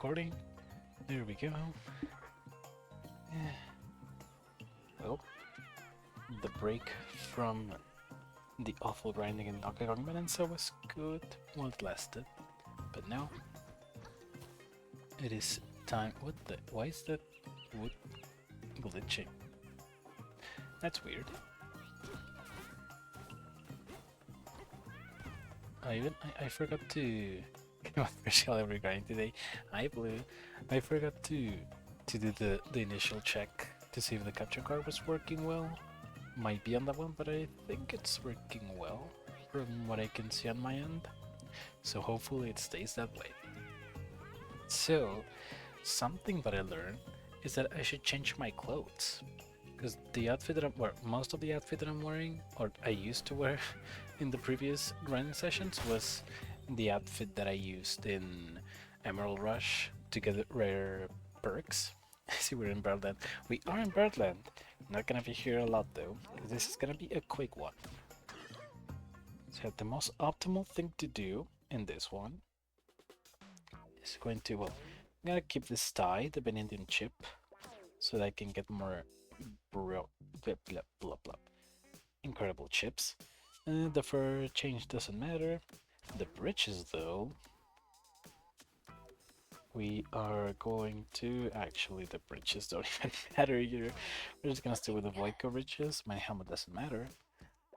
recording. There we go. Well, the break from the awful grinding in Donkey Kong Bananza was good while it lasted, but now it is time. What the? Why is that wood glitching? That's weird. I forgot to. Special every grind today. Hi Blue. I forgot to do the initial check to see if the capture card was working well. Might be on that one, but I think it's working well from what I can see on my end. So hopefully it stays that way. So something that I learned is that I should change my clothes. Because the outfit that most of the outfit that I'm wearing, or I used to wear in the previous grinding sessions, was the outfit that I used in Emerald Rush to get rare perks. See, we're in Birdland. We are in Birdland. Not gonna be here a lot though. This is gonna be a quick one. So the most optimal thing to do in this one is going to, well, I'm gonna keep this tie, the Benedium chip, so that I can get more blah, blah, blah, blah. Incredible chips. The fur change doesn't matter. The bridges though, we are going to, actually the bridges don't even matter here. We're just gonna stay with the Voico bridges. My helmet doesn't matter.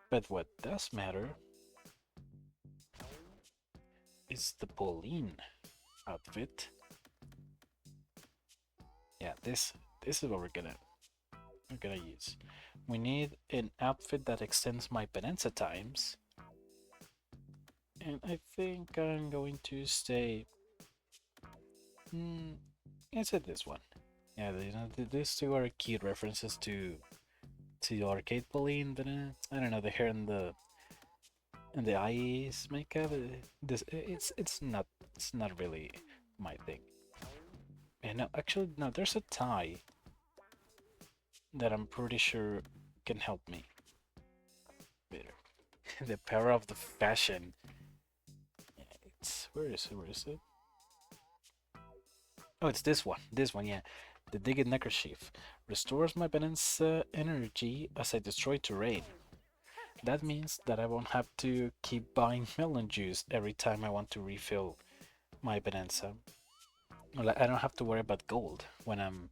But what does matter is the Pauline outfit. Yeah, this is what we're gonna use. We need an outfit that extends my Bananza times. And I think I'm going to stay. Is it this one? Yeah, these two are cute references to the arcade Pauline, but I don't know, the hair and the eyes makeup. It's not really my thing. And no, actually no, there's a tie that I'm pretty sure can help me better. The power of the fashion. Yeah, where is it? Oh, it's this one. This one, yeah. The Digit Neckerchief restores my Bananza energy as I destroy terrain. That means that I won't have to keep buying melon juice every time I want to refill my Bananza. Well, I don't have to worry about gold when I'm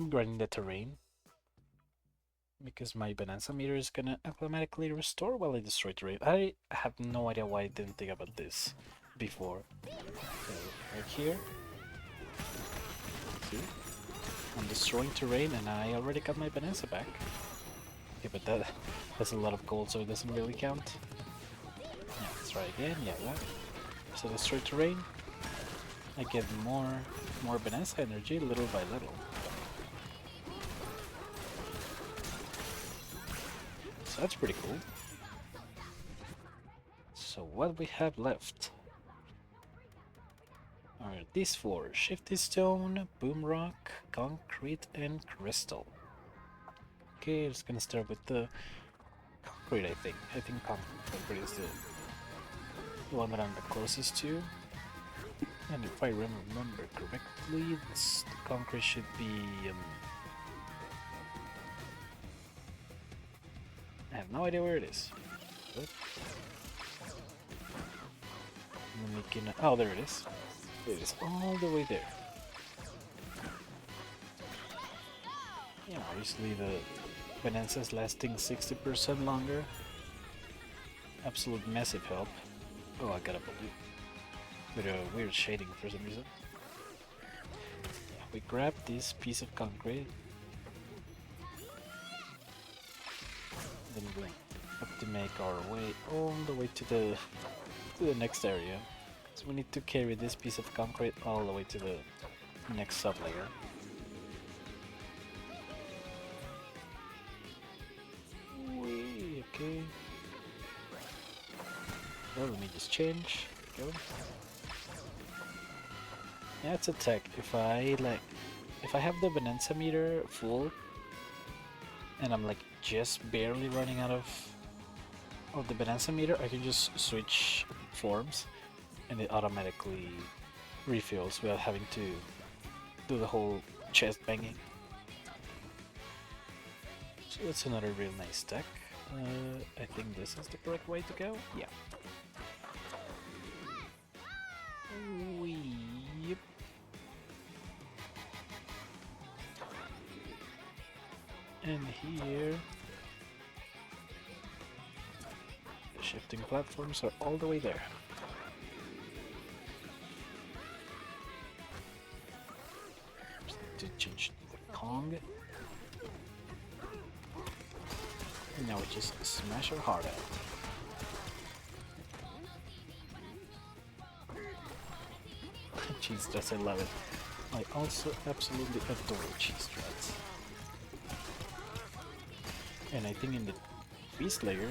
grinding the terrain, because my Bananza meter is gonna automatically restore while I destroy terrain. I have no idea why I didn't think about this before. So, right here. See? I'm destroying terrain and I already got my Bananza back. Okay, but that's a lot of gold, so it doesn't really count. Yeah, let's try again. Yeah, that. So destroy terrain. I get more Bananza energy little by little. So that's pretty cool. So what we have left are these four: Shifty Stone, Boom Rock, Concrete, and Crystal. Okay, just gonna start with the Concrete, I think. I think Concrete is the one that I'm the closest to. And if I remember correctly, the Concrete should be... I have no idea where it is. But... oh, there it is. It is all the way there. Yeah, obviously the Bananza is lasting 60% longer. Absolute massive help. Oh, I got a blue. With a weird shading for some reason. Yeah, we grab this piece of concrete. Then we have to make our way all the way to the next area. So we need to carry this piece of concrete all the way to the next sublayer. Okay. Well, let me just change. Go. Yeah, it's a tech. If I have the Bananza meter full and I'm like just barely running out of the Bananza meter, I can just switch forms and it automatically refills without having to do the whole chest banging. So that's another real nice deck. I think this is the correct way to go. Yeah. Yep. And here, the shifting platforms are all the way there. Just need to change the Kong. And now we just smash our heart out. Cheese strats, I love it. I also absolutely adore cheese strats. And I think in the beast layer,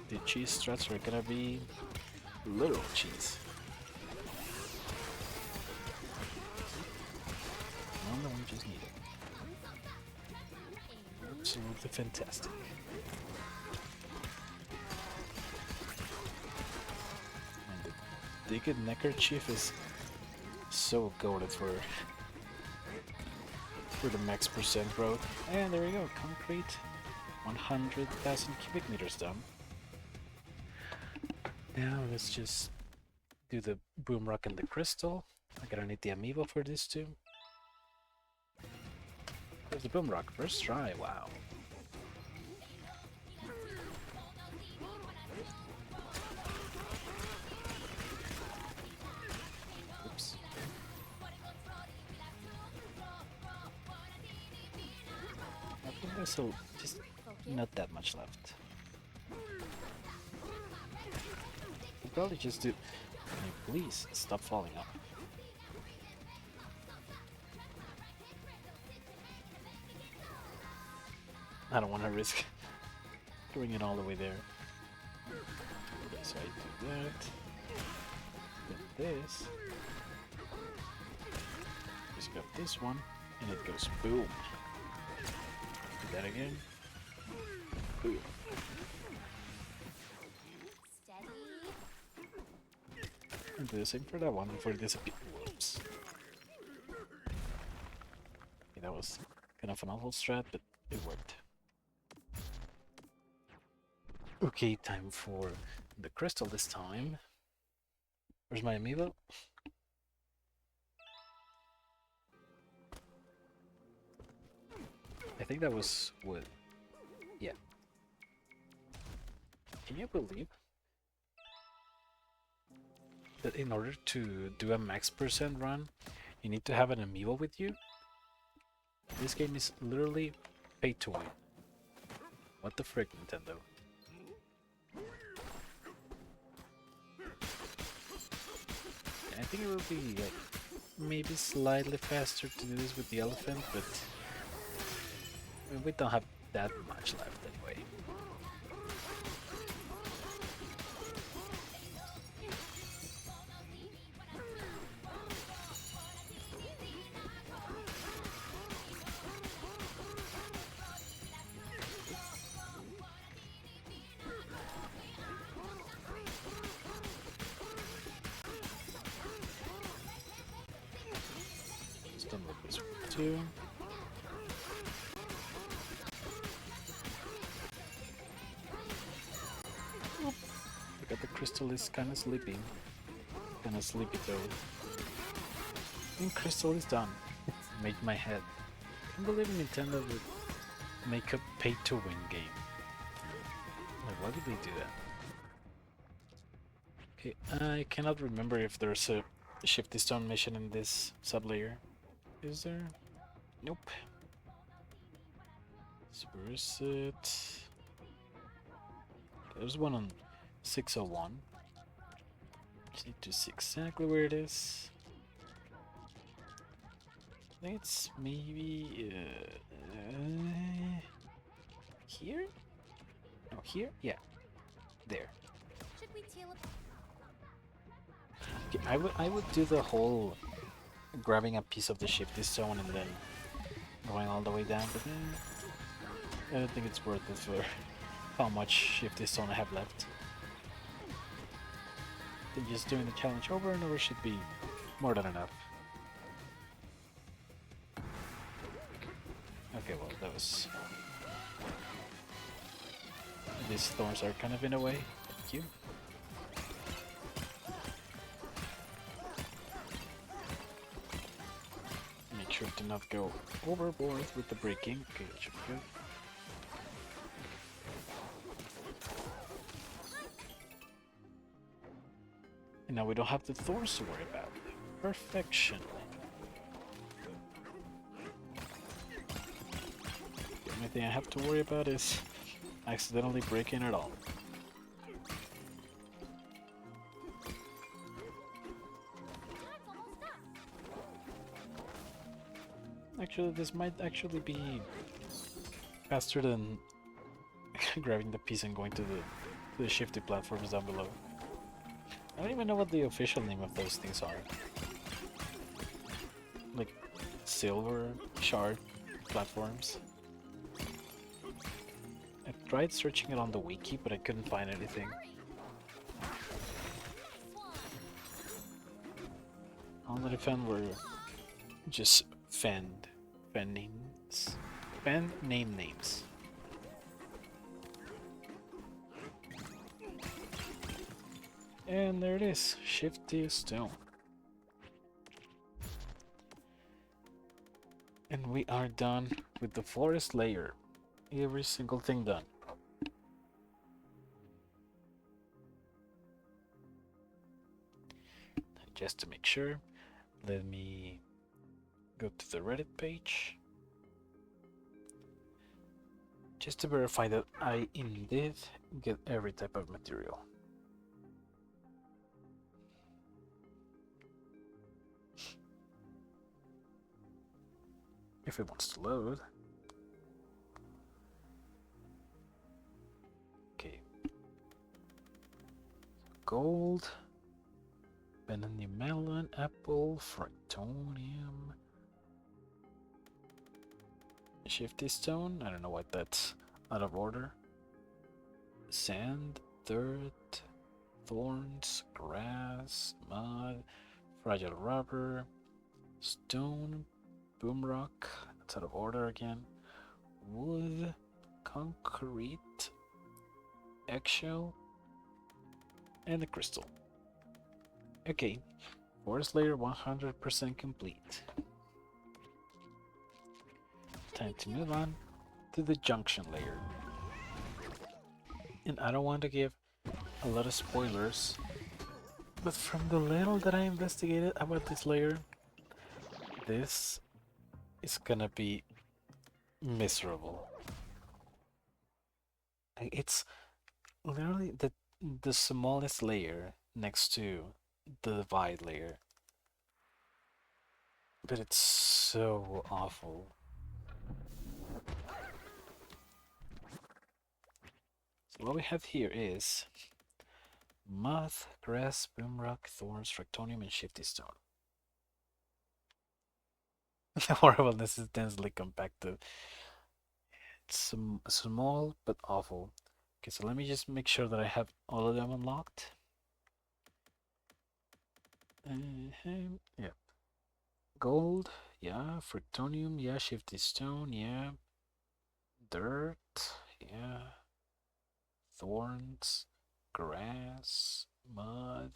the cheese strats are gonna be little cheese. No, we just need it. Absolutely fantastic. And the Digged Neckerchief is so goated for the max percent growth. And there we go, concrete, 100,000 cubic meters done. Now let's just do the boom rock and the crystal. I'm gonna need the amiibo for this too. There's the boom rock, first try, wow. Oops. I think there's just not that much left. We'll probably just do... Please, stop falling off. I don't want to risk doing it all the way there. Okay, so I do that. Then this. Just got this one, and it goes boom. Do that again. Boom. And do the same for that one before it disappears. Whoops. Okay, that was kind of an awful strat, but it worked. Okay, time for the crystal this time. Where's my amiibo? I think that was wood. Yeah. Can you believe that in order to do a max percent run, you need to have an amiibo with you? This game is literally pay to win. What the frick, Nintendo? I think it will be like maybe slightly faster to do this with the elephant, but we don't have that much left anyway. Done with this one too. Look at the crystal is kind of sleeping. Kind of sleepy though. And crystal is done. Made my head. I can't believe Nintendo would make a pay-to-win game. Like, why did they do that? Okay, I cannot remember if there's a Shifty Stone mission in this sub-layer. Is there? Nope. So where is it? There's one on 601. Just need to see exactly where it is. I think it's maybe here? No, here? Yeah. There. Okay, I would do the whole grabbing a piece of the Shifty Stone and then going all the way down, but I don't think it's worth it for how much Shifty Stone I have left. I think just doing the challenge over and over should be More than enough. Okay, well, that was... These thorns are kind of in a way. Thank you. Make sure to not go overboard with the braking. Okay, that should be good. And now we don't have the thorns to worry about. Perfection. The only thing I have to worry about is accidentally breaking it all. Actually, this might actually be faster than grabbing the piece and going to the shifty platforms down below. I don't even know what the official name of those things are. Like silver shard platforms. I tried searching it on the wiki, but I couldn't find anything. All that I found were just fan names. And there it is, Shifty Stone. And we are done with the forest layer. Every single thing done. Just to make sure, let me go to the Reddit page. Just to verify that I indeed get every type of material. If it wants to load. Okay. Gold, banana melon, apple, fractonium, shifty stone. I don't know why that's out of order. Sand, dirt, thorns, grass, mud, fragile rubber, stone, boom rock. That's out of order again. Wood, concrete, eggshell, and the crystal. Okay, forest layer 100% complete. Time to move on to the junction layer. And I don't want to give a lot of spoilers, but from the little that I investigated about this layer, this is gonna be miserable. It's literally the smallest layer next to the divide layer, but it's so awful. So what we have here is moth, grass, boomrock, thorns, fractonium, and shifty stone. The horribleness is densely compacted. It's small but awful. Okay, so let me just make sure that I have all of them unlocked. Yeah. Gold, yeah. Fractonium, yeah. Shifty stone, yeah. Dirt, yeah. Thorns, grass, mud,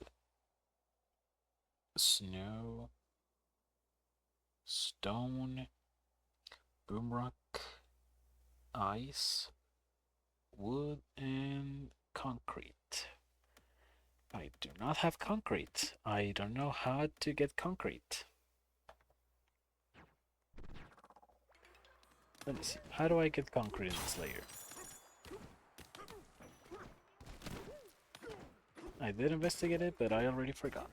snow, stone, boomrock, ice, wood, and concrete. I do not have concrete. I don't know how to get concrete. Let me see. How do I get concrete in this layer? I did investigate it, but I already forgot.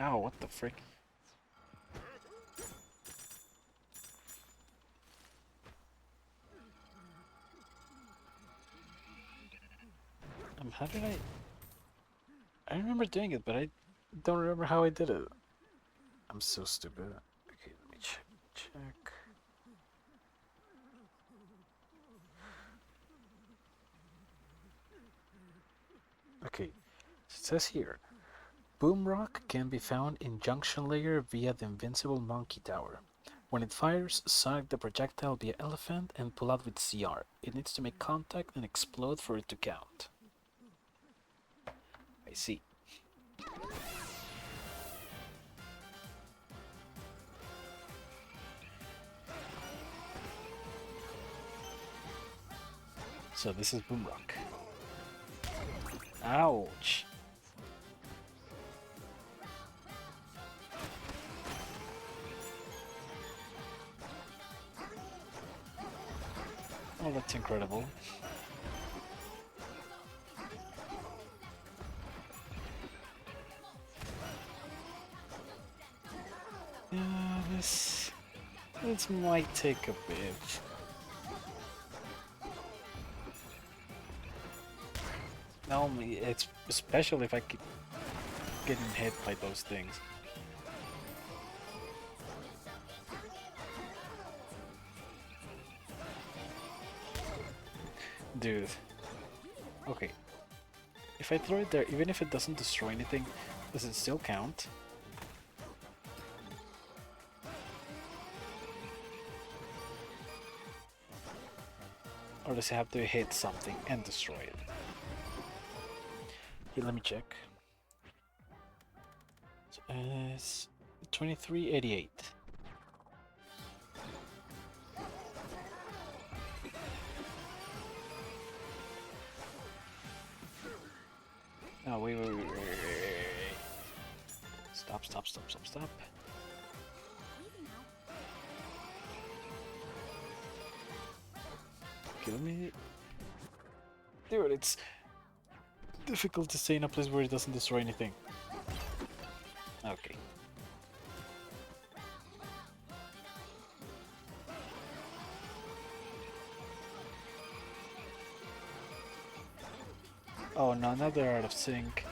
Oh, what the frick? How did I remember doing it, but I don't remember how I did it. I'm so stupid. Okay, let me check. It says here, Boom Rock can be found in Junction layer via the Invincible Monkey Tower. When it fires, sonic the projectile via Elephant and pull out with CR. It needs to make contact and explode for it to count. I see. So this is Boom Rock. Ouch! Oh, that's incredible. Yeah, this might take a bit. No, it's especially if I keep getting hit by those things. Dude. Okay. If I throw it there, even if it doesn't destroy anything, does it still count? Or does it have to hit something and destroy it? Here, let me check. It's 2388. Oh, wait. Stop. Okay, let me... Dude, it's difficult to stay in a place where it doesn't destroy anything. Okay. Oh no, now they're out of sync.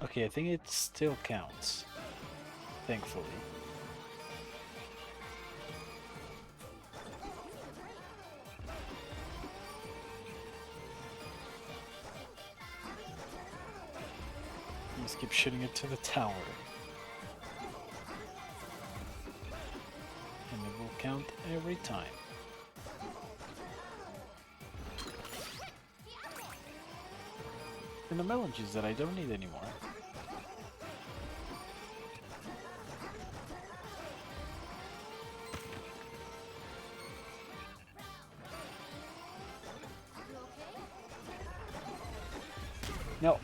Okay, I think it still counts. Thankfully. Just keep shooting it to the tower. And it will count every time. And the melon juice that I don't need anymore. No.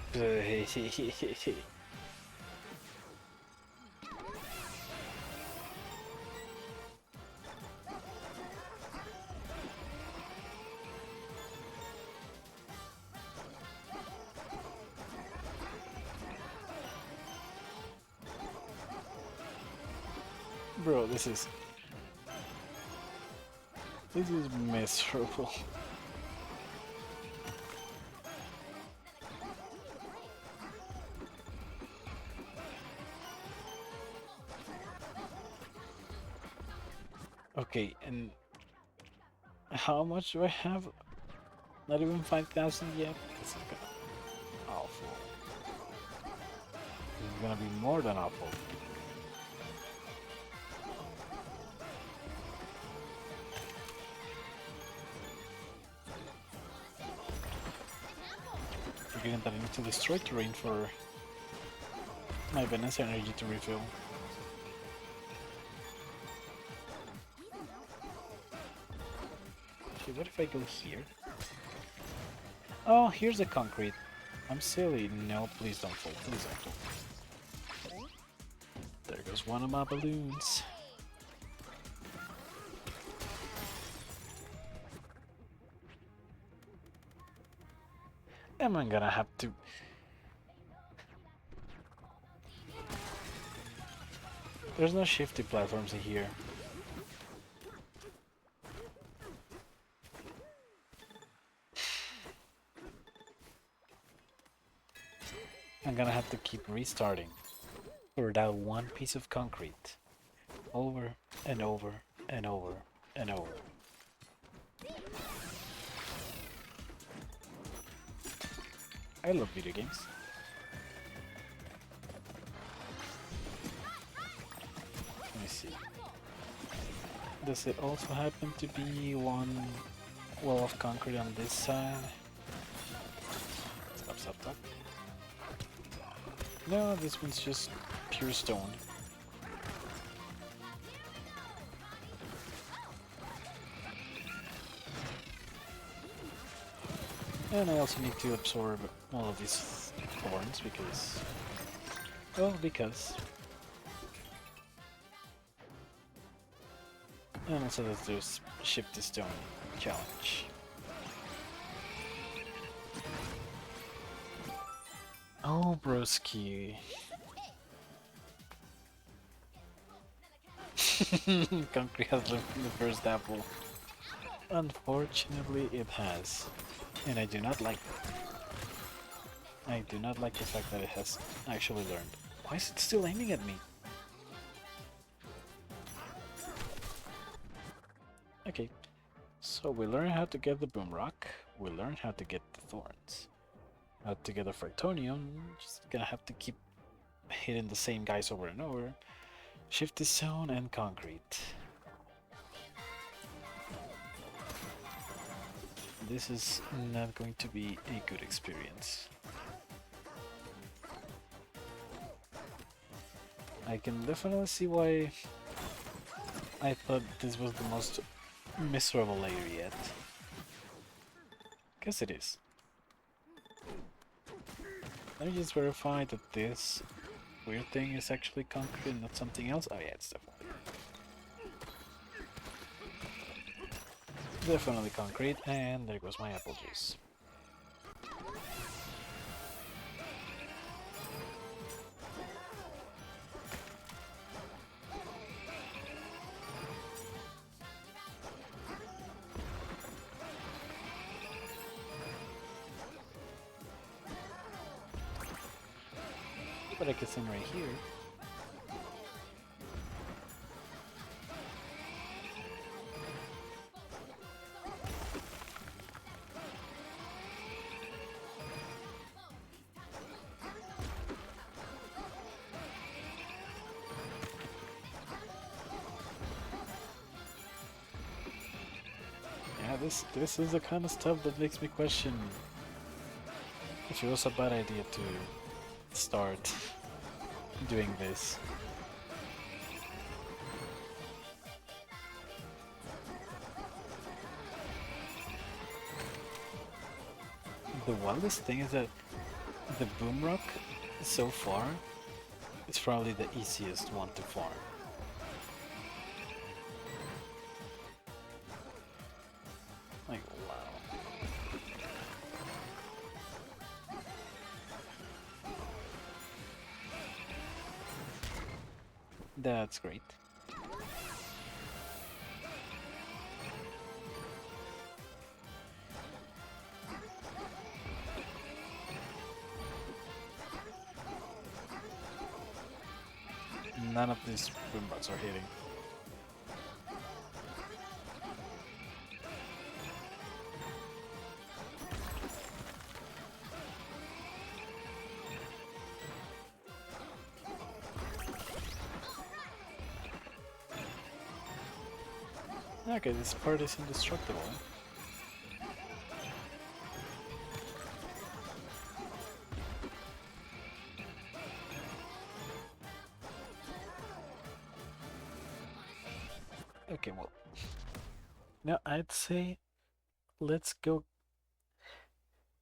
Bro, this is miserable. Okay, and how much do I have? Not even 5,000 yet? This is gonna be awful. This is gonna be more than awful. Forgetting that I need to destroy terrain for my Bananza energy to refill. Okay, what if I go here? Oh, here's the concrete. I'm silly. No, please don't fall. Please don't fall. There goes one of my balloons. Am I gonna have to... There's no shifty platforms in here. I'm gonna have to keep restarting for that one piece of concrete. over and over and over and over. I love video games. Let me see. Does it also happen to be one wall of concrete on this side? Stop, stop, stop. No, this one's just pure stone. And I also need to absorb all of these thorns because... well, because... and also let's do shift the stone challenge. Oh, broski. Concrete has the first apple. Unfortunately, it has. And I do not like it. I do not like the fact that it has actually learned. Why is it still aiming at me? Okay, so we learn how to get the boom rock. We learn how to get the thorns. How to get a fractonium. Just gonna have to keep hitting the same guys over and over. Shift the zone and concrete. This is not going to be a good experience. I can definitely see why I thought this was the most miserable layer yet. Guess it is. Let me just verify that this weird thing is actually concrete and not something else. Oh yeah, it's definitely. Definitely concrete, and there goes my apple juice. But I can send right here. Yeah, this is the kind of stuff that makes me question if it was a bad idea to start doing this. The wildest thing is that the boom rock so far is probably the easiest one to farm. Like, wow. That's great. None of these boom rocks are hitting. Okay, this part is indestructible. Okay, well, now I'd say let's go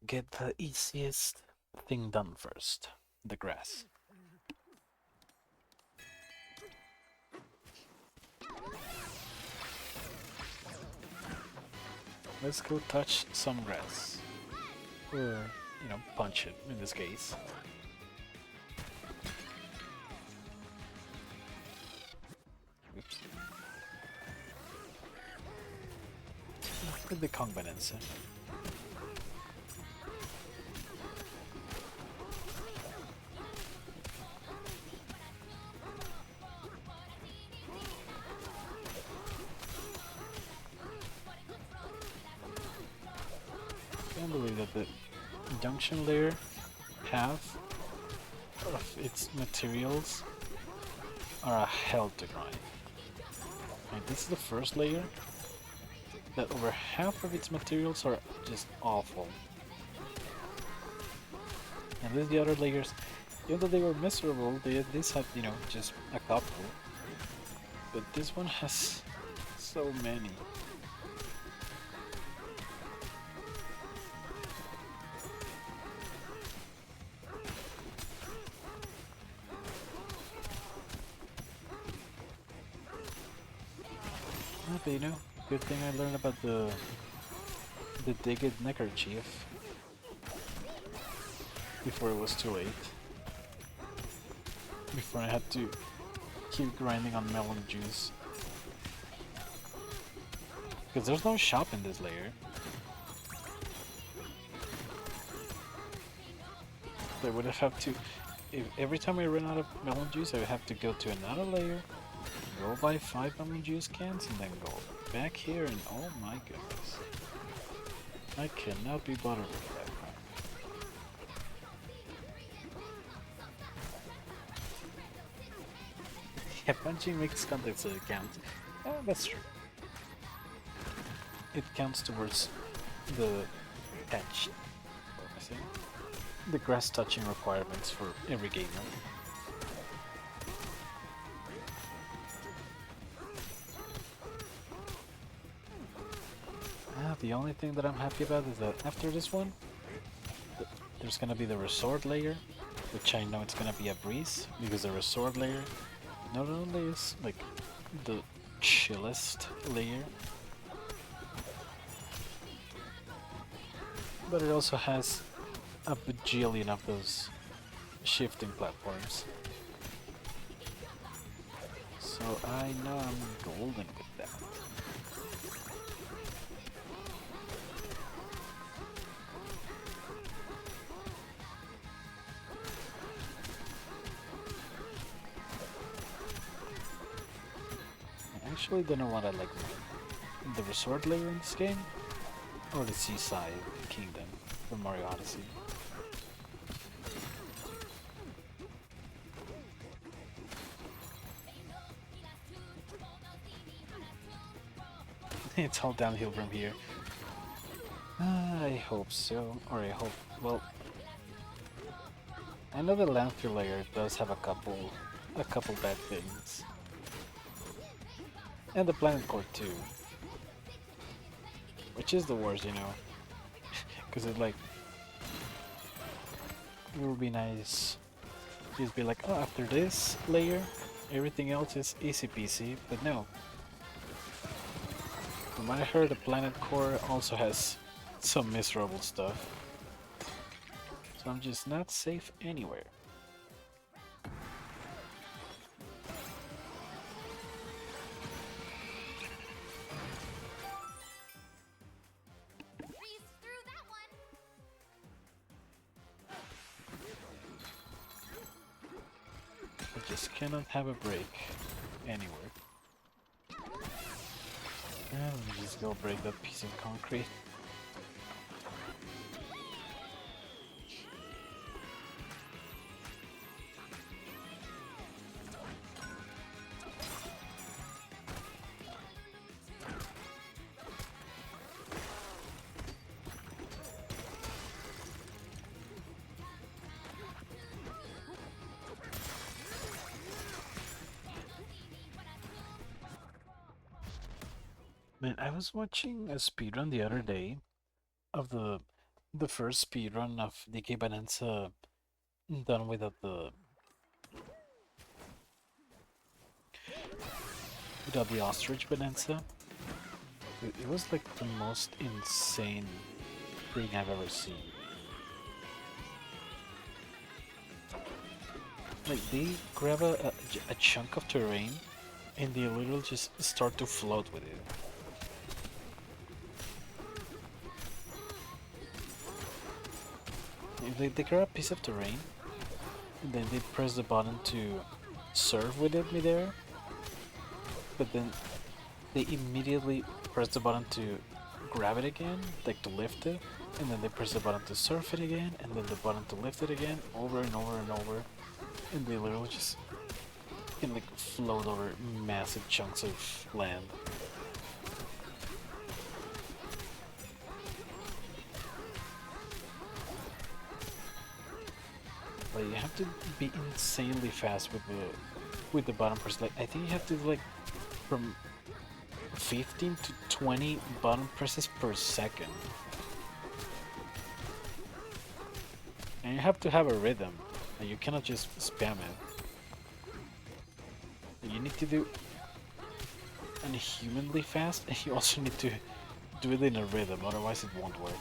get the easiest thing done first, the grass. Let's go touch some grass. Or, you know, punch it in this case. Oops. Look at the Kong Bananza. like the junction layer, half of its materials are a hell to grind. And this is the first layer that over half of its materials are just awful. And then the other layers, even though they were miserable, they at least had, you know, just a couple. But this one has so many. But you know, good thing I learned about the Digit neckerchief before it was too late. Before I had to keep grinding on melon juice. Because there's no shop in this layer. I would have to, if every time I ran out of melon juice, I would have to go to another layer, go buy 5 melon juice cans, and then go back here, and oh my goodness. I cannot be bothered with that. Yeah, punching makes contact so it counts. Yeah, that's true. It counts towards the patch. The grass touching requirements for every gamer. The only thing that I'm happy about is that after this one, there's gonna be the resort layer, which I know it's gonna be a breeze, because the resort layer not only is like the chillest layer, but it also has a bajillion of those shifting platforms. So I know I'm golden with that. I actually don't know what I like more, the resort layer in this game, or the seaside kingdom from Mario Odyssey. It's all downhill from here. I hope so, or I hope, well, I know the landfill layer does have a couple bad things. And the planet core too. Which is the worst, you know. Because it like, it would be nice just be like, oh, after this layer, everything else is easy peasy, but no. From what I heard, the planet core also has some miserable stuff. So I'm just not safe anywhere. I just cannot have a break anywhere. Let me just go break that piece of concrete. Man, I was watching a speedrun the other day of the first speedrun of DK Bananza done without the ostrich Bananza. It was like the most insane thing I've ever seen. Like they grab a chunk of terrain and they literally just start to float with it. They grab a piece of terrain, and then they press the button to serve with it midair, but then they immediately press the button to grab it again, like to lift it, and then they press the button to surf it again, and then the button to lift it again, over and over and over, and they literally just can like float over massive chunks of land. Like you have to be insanely fast with the button press. Like I think you have to do like from 15 to 20 button presses per second. And you have to have a rhythm. Like you cannot just spam it. You need to do inhumanly fast, and you also need to do it in a rhythm, otherwise it won't work.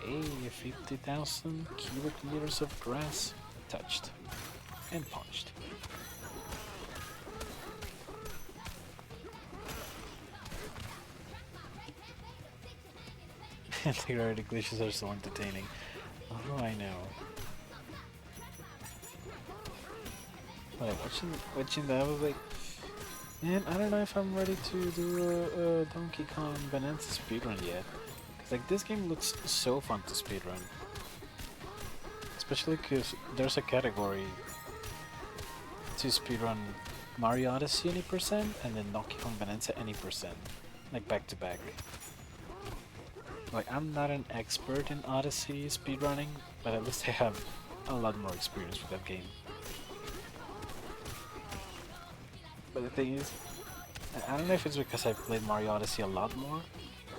Hey, 50,000 cubic meters of grass touched and punched. Anti-gravity glitches are so entertaining. Oh, I know. Like watching that, I was like, man, I don't know if I'm ready to do a Donkey Kong Bananza speedrun yet. Cause like this game looks so fun to speedrun. Especially because there's a category to speedrun Mario Odyssey any percent and then Donkey Kong Bananza any percent. Like back to back. Like I'm not an expert in Odyssey speedrunning, but at least I have a lot more experience with that game. But the thing is, I don't know if it's because I've played Mario Odyssey a lot more,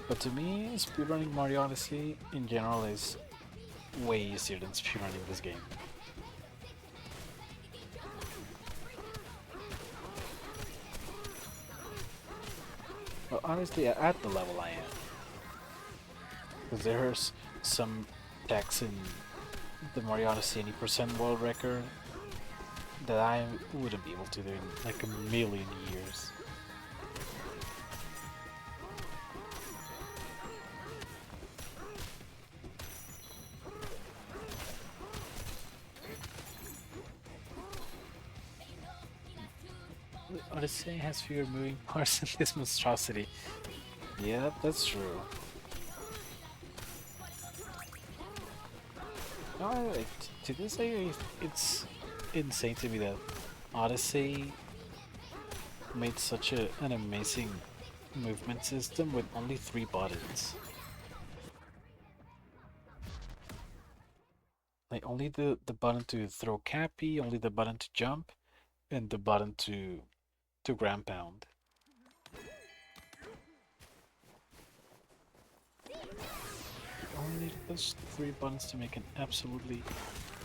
but to me, speedrunning Mario Odyssey in general is way easier than speedrunning this game. Well, honestly, at the level I am. Because there's some attacks in the Mario Odyssey 80% world record that I wouldn't be able to do in like a million years. Odyssey has fewer moving parts than this monstrosity. Yeah, that's true. No, to this day, it's insane to me that Odyssey made such an amazing movement system with only 3 buttons. Like only the button to throw Cappy, only the button to jump, and the button to ground pound. Only those 3 buttons to make an absolutely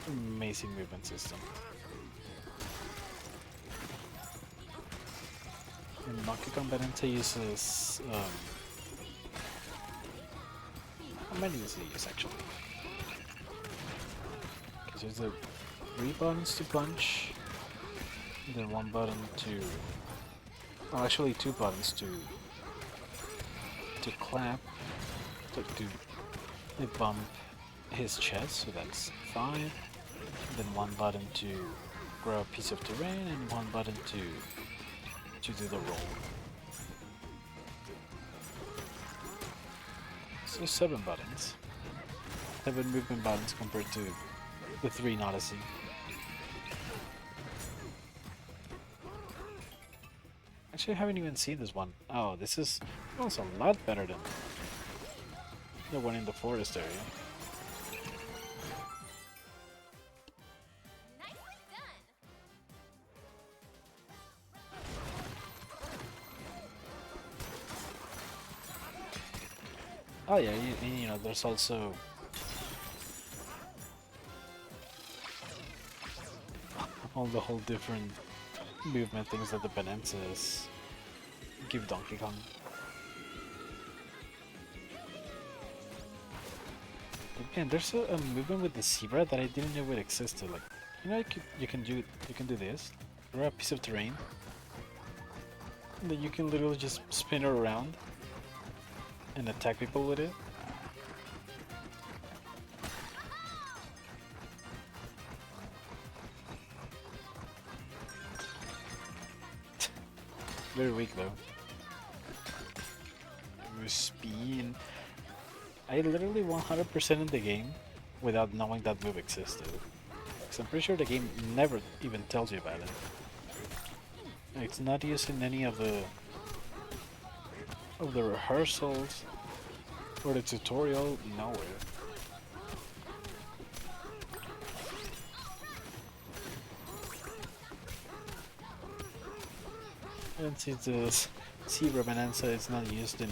amazing movement system. And Donkey Kong Bananza uses how many does it use actually? Because there's the 3 buttons to punch, then 1 button to, oh actually 2 buttons to clap, to bump his chest, so that's 5, then 1 button to grab a piece of terrain, and 1 button to do the roll. So 7 buttons. 7 movement buttons compared to the 3 in Odyssey. Actually, I haven't even seen this one. Oh, this one's a lot better than the one in the forest area. Oh yeah, you know, there's also all the whole different movement things that the Bananzas give Donkey Kong. Man, there's a movement with the zebra that I didn't know it existed. Like, you know, you can do this, grab a piece of terrain, and then you can literally just spin it around and attack people with it. Very weak though. Spin. I literally 100% in the game without knowing that move existed. Because I'm pretty sure the game never even tells you about it. It's not used in any of the rehearsals or the tutorial, nowhere. And since the Zebra Bananza is not used in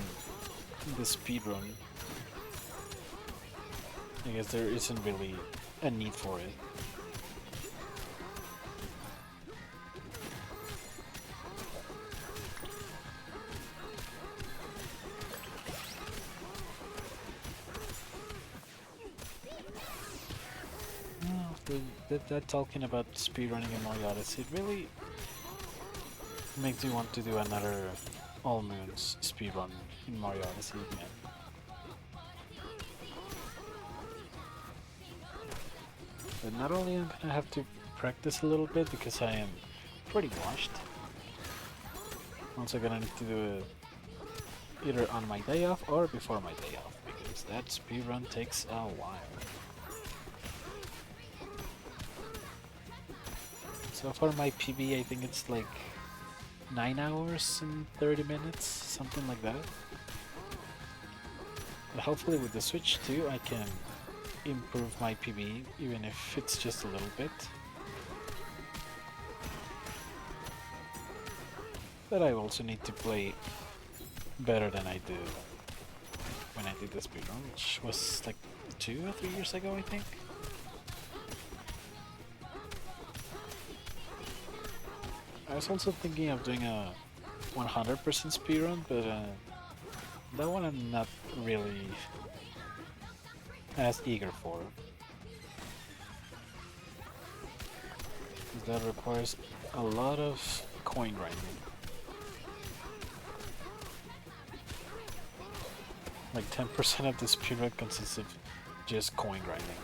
the speedrun, I guess there isn't really a need for it. That talking about speedrunning in Mario Odyssey, it really makes me want to do another All Moons speedrun in Mario Odyssey again. But not only am I gonna have to practice a little bit because I am pretty washed, I'm also gonna need to do it either on my day off or before my day off, because that speedrun takes a while. So for my PB, I think it's like 9 hours and 30 minutes, something like that. But hopefully with the Switch too, I can improve my PB, even if it's just a little bit. But I also need to play better than I did when I did the speedrun, which was like 2 or 3 years ago, I think. I was also thinking of doing a 100% speedrun, but that one I'm not really as eager for. That requires a lot of coin grinding. Like 10% of the speedrun consists of just coin grinding.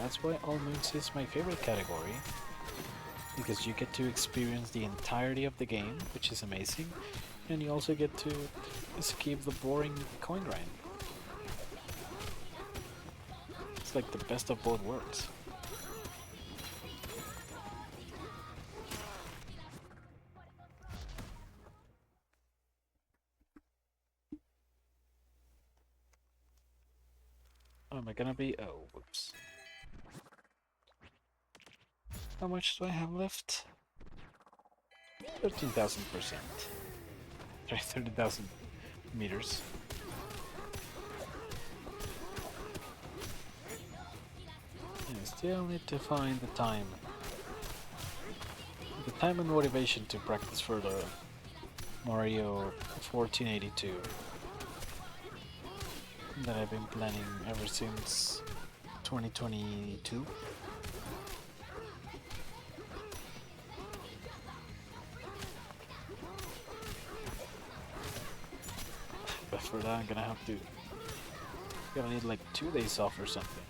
That's why All Moons is my favorite category, because you get to experience the entirety of the game, which is amazing, and you also get to escape the boring coin grind. It's like the best of both worlds. Oh, am I gonna be? Oh, whoops. How much do I have left? 13,000%. Sorry, 30,000 meters. And I still need to find the time. The time and motivation to practice for the Mario 1482 that I've been planning ever since 2022. But for that I'm gonna need like 2 days off or something.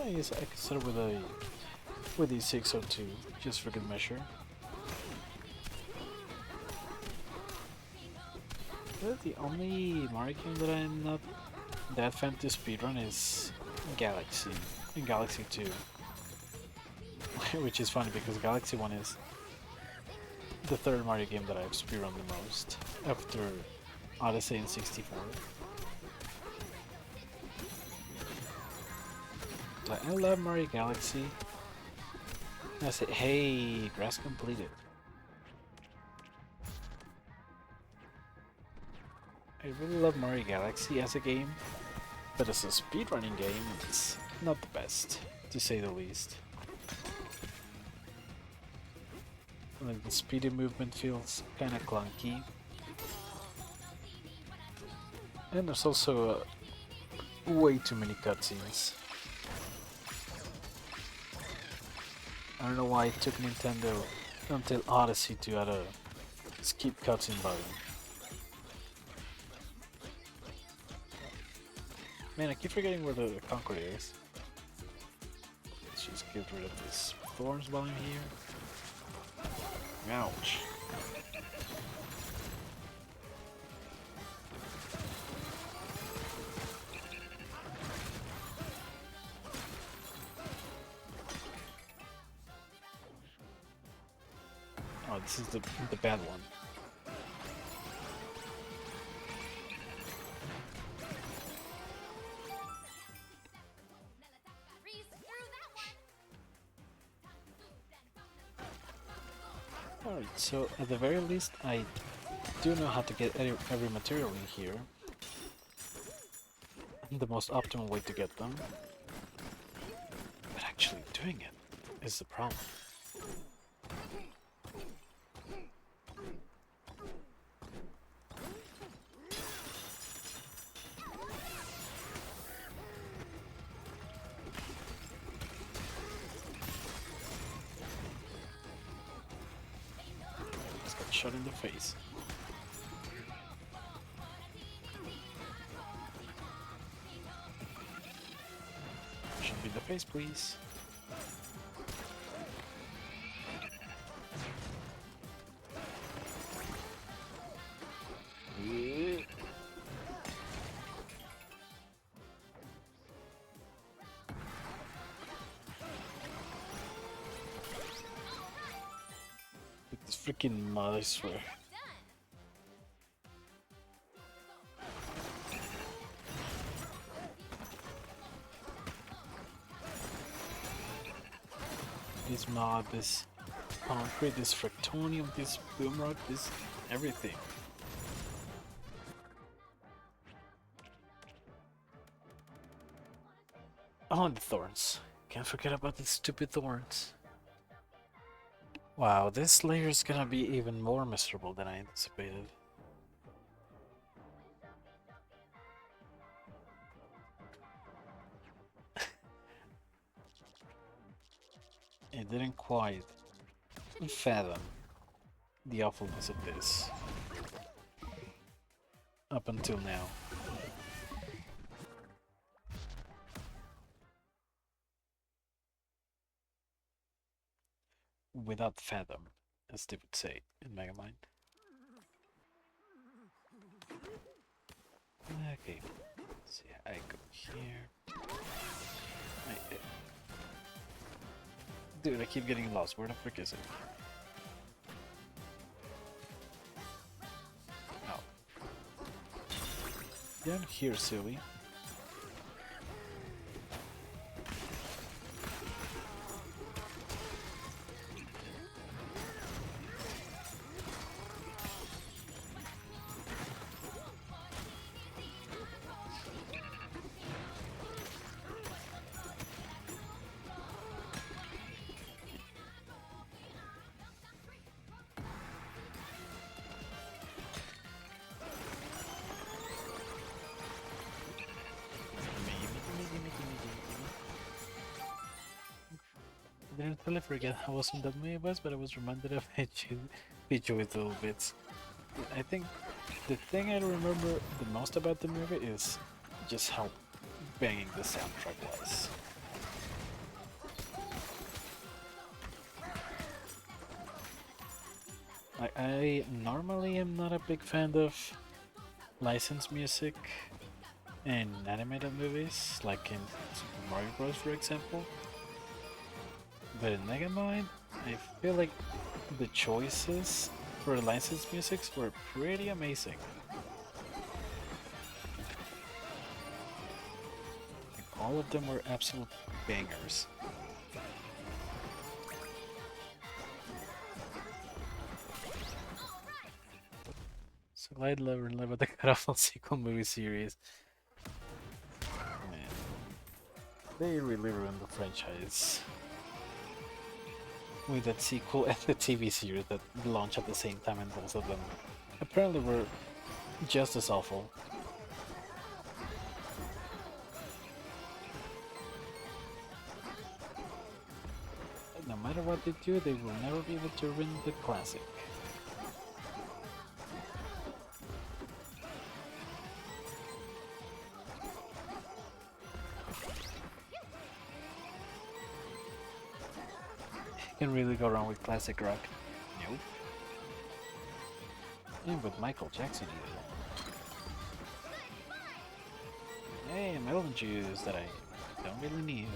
I guess I could start with the 602, just for good measure. But the only Mario game that I'm not that fan to speedrun is Galaxy, and Galaxy 2. Which is funny because Galaxy 1 is the third Mario game that I've speedrun the most, after Odyssey and 64. I love Mario Galaxy. I say, hey, grass completed. I really love Mario Galaxy as a game, but as a speedrunning game, it's not the best, to say the least. Like, the speedy movement feels kinda clunky. And there's also way too many cutscenes. I don't know why it took Nintendo until Odyssey to add a skip cutscene button. Man, I keep forgetting where the Concord is. Let's just get rid of this thorns while I'm here. Ouch. Oh, this is the bad one. Alright, so at the very least, I do know how to get every material in here. The most optimal way to get them. But actually doing it is the problem. Just got shot in the face. Should be the face, please. With this freaking mud, I swear. This mod, this concrete, this fractonium, this boomrock, this everything. Oh, and the thorns. Can't forget about the stupid thorns. Wow, this layer is gonna be even more miserable than I anticipated. I didn't quite fathom the awfulness of this up until now. Without fathom, as they would say in Megamind. Okay, so yeah, I go here. Dude, I keep getting lost. Where the frick is it? Oh. Down here, silly. Didn't totally forget how awesome that movie was, but I was reminded of Pichu with little bits. I think the thing I remember the most about the movie is just how banging the soundtrack was. I normally am not a big fan of licensed music in animated movies, like in Super Mario Bros. For example. But in Megamind, I feel like the choices for licensed music were pretty amazing. Like, all of them were absolute bangers. So glad Lover and Live at the Cutoff sequel movie series. Man, they really ruined the franchise with that sequel and the TV series that launched at the same time, and both of them apparently were just as awful. no matter what they do, they will never be able to win the classic. Can really go wrong with classic rock. Nope. And with Michael Jackson either. Hey, melon juice that I don't really need.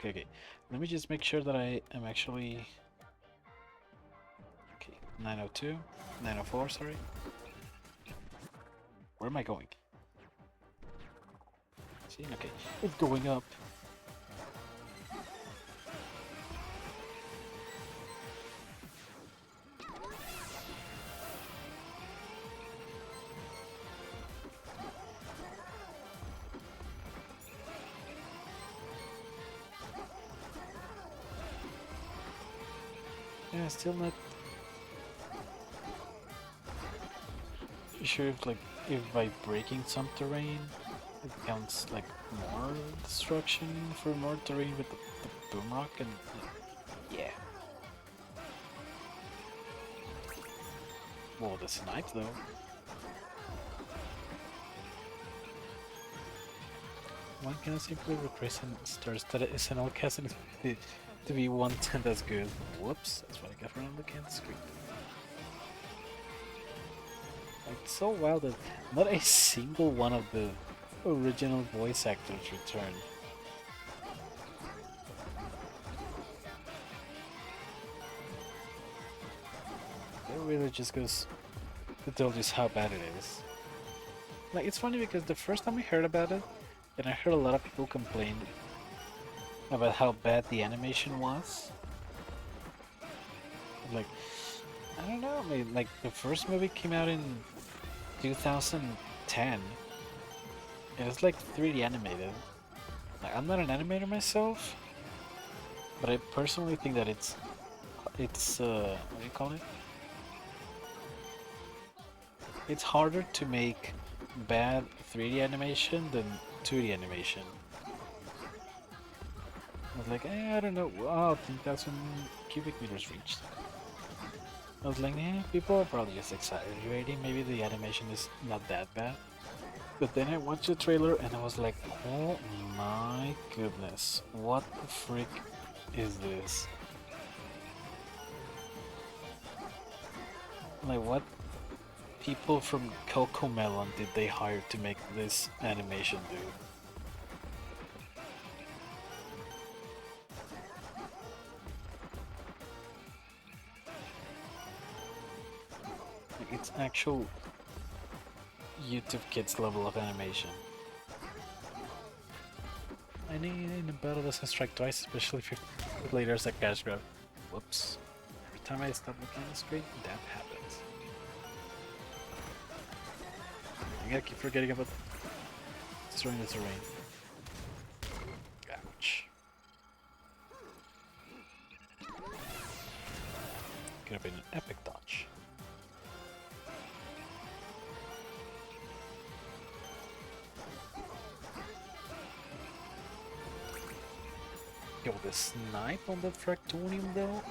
Okay, let me just make sure that I am actually... Okay, 902, 904, sorry. Where am I going? See, okay, it's going up. Yeah, still not sure if if by breaking some terrain it counts like more destruction for more terrain with the boom rock and yeah. Well, the snipe though. One can simply represent stars that SNL casting to be one tenth as good. Whoops, that's what I got from looking at the screen. Like, it's so wild that not a single one of the original voice actors returned. It really just goes to tell just how bad it is. Like, it's funny because the first time I heard about it, and I heard a lot of people complain about how bad the animation was. Like, I don't know, like the first movie came out in 2010. It was like 3D animated. Like, I'm not an animator myself, but I personally think that it's what do you call it? It's harder to make bad 3D animation than 2D animation. I was like, I don't know. Wow, 10,000 cubic meters reached. I was like, people are probably just exaggerating. Maybe the animation is not that bad. But then I watched the trailer and I was like, oh my goodness, what the frick is this? Like, what people from Cocomelon did they hire to make this animation do? Like, it's actual YouTube Kids level of animation. I need a battle doesn't strike twice, especially if later as a cash grab. Whoops. Every time I stop looking at the screen, that happens. I gotta keep forgetting about destroying the terrain. Ouch. Could have been an epic dodge. Yo, the snipe on the Fractonium though?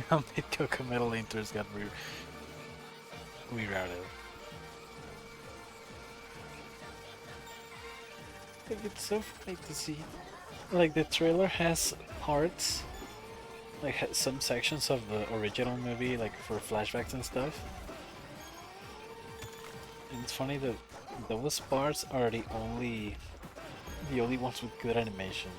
How many Cocometal Inters got rerouted? Like, it's so funny to see. Like, the trailer has parts, like some sections of the original movie, like for flashbacks and stuff. And it's funny that those parts are the only ones with good animation.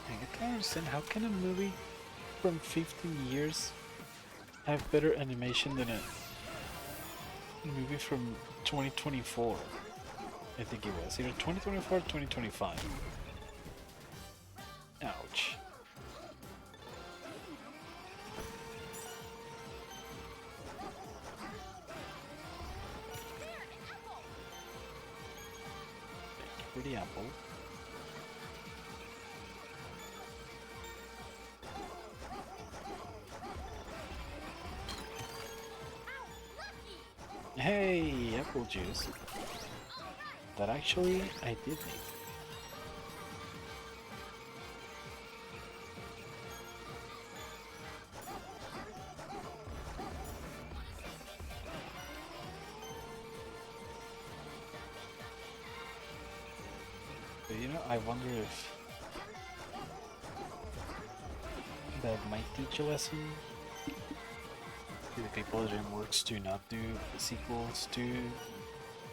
I can't understand, how can a movie from 15 years have better animation than a movie from 2024. I think it was either 2024 or 2025. Ouch. Pretty apple. Hey, apple juice. That actually I did make. But you know, I wonder if that might teach a lesson to the people at DreamWorks to not do sequels to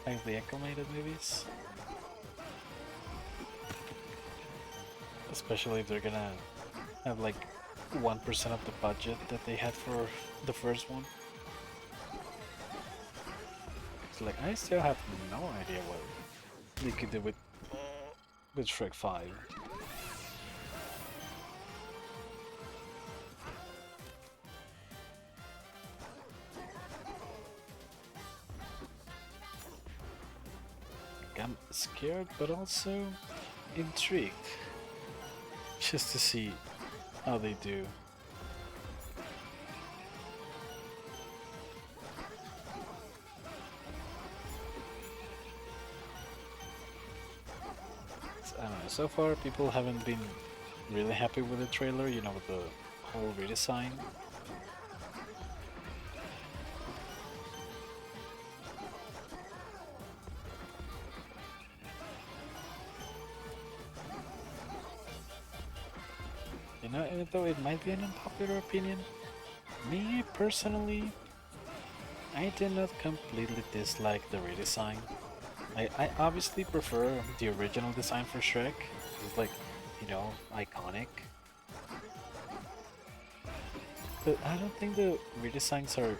highly acclamated movies. Especially if they're gonna have like 1% of the budget that they had for the first one. It's like, I still have no idea what they could do with Shrek 5. I'm scared, but also intrigued, just to see how they do. I don't know, so far people haven't been really happy with the trailer, you know, with the whole redesign. You know, even though it might be an unpopular opinion, me personally, I did not completely dislike the redesign. I obviously prefer the original design for Shrek. It's like, you know, iconic. But I don't think the redesigns are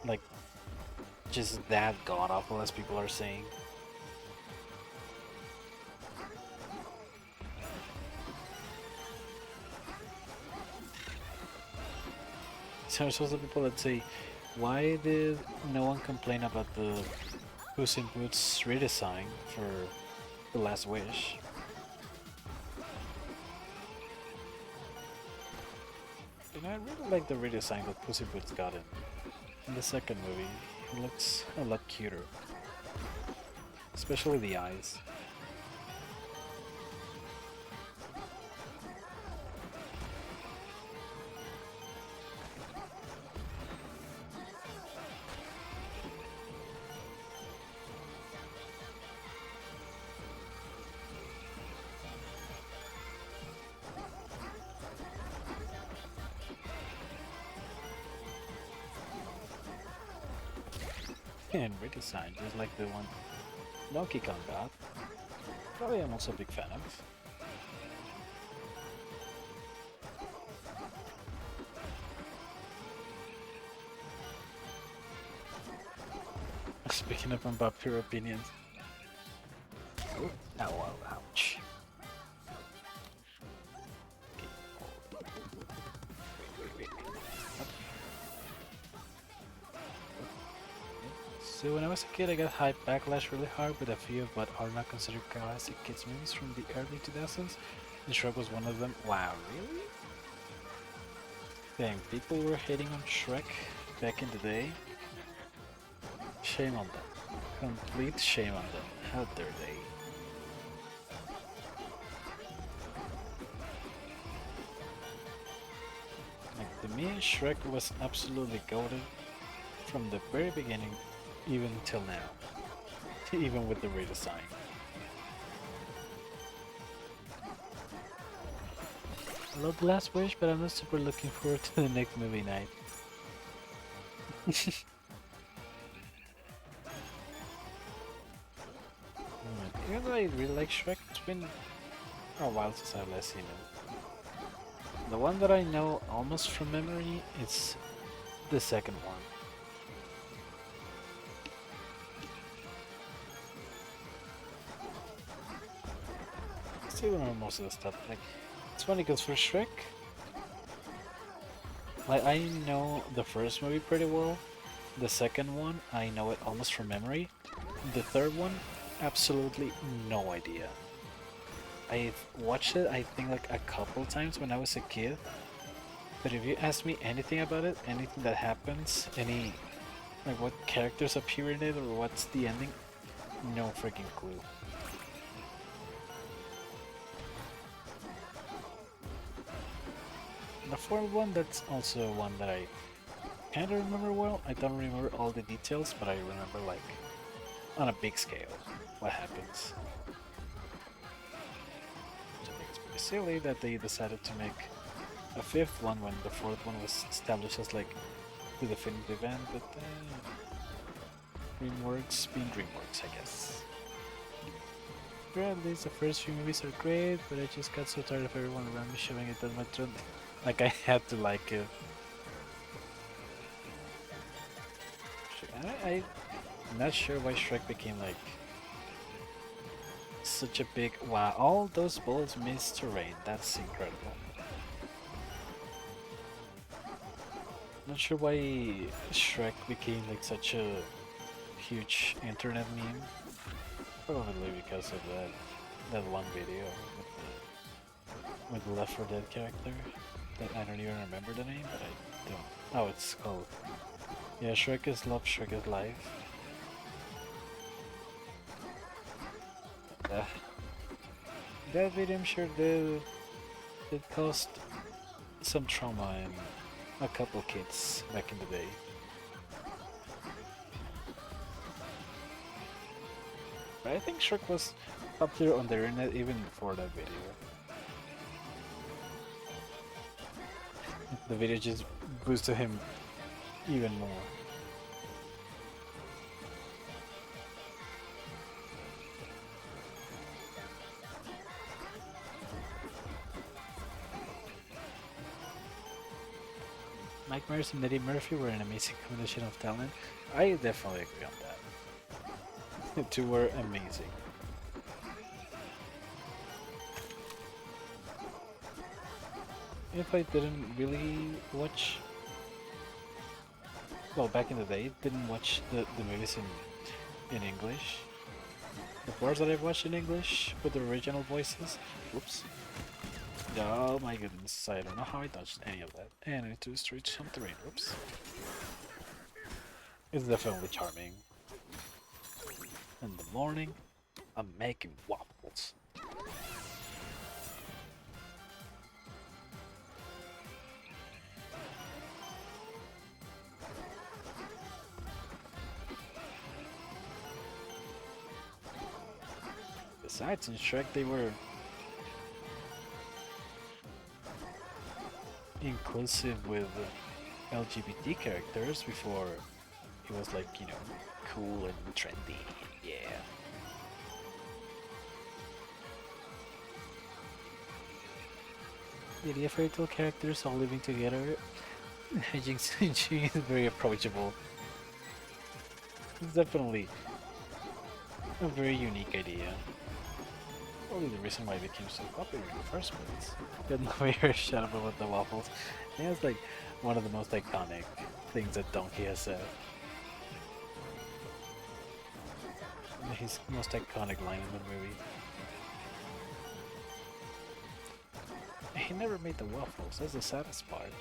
like just that god awful as people are saying. So there's also people that say, why did no one complain about the Puss in Boots redesign for The Last Wish? You know, I really like the redesign that Puss in Boots got in the second movie. It looks a lot cuter. Especially the eyes. And redesigned, just like the one Donkey Kong got. Probably I'm also a big fan of. Speaking of unpopular opinions. Ooh, ow, ow, ouch. So when I was a kid, I got hype backlash really hard with a few of what are not considered classic kids movies from the early 2000s, and Shrek was one of them. Wow, really? Dang, people were hating on Shrek back in the day? Shame on them. Complete shame on them. How dare they? Like, to me, Shrek was absolutely goated from the very beginning, even till now. Even with the redesign. I love The Last Wish, but I'm not super looking forward to the next movie night. Even though I really like Shrek, it's been a while since I've last seen it. The one that I know almost from memory is the second one. Still remember most of the stuff. Like, it's funny because for Shrek, like I know the first movie pretty well. The second one, I know it almost from memory. The third one, absolutely no idea. I've watched it, I think, like a couple times when I was a kid. But if you ask me anything about it, anything that happens, any, like what characters appear in it or what's the ending, no freaking clue. The fourth one, that's also one that I kind of remember well. I don't remember all the details, but I remember like on a big scale what happens. I think it's pretty silly that they decided to make a fifth one when the fourth one was established as like the definitive end, but DreamWorks being DreamWorks, I guess. Yeah, at least the first few movies are great, but I just got so tired of everyone around me showing it that much. Like I had to like it. I'm not sure why Shrek became like such a big wow. All those bullets missed terrain. That's incredible. Not sure why Shrek became like such a huge internet meme. Probably because of that one video with the Left 4 Dead character. That I don't even remember the name, but I don't. Oh, it's called. Yeah, Shrek is love, Shrek is life. That video, I'm sure did caused some trauma in a couple kids back in the day. But I think Shrek was popular on the internet even before that video. The video just boosted him even more. Mike Myers and Eddie Murphy were an amazing combination of talent. I definitely agree on that. The two were amazing. If I didn't really watch, well, back in the day, didn't watch the movies in English. The parts that I've watched in English with the original voices, whoops. Oh my goodness, I don't know how I dodged any of that. And I need to stretch some terrain, whoops. It's definitely charming. In the morning, I'm making waffles. Besides, in Shrek they were inclusive with LGBT characters before it was like, you know, cool and trendy. Yeah. The idea of fairy tale characters all living together, Jinx is very approachable. It's definitely a very unique idea. Probably the reason why it became so popular in the first place. Got no way shut up about the waffles. Yeah, it's like one of the most iconic things that Donkey has said. His most iconic line in the movie. He never made the waffles, that's the saddest part.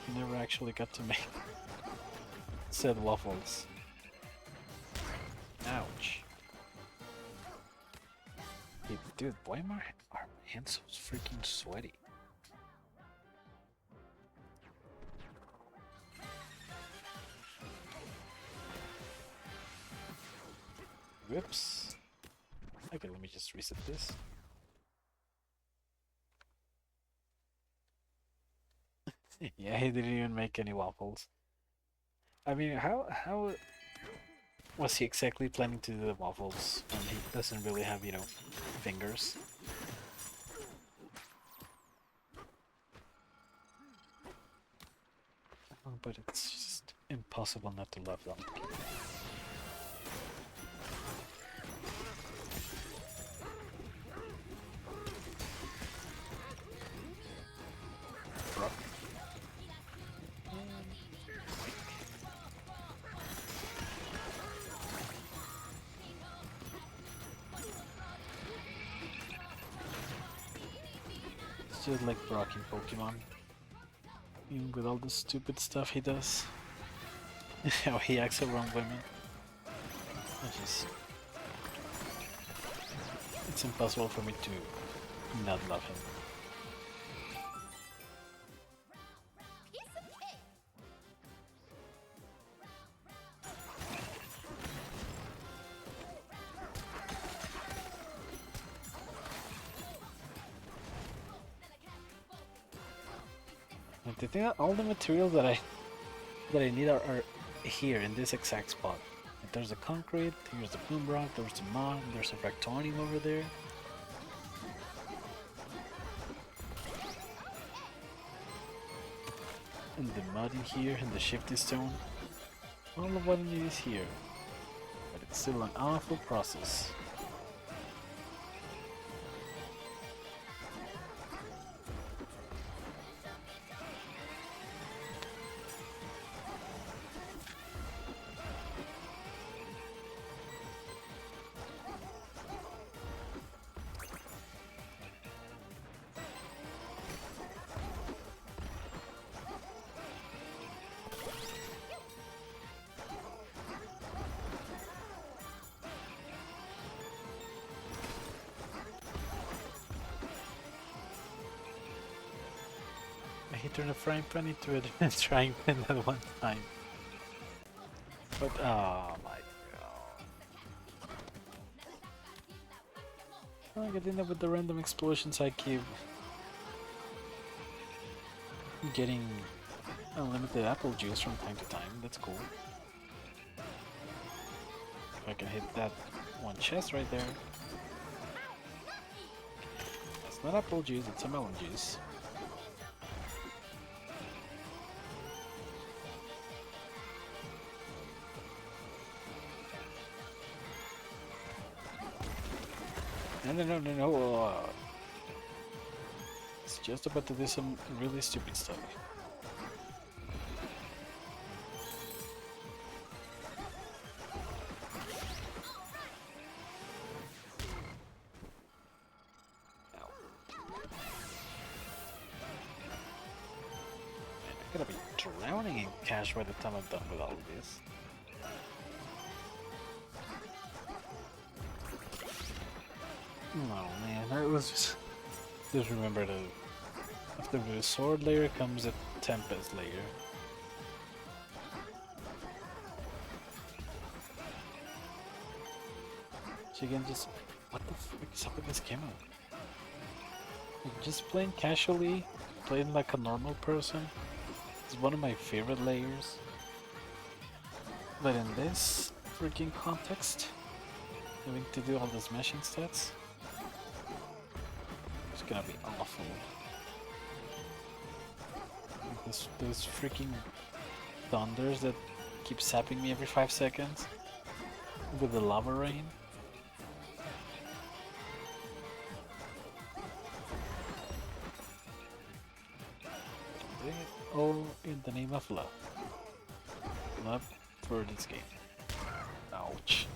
He never actually got to make said waffles. Ouch. Hey, dude, why am our hands so freaking sweaty? Whoops. Okay, let me just reset this. Yeah, he didn't even make any waffles. I mean, how was he exactly planning to do the waffles when he doesn't really have, you know, fingers? but it's just impossible not to love them. Brock. It's just like Brock in Pokemon. Even with all the stupid stuff he does. How he acts around women. It's impossible for me to not love him. And the thing that all the materials that I need are here in this exact spot. Like there's the concrete, here's the boom rock, there's the mud, there's a rectonium over there. And the mud in here, and the shifty stone. All of what I need is here. But it's still an awful process. He turned a frying pan into a frying pan at one time. But oh my god. Oh, I get in there with the random explosions. I keep getting unlimited apple juice from time to time. That's cool. If I can hit that one chest right there. It's not apple juice, it's a melon juice. No. It's just about to do some really stupid stuff. Ow. Man, I'm gonna be drowning in cash by the time I'm done with all of this. Oh man, that was just remember that after the sword layer comes a tempest layer. So again, just what the frick is up with this camera? Like, just playing casually, playing like a normal person, is one of my favorite layers. But in this freaking context, having to do all the smashing stats. It's gonna be awful. Those freaking thunders that keep sapping me every 5 seconds with the lava rain. Doing it all in the name of love. Love for this game. Ouch.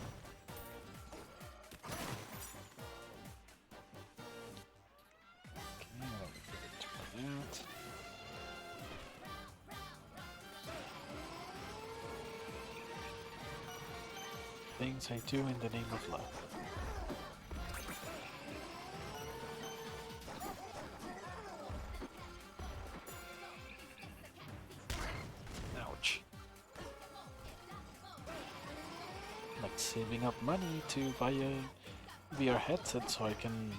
Things I do in the name of love. Ouch. Like saving up money to buy a VR headset so I can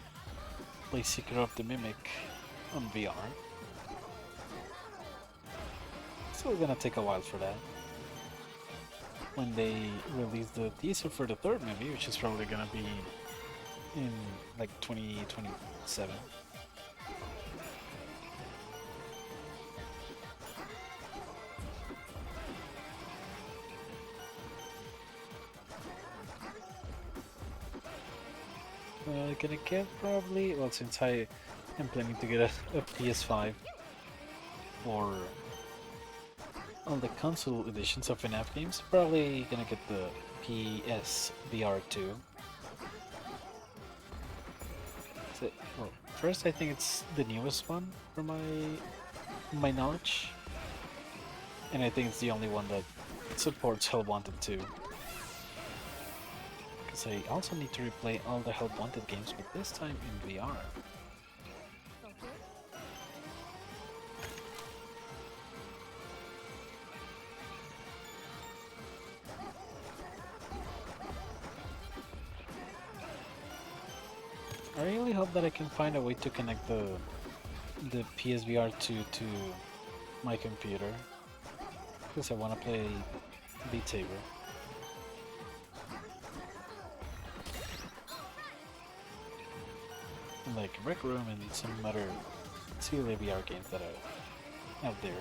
play Secret of the Mimic on VR. Still gonna take a while for that. When they release the teaser for the third movie, which is probably gonna be in like 2027. Gonna get probably, well, since I am planning to get a PS5 for all the console editions of FNAF games, probably gonna get the PS VR 2. So, well, first I think it's the newest one from my knowledge, and I think it's the only one that supports Hell Wanted 2. Because I also need to replay all the Hell Wanted games, but this time in VR. I really hope that I can find a way to connect the PSVR 2 to my computer, because I want to play Beat Saber. And like Rec Room and some other silly VR games that are out there.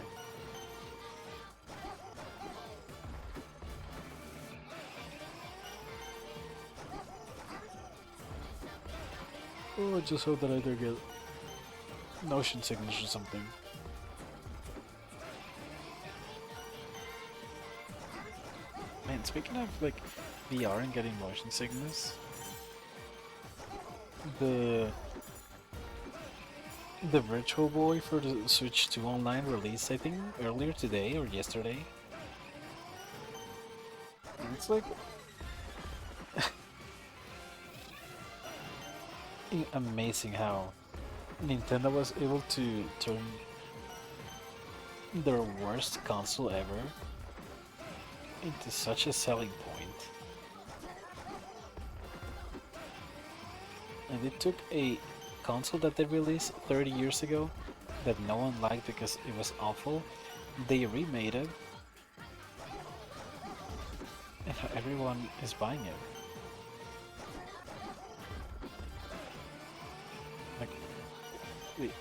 Oh, I just hope that I don't get motion sickness or something. Man, speaking of like VR and getting motion sickness, the Virtual Boy for the Switch 2 Online released, I think, earlier today or yesterday. And it's like amazing how Nintendo was able to turn their worst console ever into such a selling point. And they took a console that they released 30 years ago that no one liked because it was awful. They remade it, and everyone is buying it. Like, wait,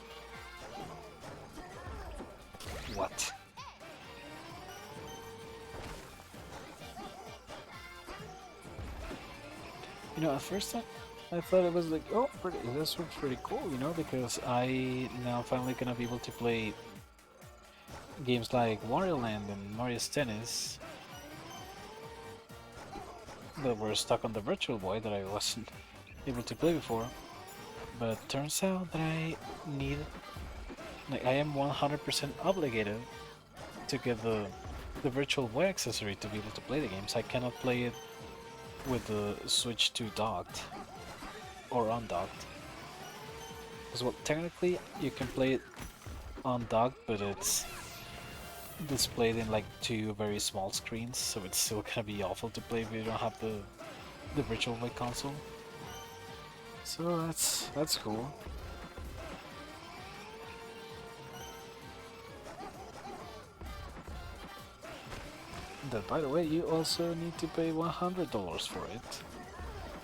what? You know, at first I thought it was like, oh, this looks pretty cool, you know, because I now finally gonna be able to play games like Wario Land and Mario's Tennis that were stuck on the Virtual Boy that I wasn't able to play before. But turns out that I need, like, I am 100% obligated to get the Virtual Boy accessory to be able to play the games. I cannot play it with the Switch 2 docked or undocked. Because, well, technically you can play it undocked, but it's displayed in like two very small screens, so it's still gonna be awful to play if you don't have the Virtual Boy console. So that's cool. That, by the way, you also need to pay $100 for it,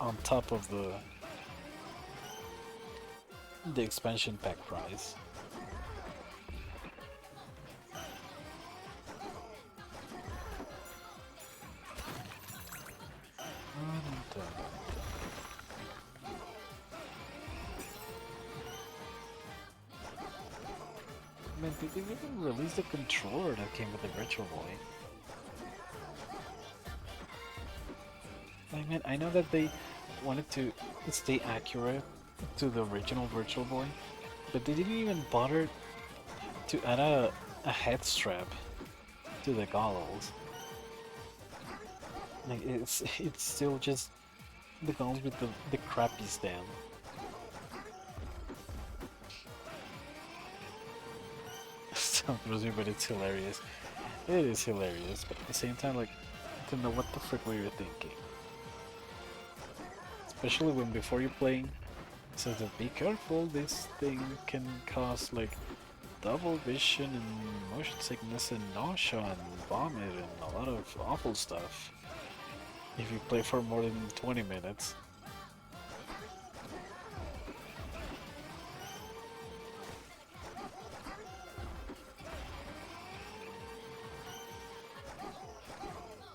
on top of the expansion pack price. Man, did they even release the controller that came with the Virtual Boy? I mean, I know that they wanted to stay accurate to the original Virtual Boy, but they didn't even bother to add a head strap to the goggles. Like, it's still just the goggles with the crappy stand. Sounds really, but it's hilarious. It is hilarious, but at the same time, like, I don't know what the frick were you thinking. Especially when before you're playing, it says that be careful, this thing can cause like double vision and motion sickness and nausea and vomit and a lot of awful stuff if you play for more than 20 minutes.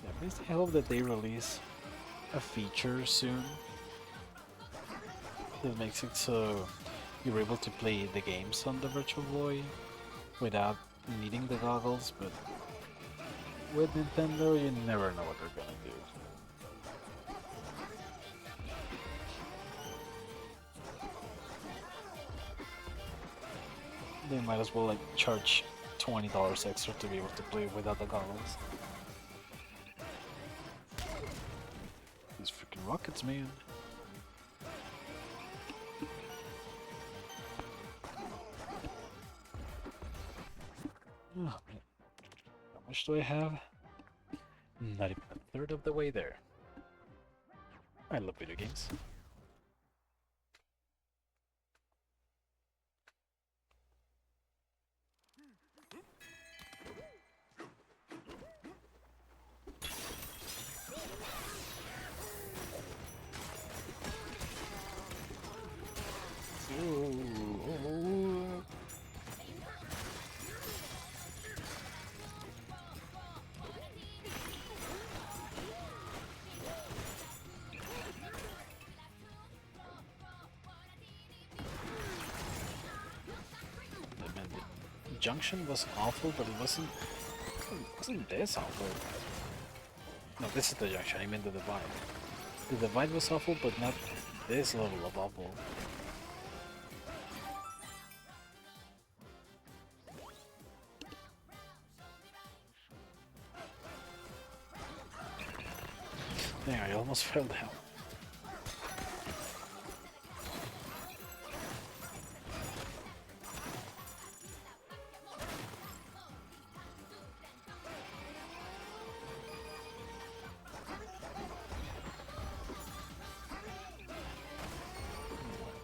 Yeah, at least I hope that they release a feature soon that makes it so you're able to play the games on the Virtual Boy without needing the goggles, but with Nintendo, you never know what they're gonna do. They might as well like charge $20 extra to be able to play without the goggles. These freaking rockets, man. Oh, man. How much do I have? Not even a third of the way there. I love video games. Ooh. Junction was awful, but it wasn't this awful. No, this is the Junction, I meant the Divide. The Divide was awful, but not this level of awful. Dang, I almost fell down.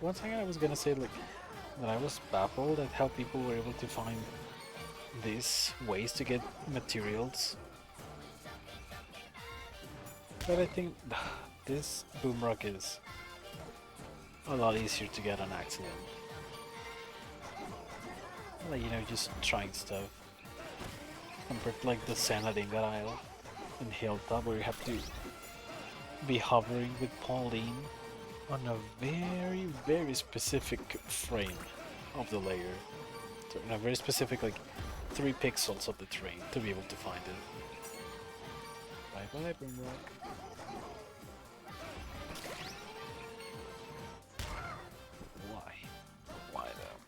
One second I was gonna say like that I was baffled at how people were able to find these ways to get materials. But I think this boomrock is a lot easier to get on accident. Like, you know, just trying stuff. Compared to like the Sanad in that aisle in Hilltop where you have to be hovering with Pauline on a very, very specific frame of the layer. So in a very specific, like, 3 pixels of the terrain to be able to find it. Bye bye, Boomrock. Why? Why though?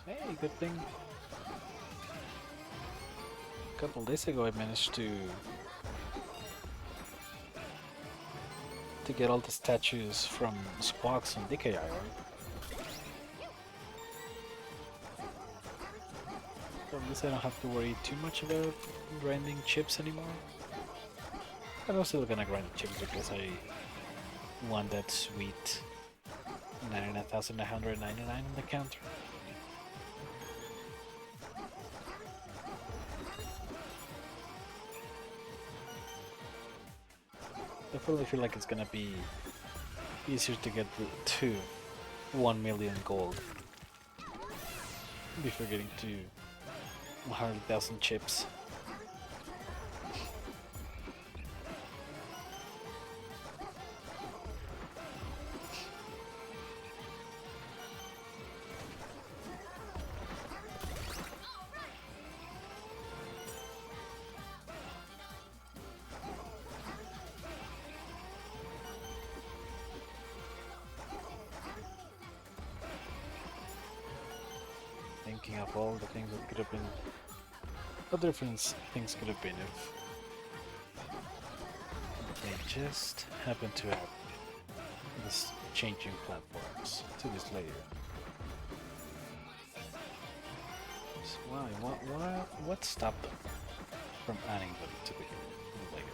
Hey, good thing. A couple days ago I managed to get all the statues from Squawks and Decay Island. So at least I don't have to worry too much about grinding chips anymore. But I'm still gonna grind chips because I want that sweet 99,999 on the counter. Definitely feel like it's gonna be easier to get to 1 million gold before getting to 100,000 chips. Thinking of all the things that could have been, what different things could have been if they just happened to have this changing platforms to this layer. So why, what stopped them from adding them to the layer?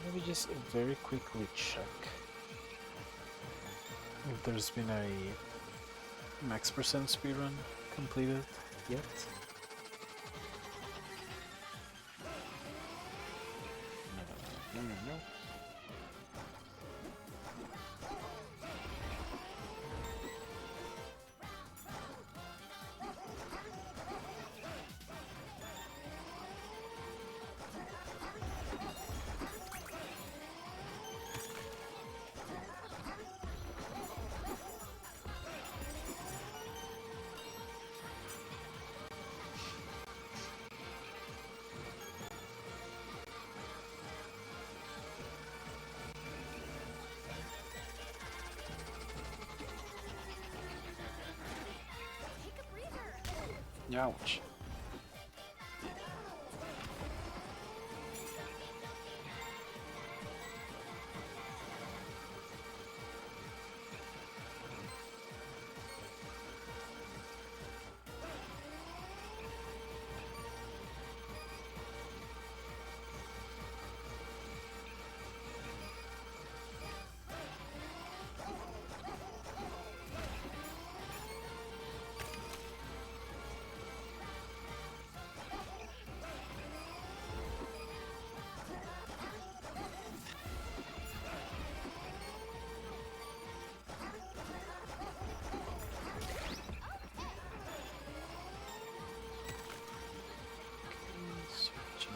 Maybe just very quickly check if there's been a max % speedrun completed yet. No, no, no, no, no. Ouch.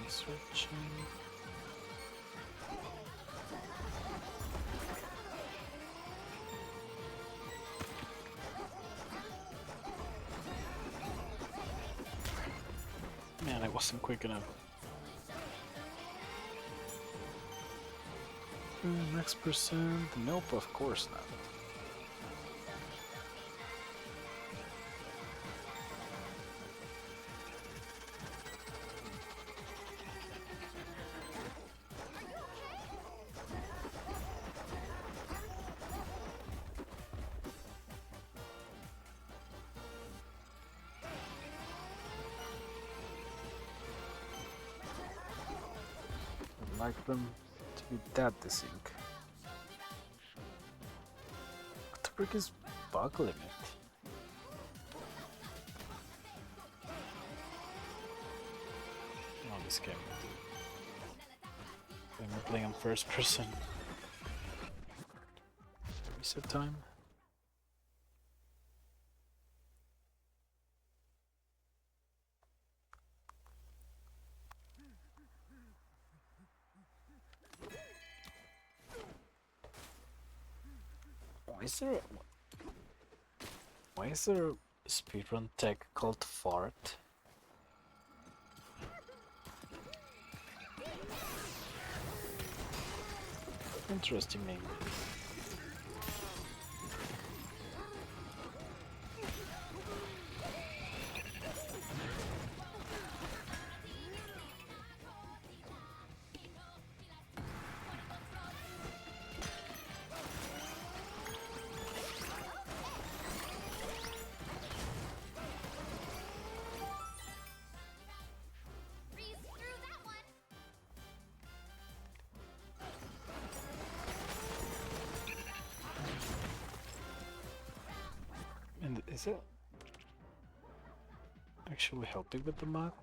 Switching. Man, I wasn't quick enough. Next percent? Nope, of course not. I'd like them to be that desync. What the frick is bug limit? Oh, this game. I'm playing on first person. Reset time. Why is there a speedrun tag called fart? Interesting name. And is it actually helping with the map?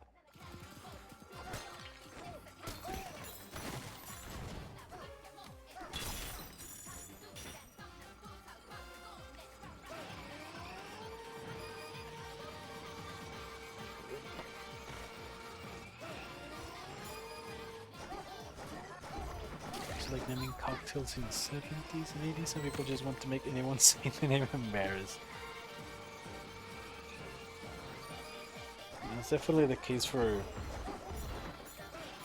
It's like naming cocktails in the 70s and 80s, and people just want to make anyone say the name embarrassed. It's definitely the case for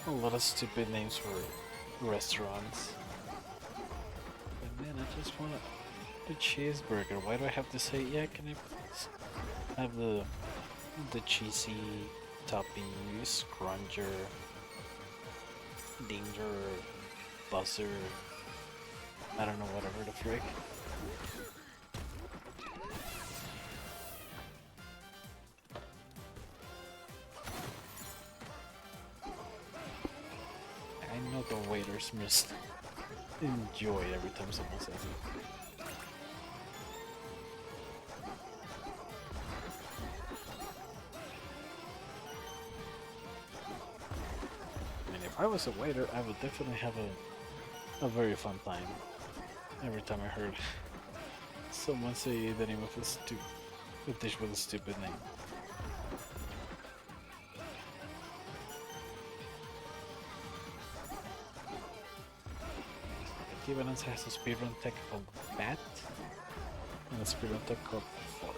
a lot of stupid names for restaurants. But man, I just want a cheeseburger. Why do I have to say, yeah, can I please have the cheesy topping, scrunger, dinger, buzzer, I don't know, whatever the frick. I know the waiters must enjoy it every time someone says it. I was a waiter, I would definitely have a very fun time every time I heard someone say the name of a dish with a stupid name. Bananza has a speedrun tech called Bat and a speedrun tech called Fort.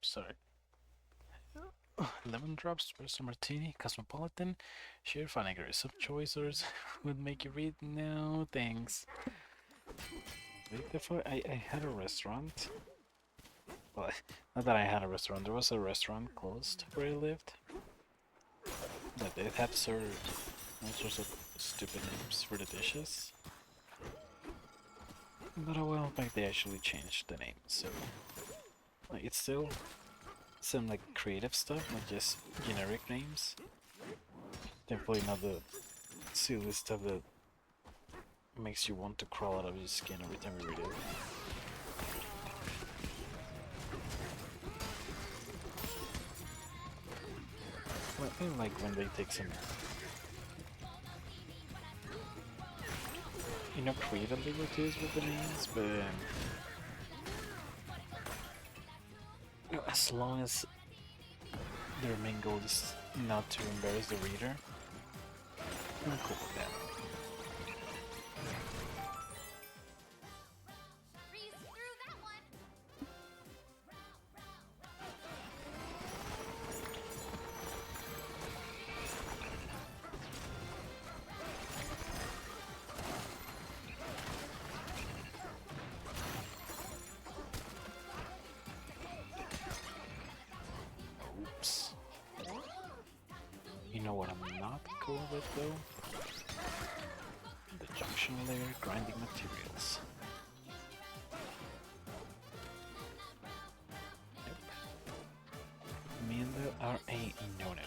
Sorry. Lemon drops, espresso martini, cosmopolitan, sheer vinegar. Some choices would make you read. No, thanks. Wait, before I had a restaurant. Well, not that I had a restaurant. There was a restaurant closed where I lived. But it had served all sorts of stupid names for the dishes. But a while back they actually changed the name, so like it's still some like creative stuff, not just generic names. Definitely not the silly stuff that makes you want to crawl out of your skin every time you read it. Well, I mean, like when they take some, creative liberties with the names, but as long as their main goal is not to embarrass the reader, I'm cool with that. Oops. You know what I'm not cool with though? The junction layer grinding materials. Yep. Me and the are a no-no.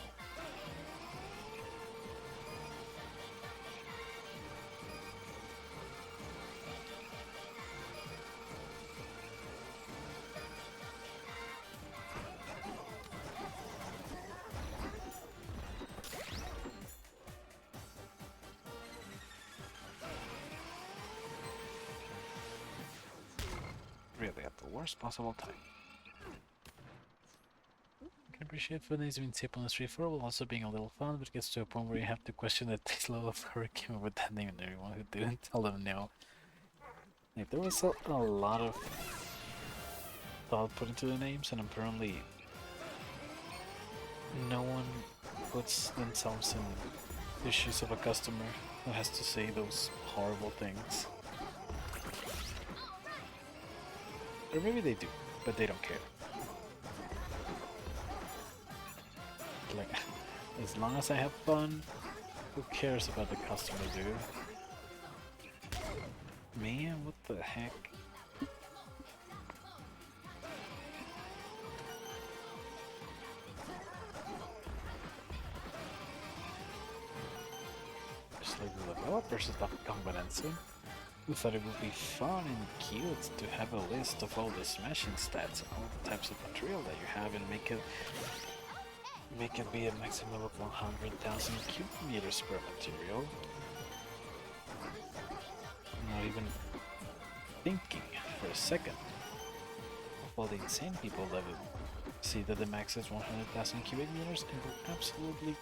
Really at the worst possible time. I can appreciate Vanessa being safe on the street for while also being a little fun, but it gets to a point where you have to question the taste level of Hurricane with that name and everyone who didn't tell them no. Like, there was a lot of thought put into the names, and apparently no one puts themselves in the shoes of a customer who has to say those horrible things. Or maybe they do, but they don't care. Like, as long as I have fun, who cares about the customer, dude? Man, what the heck? Just like the developers of Bananza, we thought it would be fun and cute to have a list of all the smashing stats and all the types of material that you have and make it be a maximum of 100,000 cubic meters per material. Not even thinking for a second of all the insane people that would see that the max is 100,000 cubic meters and will absolutely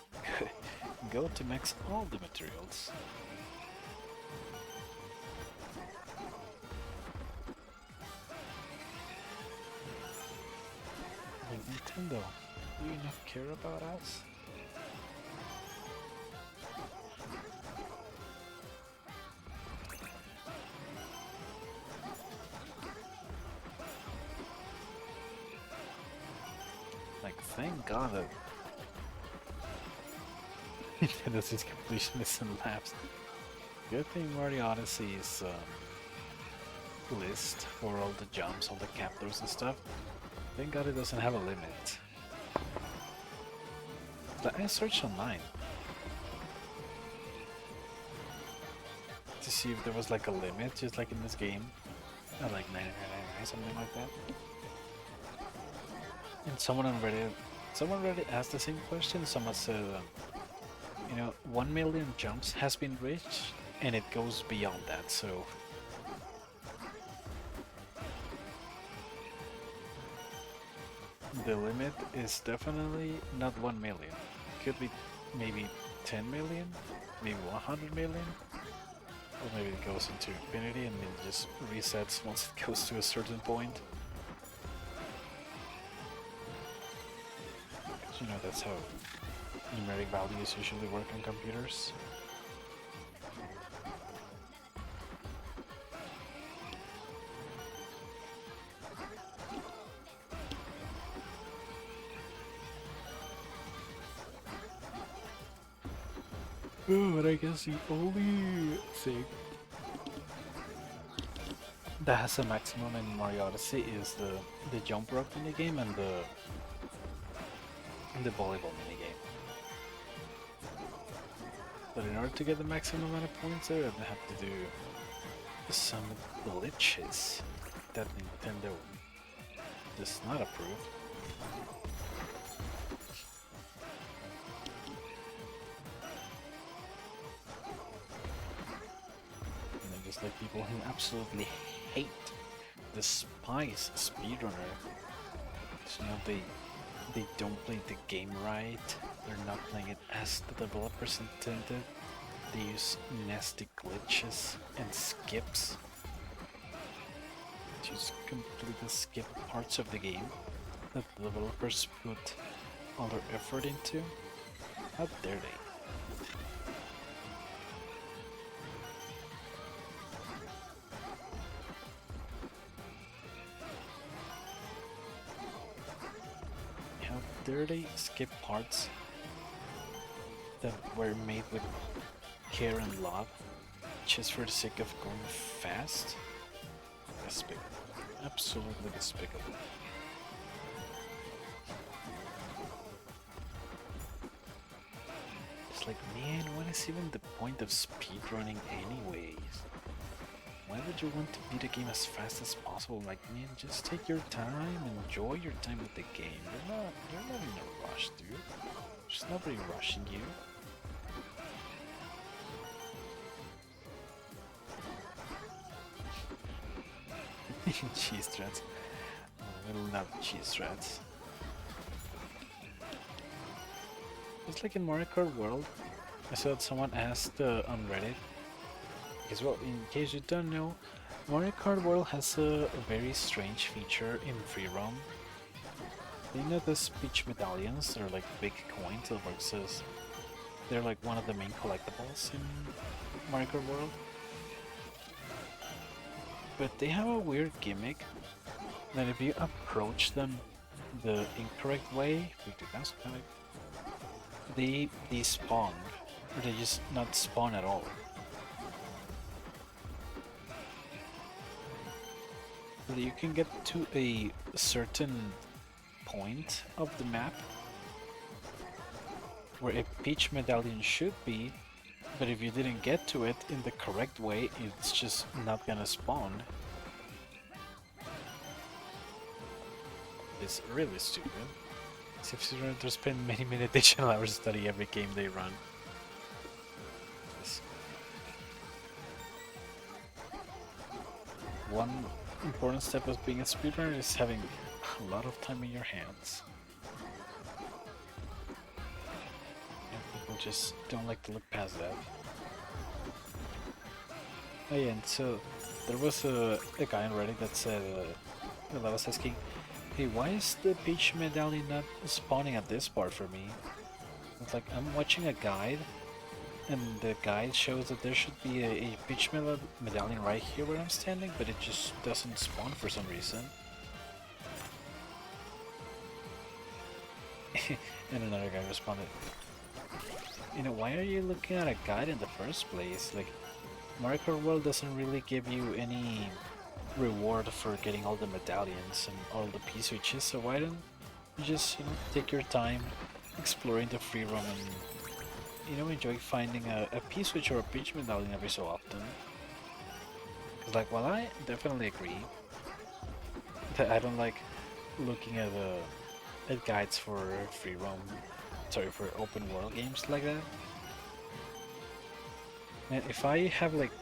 go to max all the materials. Like, Nintendo, do you not care about us? Like, thank God that Nintendo sees completionist and lapsed. Good thing Mario Odyssey's list for all the jumps, all the captors and stuff. Thank God it doesn't have a limit. I searched online to see if there was like a limit, just like in this game, at like 99.99, something like that. And someone on Reddit asked the same question. Someone said, 1 million jumps has been reached, and it goes beyond that. So the limit is definitely not 1 million. Could be maybe 10 million, maybe 100 million, or maybe it goes into infinity and then just resets once it goes to a certain point. That's how numeric values usually work on computers. Oh, but I guess the only thing that has a maximum in Mario Odyssey is the jump rope minigame and the volleyball minigame. But in order to get the maximum amount of points there, I have to do some glitches that Nintendo does not approve. And then just like people who absolutely hate, despise speedrunner. So, they don't play the game right. They're not playing it as the developers intended. They use nasty glitches and skips to just completely skip parts of the game that the developers put all their effort into. How dare they? How dare they skip parts that were made with care and love just for the sake of going fast? Despicable. Absolutely despicable. It's like, man, what is even the point of speedrunning anyways? Why would you want to beat a game as fast as possible? Like, man, just take your time, enjoy your time with the game. You're not in a rush, dude. There's nobody rushing you. Cheese threads. Well, not cheese threads. It's like in Mario Kart World. I saw that someone asked on Reddit. Because, well, in case you don't know, Mario Kart World has a very strange feature in free roam. You know the speech medallions? They're like big coins that works as they're like one of the main collectibles in Mario Kart World. But they have a weird gimmick that if you approach them the incorrect way, they despawn, or they just not spawn at all. So you can get to a certain point of the map where a Peach medallion should be, but if you didn't get to it in the correct way, it's just not gonna spawn. It's really stupid. They spend many additional hours studying every game they run. One important step of being a speedrunner is having a lot of time in your hands. And people just don't like to look past that. Oh yeah, and so there was a guy on Reddit that said, that was asking, hey, why is the Peach medallion not spawning at this part for me? It's like, I'm watching a guide, and the guide shows that there should be a Peach medallion right here where I'm standing, but it just doesn't spawn for some reason. And another guy responded, you know, why are you looking at a guide in the first place? Like, Mario Kart World doesn't really give you any reward for getting all the medallions and all the P-switches, so why don't you just, you know, take your time exploring the free roam and, you know, enjoy finding a P-switch or a Peach medallion every so often. Cause like, while I definitely agree that I don't like looking at guides for free roam, sorry, for open world games like that. And if I have like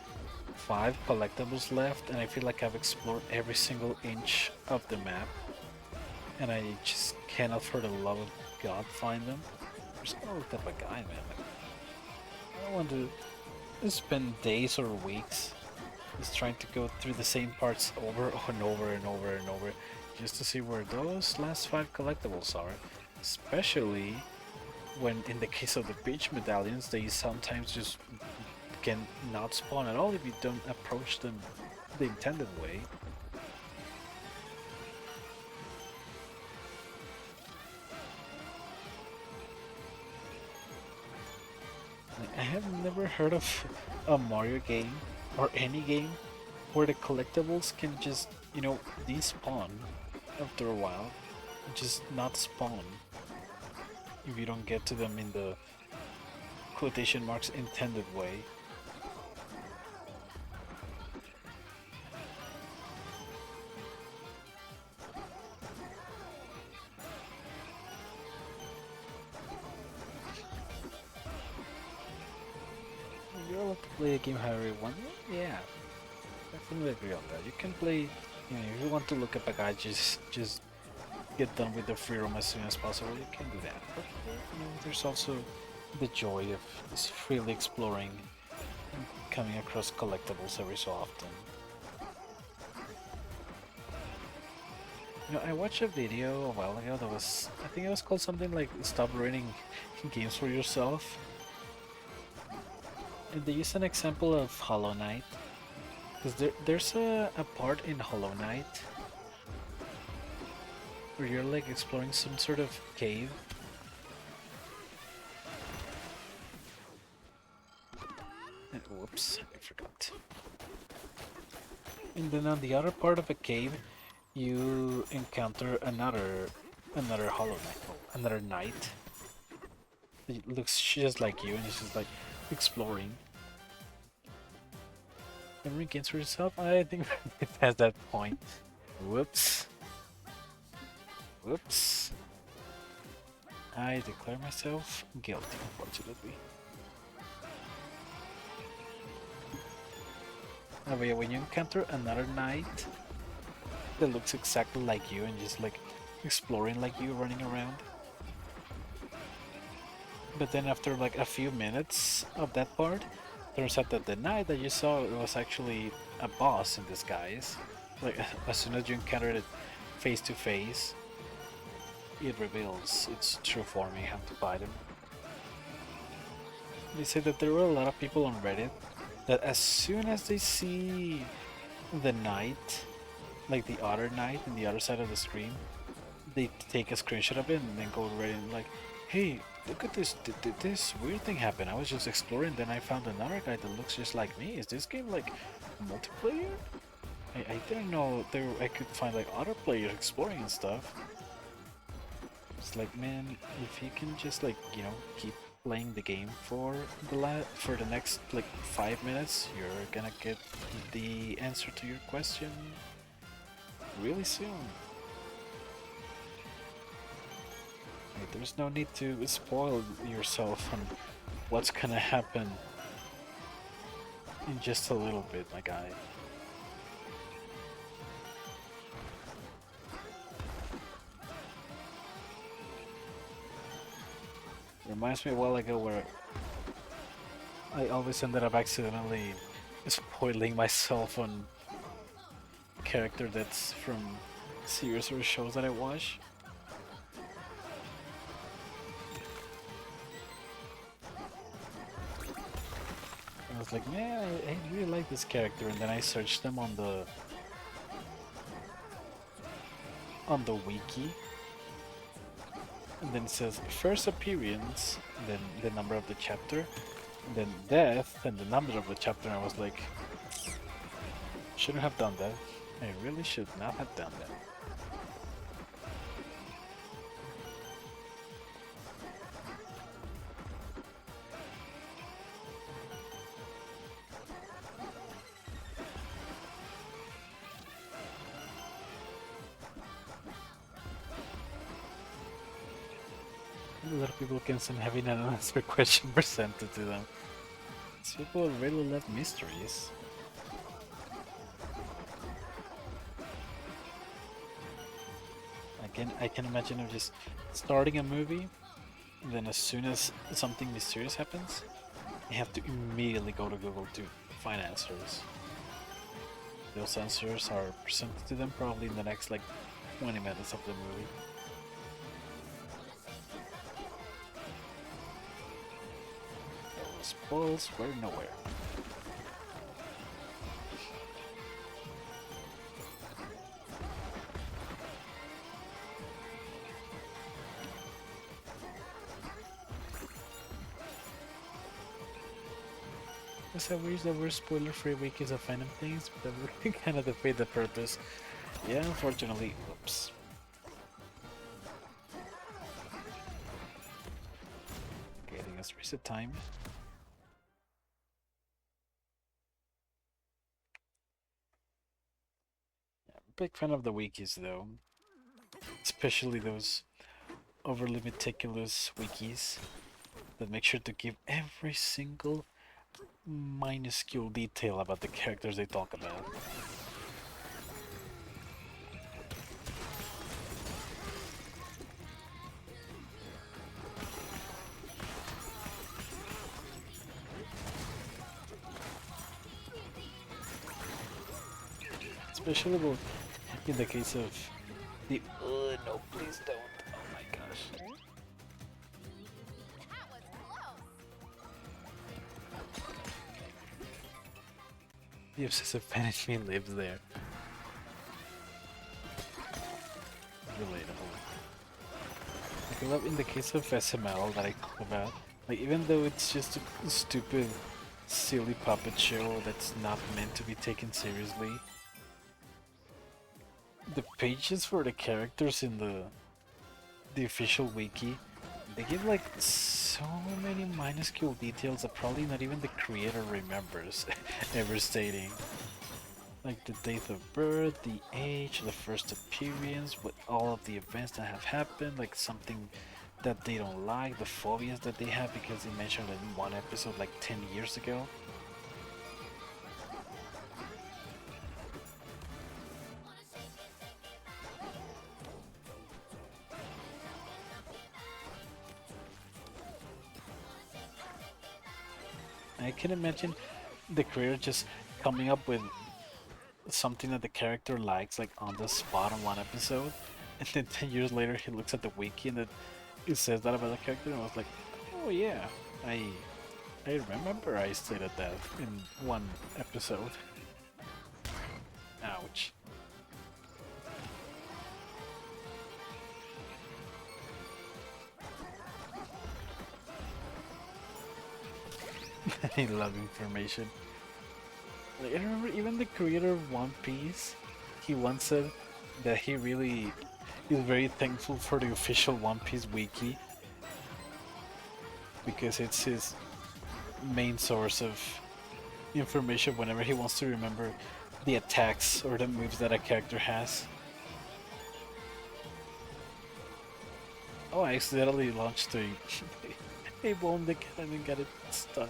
5 collectibles left and I feel like I've explored every single inch of the map and I just cannot for the love of God find them, I'm just gonna look up a guide, man. Like, I don't want to spend days or weeks just trying to go through the same parts over and over and over and over just to see where those last 5 collectibles are, especially when in the case of the Peach medallions they sometimes just can not spawn at all if you don't approach them the intended way. I have never heard of a Mario game or any game where the collectibles can just, you know, despawn after a while, just not spawn if you don't get to them in the quotation marks intended way. You're allowed to play a game however you want. Yeah, definitely agree on that. You can play, you know, if you want to look up a guy, just get done with the free roam as soon as possible. You can do that. But you know, there's also the joy of just freely exploring and coming across collectibles every so often. You know, I watched a video a while ago that was, I think it was called something like "Stop Ruining Games for Yourself." And they used an example of Hollow Knight. Because there's a part in Hollow Knight where you're like exploring some sort of cave. And, whoops, I forgot. And then on the other part of a cave, you encounter another Hollow Knight, another knight. It looks just like you, and he's just like exploring. Memory games for yourself? I think it has that point. Whoops. Whoops. I declare myself guilty, unfortunately. Oh, but yeah, when you encounter another knight that looks exactly like you and just like exploring like you, running around. But then after like a few minutes of that part, turns out that the knight that you saw was actually a boss in disguise. Like as soon as you encounter it face to face, it reveals its true form and you have to fight him. They say that there were a lot of people on Reddit that as soon as they see the knight, like the other knight in the other side of the screen, they take a screenshot of it and then go to Reddit and like, hey, look at this, this weird thing happened. I was just exploring, then I found another guy that looks just like me. Is this game like multiplayer? I didn't know I could find like other players exploring and stuff. It's like, man, if you can just like, you know, keep playing the game for the next like 5 minutes, you're gonna get the answer to your question really soon. Like, there's no need to spoil yourself on what's gonna happen in just a little bit, my guy. Reminds me a while ago where I always ended up accidentally spoiling myself on a character that's from series or shows that I watch. I was like, man, I really like this character, and then I searched them on the wiki. And then it says first appearance, then the number of the chapter, then death, and the number of the chapter. And I was like, shouldn't have done that. I really should not have done that. A lot of people can stand having an unanswered question presented to them. These people really love mysteries. Again, I can imagine of just starting a movie, and then as soon as something mysterious happens, you have to immediately go to Google to find answers. Those answers are presented to them probably in the next like 20 minutes of the movie. Spoils were nowhere. I wish there were spoiler-free wikis of Phantom things, but that would kind of defeat the purpose. Yeah, unfortunately. Oops. Getting us reset time. big fan of the wikis though, especially those overly meticulous wikis that make sure to give every single minuscule detail about the characters they talk about. Especially in the case of the no, please don't. Oh my gosh. The obsessive fan in me lives there. Relatable. Like, I love in the case of SML that I talk about, like even though it's just a stupid, silly puppet show that's not meant to be taken seriously, the pages for the characters in the official wiki, they give like so many minuscule details that probably not even the creator remembers ever stating. Like the date of birth, the age, the first appearance, what all of the events that have happened, like something that they don't like, the phobias that they have because they mentioned it in one episode like 10 years ago. I can imagine the creator just coming up with something that the character likes like on the spot on one episode, and then 10 years later he looks at the wiki and it says that about the character, and I was like, oh yeah, I remember I stated that in one episode. Ouch. I love information. Like, I remember even the creator of One Piece, he once said that he really is very thankful for the official One Piece wiki because it's his main source of information whenever he wants to remember the attacks or the moves that a character has. Oh, I accidentally launched a bomb again and got it stuck.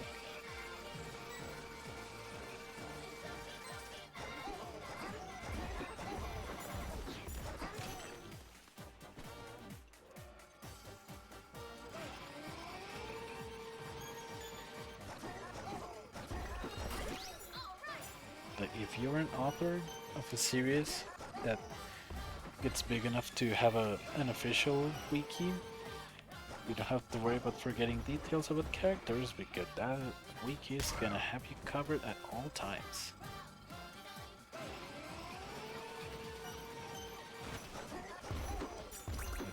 Like if you're an author of a series that gets big enough to have an official wiki, you don't have to worry about forgetting details about characters because that wiki is gonna have you covered at all times.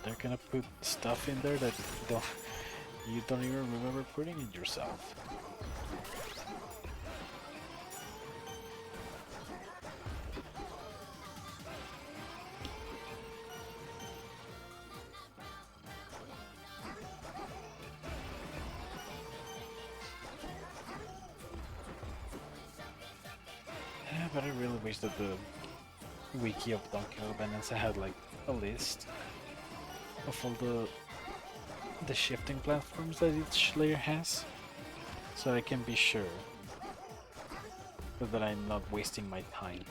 They're gonna put stuff in there that you don't even remember putting it yourself. Yeah, but I really wish that the wiki of Donkey Kong Bananza had like a list of all the shifting platforms that each layer has, so I can be sure that I'm not wasting my time.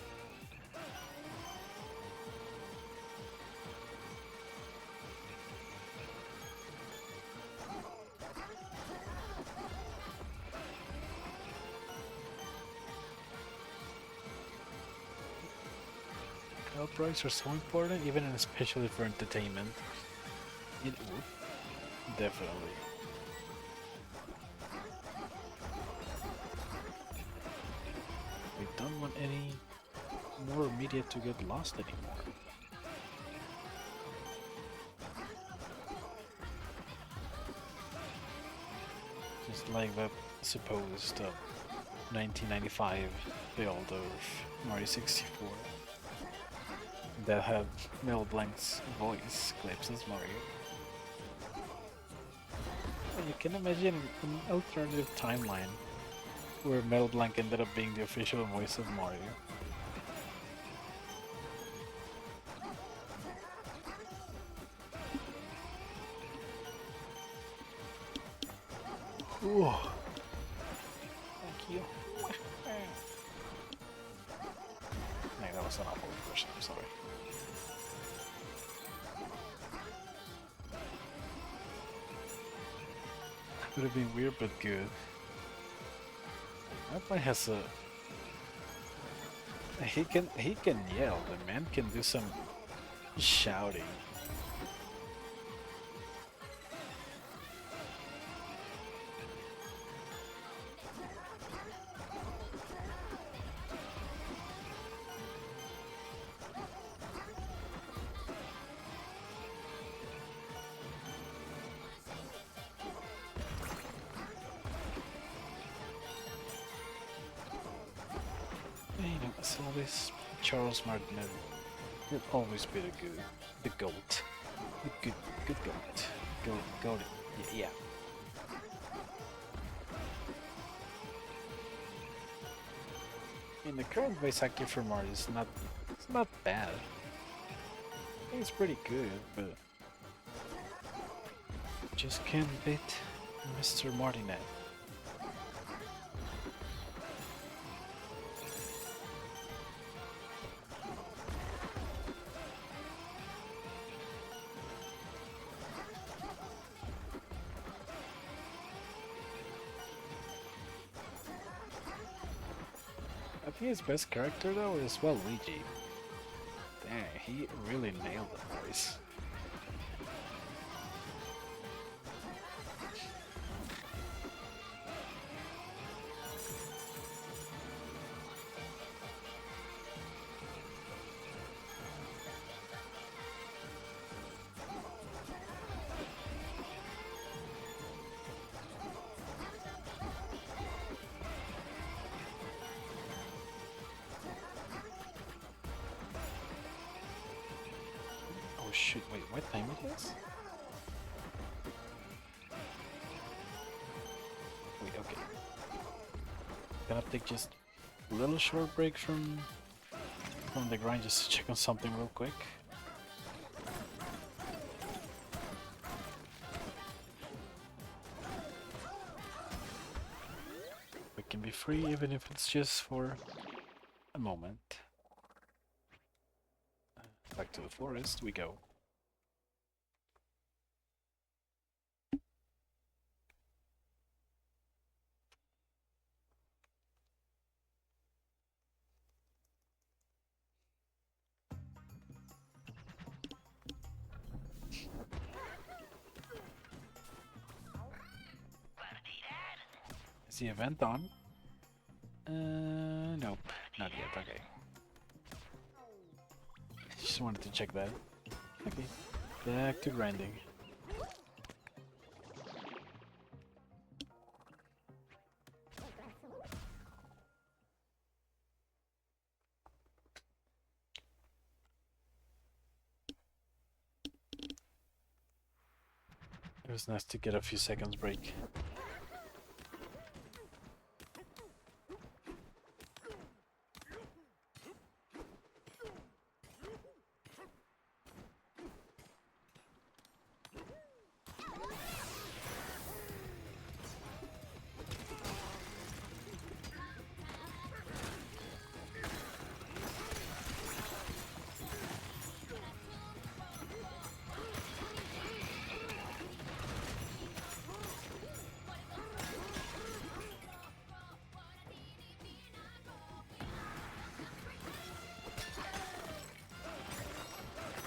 Outbreaks are so important, even and especially for entertainment. It would, definitely. We don't want any more media to get lost anymore. Just like that supposed 1995 build of Mario 64 that had Mel Blanc's voice clips as Mario. And you can imagine an alternative timeline where Mel Blanc ended up being the official voice of Mario. Ooh. Thank you. Hey, that was an awful impression, I'm sorry. Would have been weird but good. That boy has a... He can yell, the man can do some shouting. So this Charles Martinet will always be the goat, the good goat, yeah. And the current voice actor for Mario is not bad. I think it's pretty good, but just can't beat Mr. Martinet. I think his best character though is Luigi. Dang, he really nailed the voice. Shoot, wait, what time it is? Wait, okay. Gonna take just a little short break from the grind just to check on something real quick. We can be free even if it's just for a moment. Back to the forest we go. Is the event on? Nope, not yet, okay. Just wanted to check that. Okay, back to grinding. It was nice to get a few seconds break.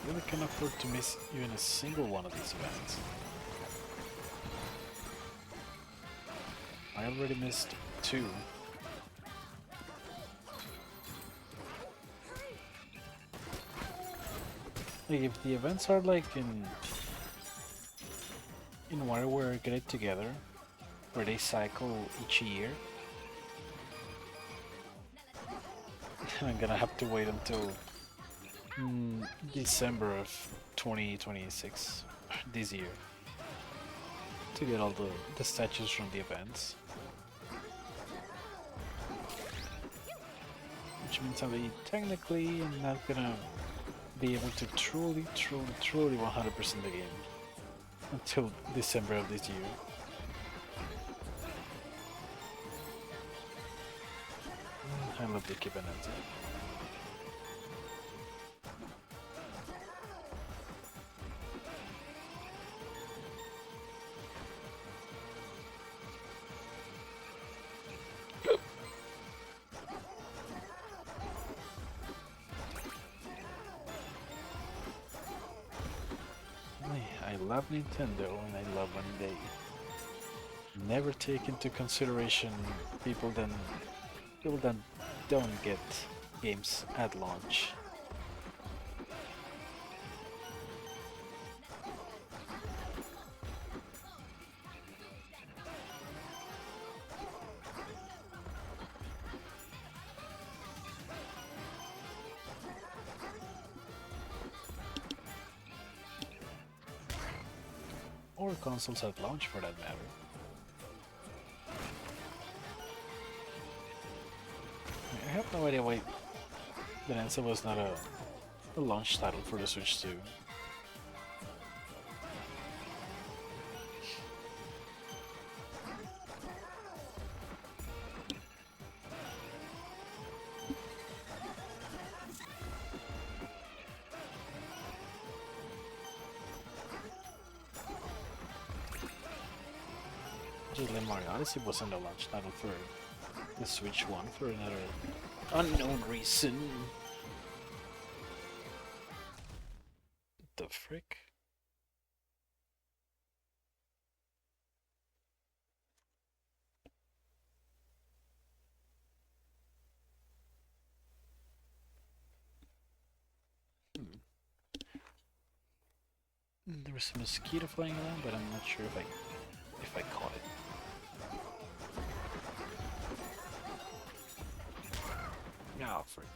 Really can afford to miss even a single one of these events. I already missed 2. Like if the events are like in WarioWare Get It Together, where they cycle each year, I'm gonna have to wait until December of 2026 this year to get all the statues from the events, which means technically I'm not gonna be able to truly 100% the game until December of this year. I love Dicky Bananza. I love Nintendo and I love when they never take into consideration people that don't get games at launch. Or consoles at launch for that matter. I have no idea why Bananza was not a launch title for the Switch 2. Mario Odyssey wasn't a launch title for the Switch 1 for another unknown reason. The frick? There was a mosquito flying around, but I'm not sure if I caught it. Oh, frick.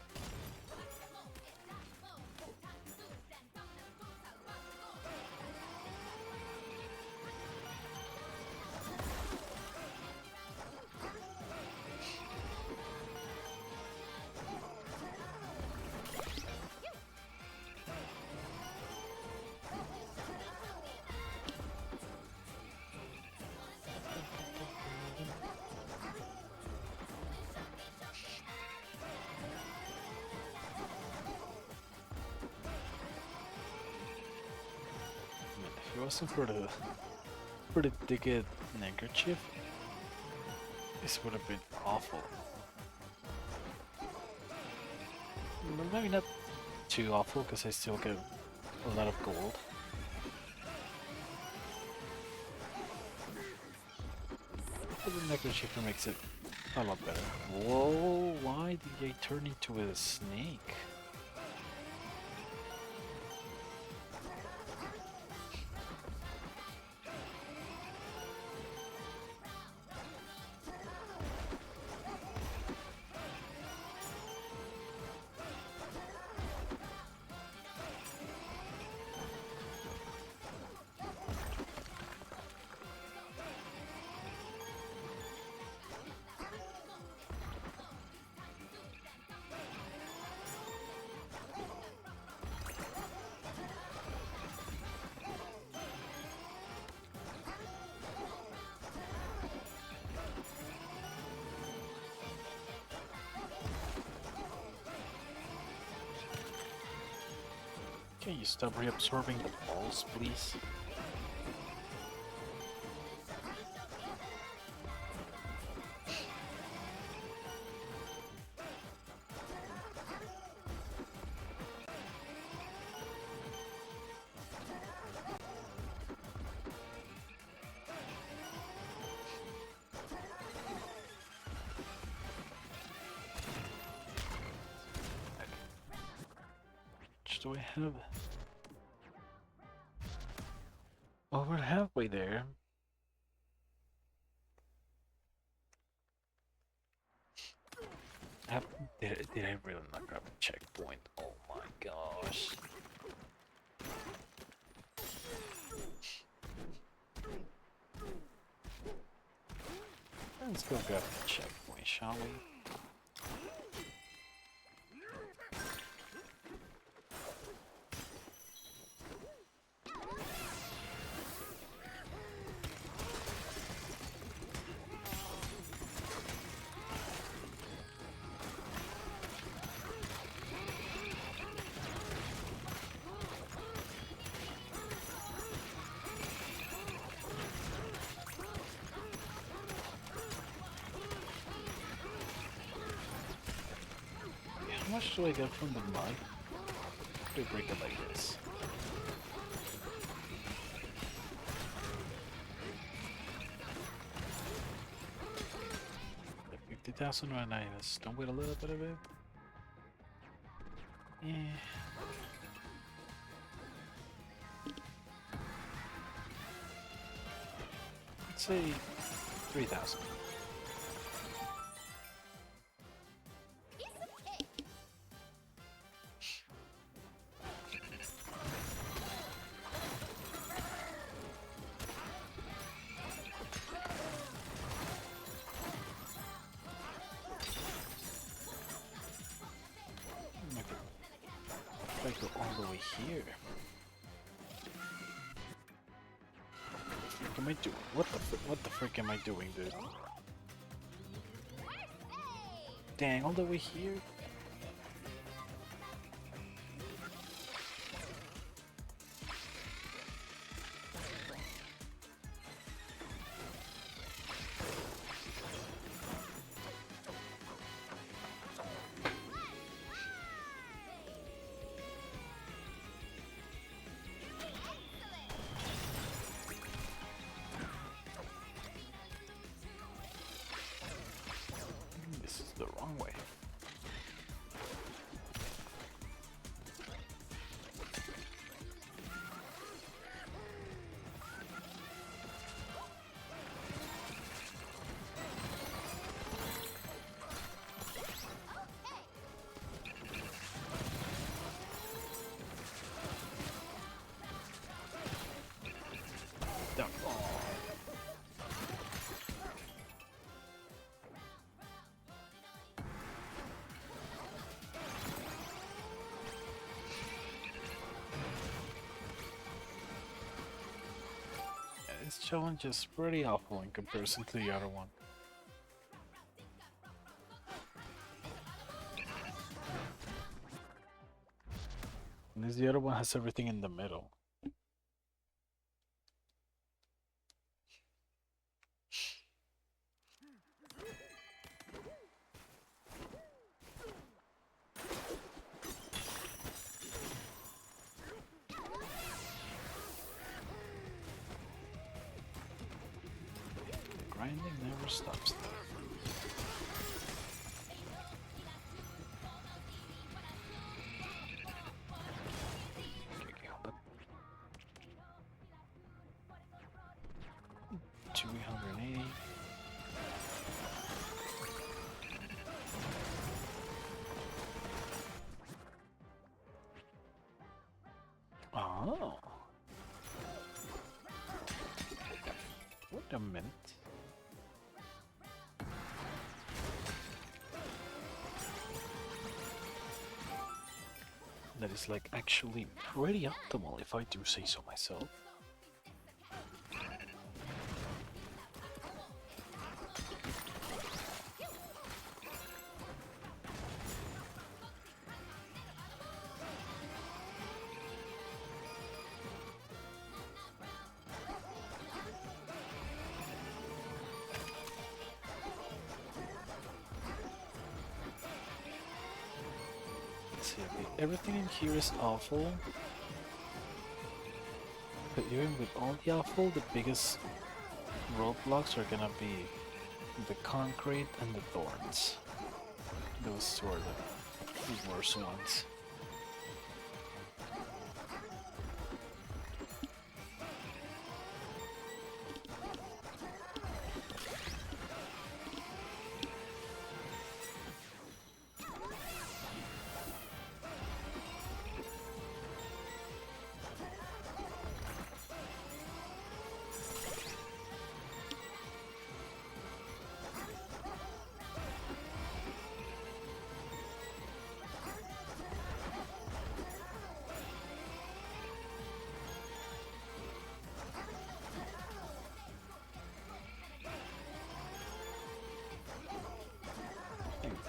If it wasn't for the Digged neckerchief, this would have been awful. Well, maybe not too awful, because I still get a lot of gold. But the neckerchief makes it a lot better. Whoa, why did I turn into a snake? Can you stop reabsorbing the balls, please? Do I have? Well, we're halfway there. Did I really not grab a checkpoint? Oh my gosh. Let's go grab the checkpoint, shall we? much do I get from the mud? They break it like this. 50,000 right now. Let's don't wait a little bit of it. Yeah. Let's say 3,000. If I go all the way here. What am I doing? What the frick am I doing, dude? Dang, all the way here? This is the wrong way. Down. Oh. This challenge is pretty awful in comparison to the other one. And this the other one has everything in the middle. The grinding never stops though. Okay, hold up. 280. Oh. Wait a minute. That is like actually pretty optimal if I do say so myself. See, everything in here is awful, but even with all the awful, the biggest roadblocks are gonna be the concrete and the thorns. Those two are the worst ones.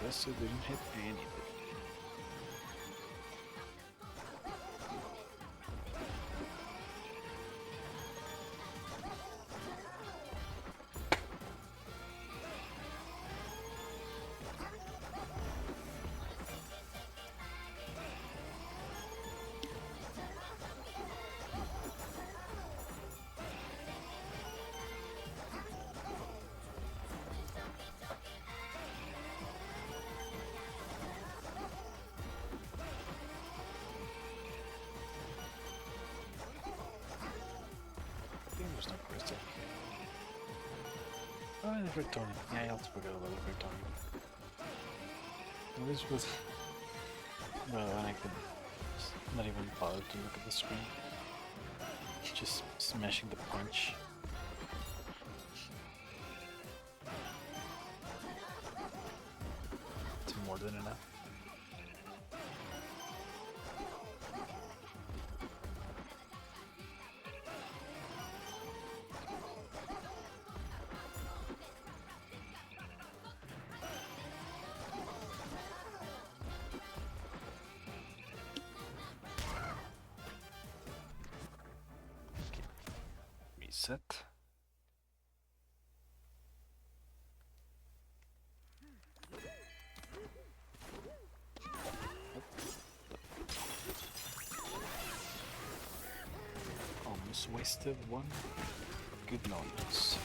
This didn't hit anything. Oh, the Victorian. Yeah, I also forgot about the Victorian. Well, this was... Well, then I could not even bother to look at the screen. Just smashing the punch. It's more than enough. Reset. Almost wasted one good noise.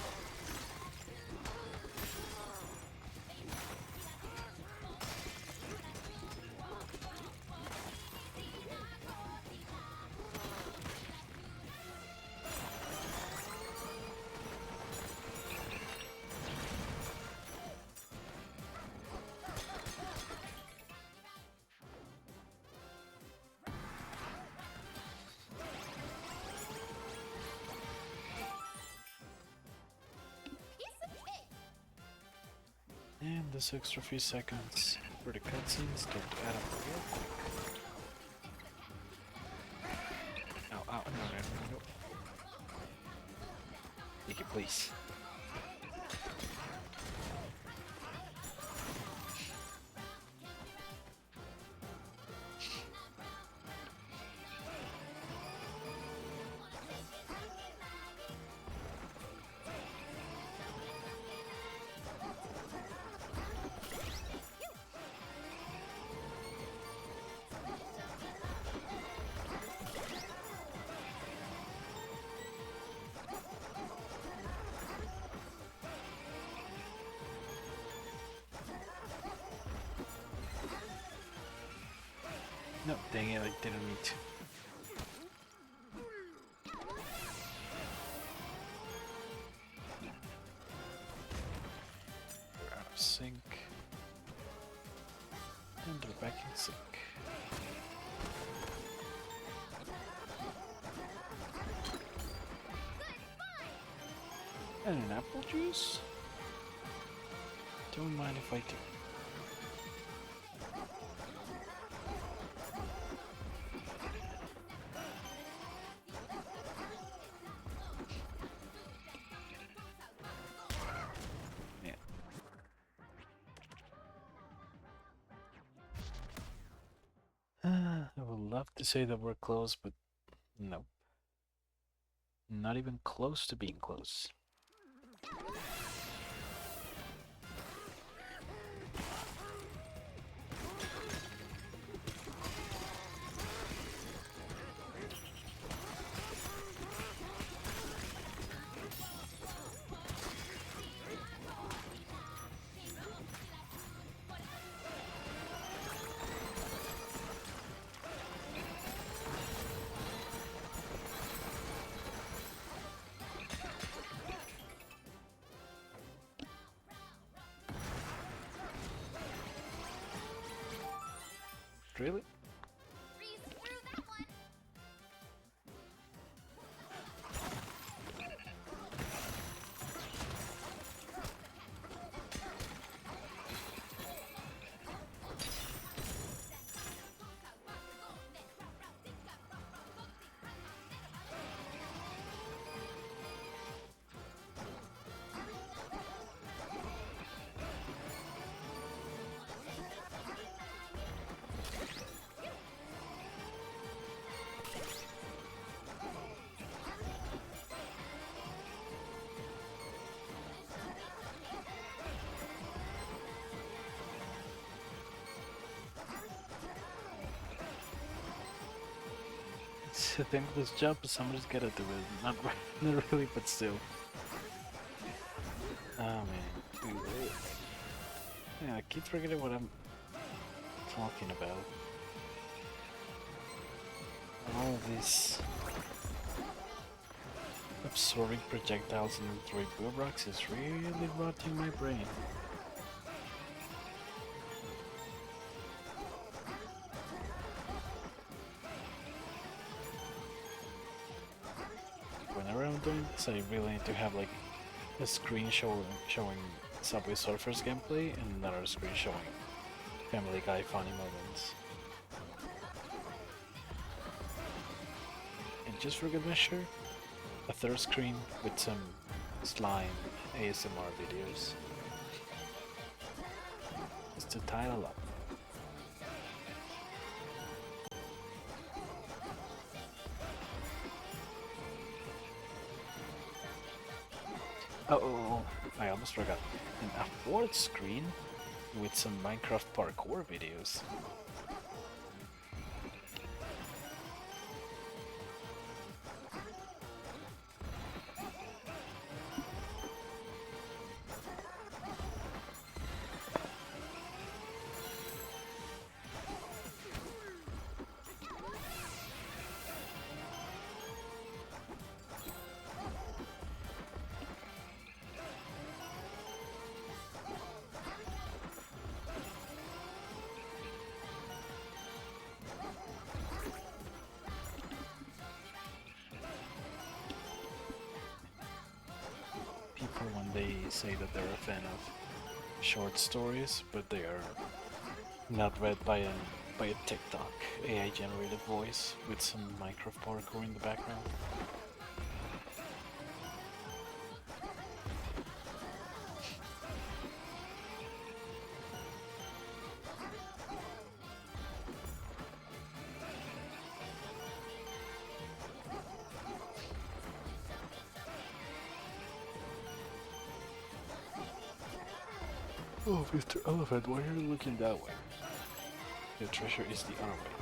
And this extra few seconds for the cutscenes to add up real quick. Ow, ow, no. Take it, please. No, dang it, I didn't need to. We're out of sync. And we're back in sync. And an apple juice? Don't mind if I do. I would love to say that we're close, but no. Not even close to being close. Really? It's a thankless job, but somebody's gotta do it. Not really, but still. Oh man. Yeah, I keep forgetting what I'm talking about. All this absorbing projectiles and throwing boom rocks is really rotting my brain. Whenever I'm doing this, I really need to have like a screen showing Subway Surfers gameplay and another screen showing Family Guy funny moments. And just for good measure, a third screen with some slime ASMR videos. Just to tie it all up. Oh, I almost forgot. A fourth screen with some Minecraft parkour videos. People when they say that they're a fan of short stories, but they are not read by a TikTok AI generated voice with some Minecraft parkour in the background. Oh, Mr. Elephant, why are you looking that way? The treasure is the other way.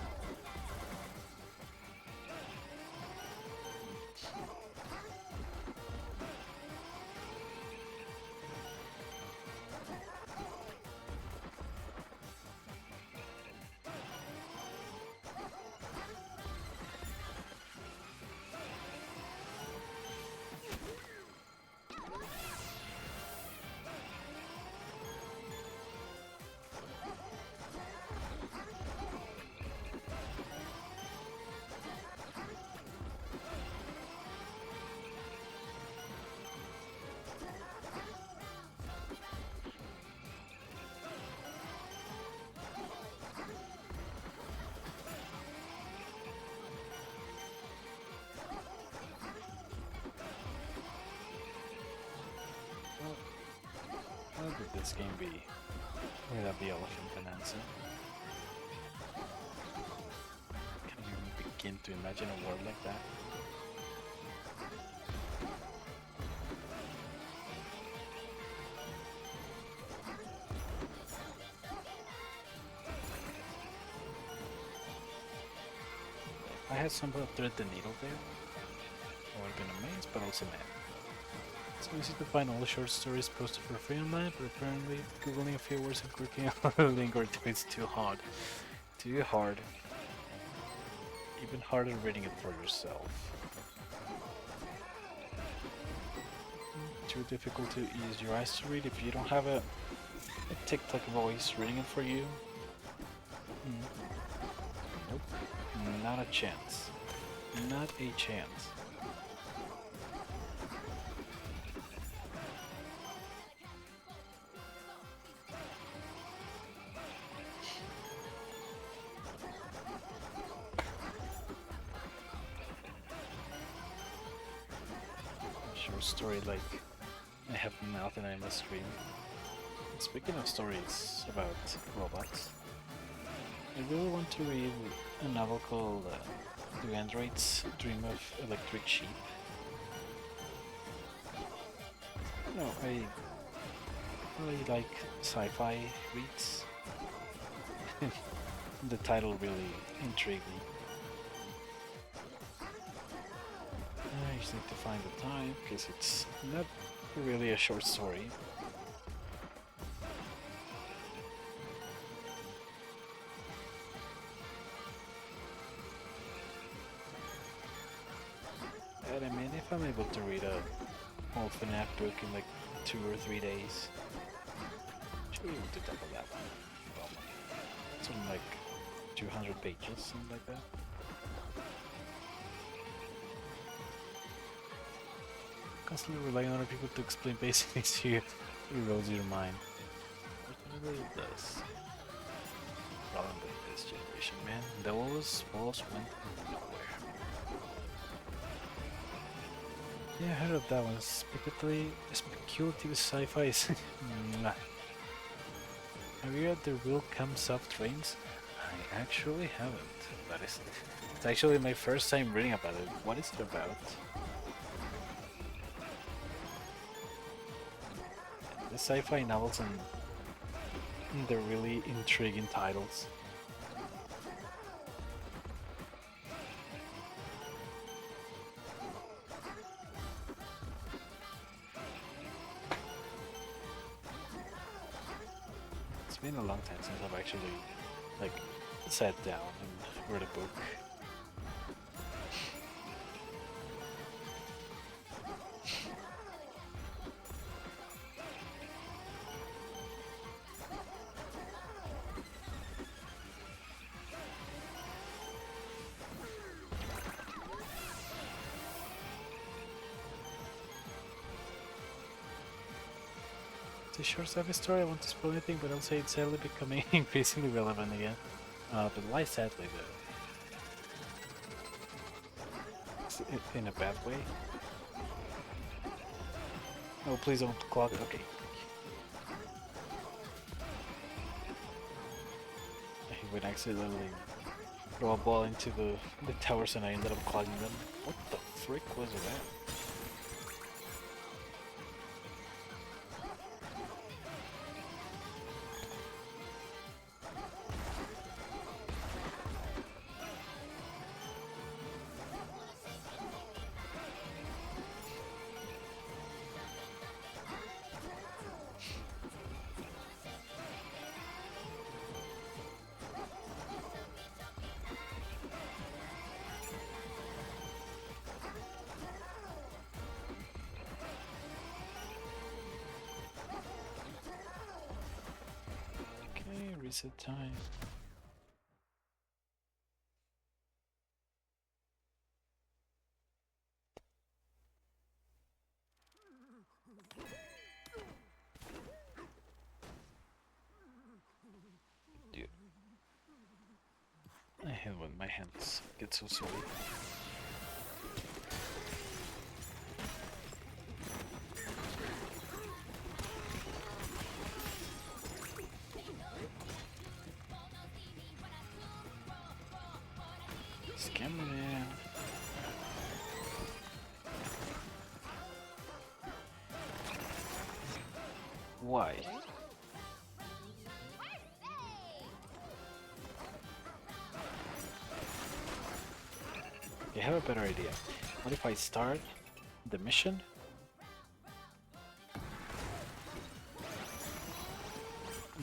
How could this game be without the elephant Bananza? Can you even begin to imagine a world like that? If I had somehow thread the needle there, I would have been amazed but also mad. It's easy to find all the short stories posted for free online, but apparently googling a few words and clicking on a link or two is too hard. Too hard. Even harder reading it for yourself. Too difficult to use your eyes to read if you don't have a TikTok voice reading it for you. Nope. Not a chance. Not a chance. Short story like I have nothing on the screen. Speaking of stories about robots, I really want to read a novel called Do Androids Dream of Electric Sheep? No, I really like sci-fi reads. The title really intrigued me. I just need to find the time, because it's not really a short story. And I mean, if I'm able to read a whole FNAF book in like 2 or 3 days, should be able to double that one. Probably. Something like 200 pages, something like that. Constantly relying on other people to explain basic things to you erodes your mind. Particularly it does. Problem with this generation, man. Those walls went nowhere. Yeah, I heard of that one. Speculative sci-fi. Have you read The Will Comes Up Trains? I actually haven't. But it's actually my first time reading about it. What is it about? The sci-fi novels and they're really intriguing titles. It's been a long time since I've actually like sat down and read a book. The short side of the story, I won't spoil anything, but I'll say it's sadly becoming increasingly relevant again. But why sadly though? In a bad way? Oh, please don't clog it. Okay. I would accidentally throw a ball into the towers and I ended up clogging them. What the frick was that? Reset time. Dude. I hate when my hands get so sweaty. Cameraman. Why? I have a better idea. What if I start the mission?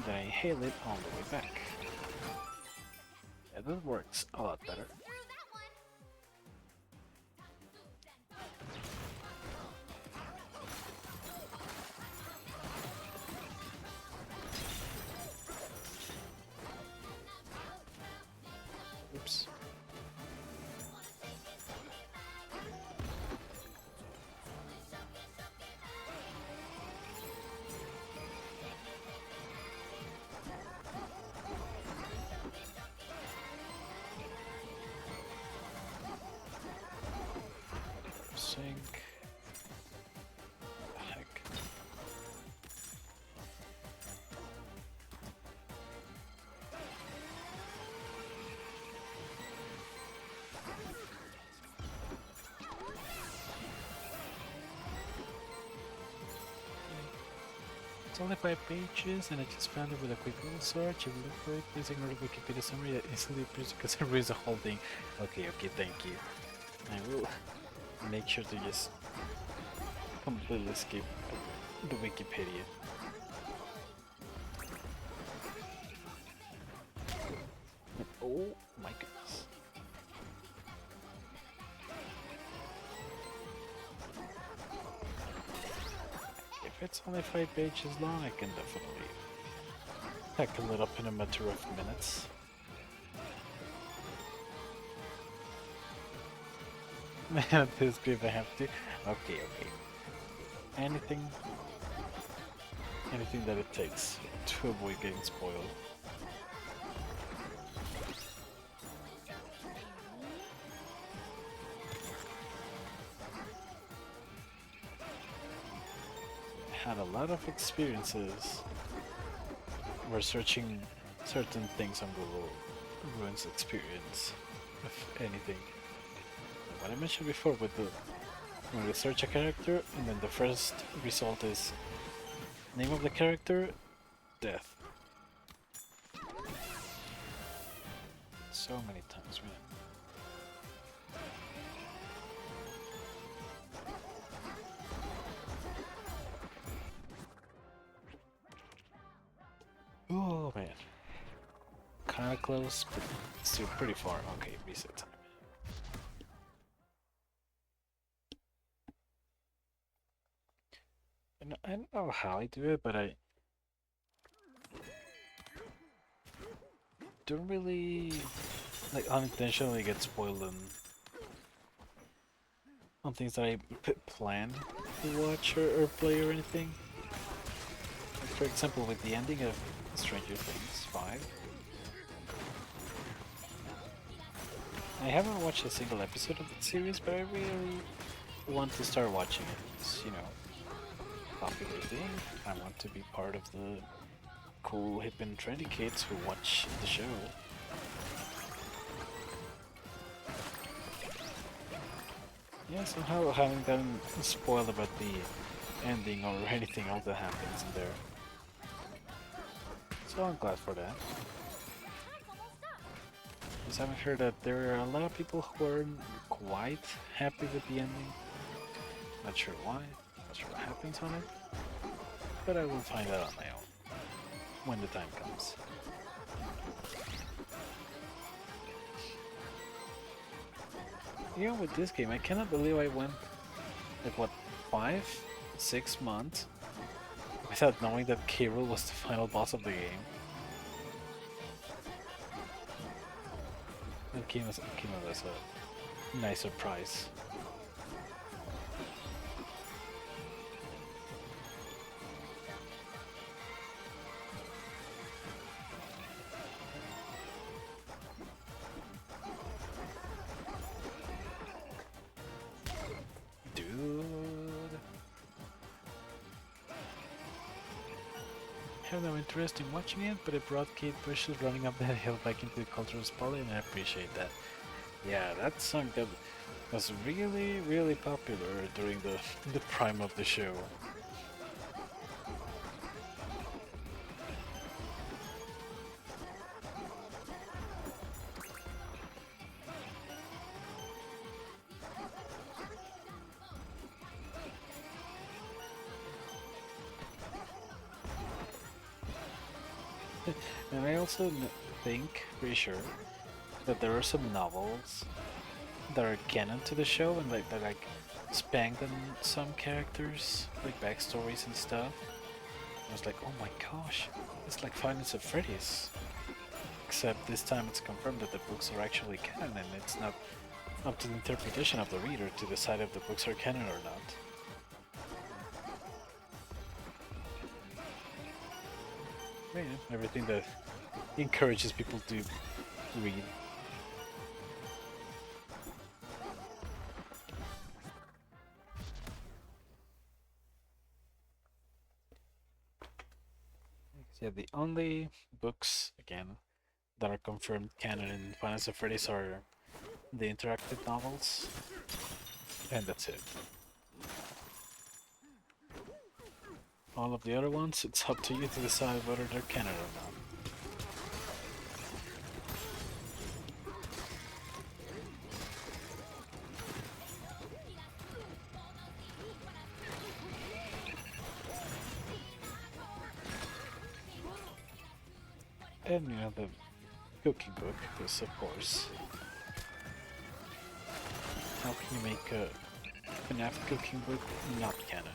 Then I hail it on the way back. Yeah, that works a lot better. Oops. Sync. What the heck? It's only 5 pages and I just found it with a quick little search. If you look for it, please ignore the Wikipedia summary that instantly appears because it reads the whole thing. Okay, thank you. I will make sure to just completely skip the Wikipedia. Oh my goodness. it's only 5 pages long, I can definitely tackle it up in a matter of minutes. Man, this if I have to. Okay, okay. Anything, anything that it takes to avoid getting spoiled. Had a lot of experiences researching certain things on Google ruins experience, if anything. What I mentioned before with the when we search a character and then the first result is name of the character, death. So many times, man. Oh man. Kinda close, but still pretty far. Okay, reset time. And I don't know how I do it, but I don't really like unintentionally get spoiled on things that I plan to watch or play or anything. Like for example, with the ending of Stranger Things 5. I haven't watched a single episode of that series, but I really want to start watching it. It's, you know, popular thing. I want to be part of the cool, hip and trendy kids who watch the show. Yeah, somehow I haven't gotten spoiled about the ending or anything else that happens in there. So I'm glad for that. Just haven't heard that there are a lot of people who aren't quite happy with the ending. Not sure why, not sure what happens on it, but I will find out on my own when the time comes. Even with this game, I cannot believe I went like what 5-6 months without knowing that K. Rool was the final boss of the game. That came as a nice surprise. I have no interest in watching it, but it brought Kate Bush's running up that hill back into the cultural spotlight, and I appreciate that. Yeah, that song that was really, really popular during the prime of the show. And I also think, pretty sure, that there are some novels that are canon to the show and that like spanked on some characters, like backstories and stuff. I was like, oh my gosh, it's like Five Nights at Freddy's. Except this time it's confirmed that the books are actually canon and it's not up to the interpretation of the reader to decide if the books are canon or not. Yeah, everything that encourages people to read. Yeah, the only books, again, that are confirmed canon in Final Fantasy Freddy's are the interactive novels, and that's it. All of the other ones, it's up to you to decide whether they're canon or not. And you know, the cooking book is, of course, how can you make a FNAF cooking book not canon?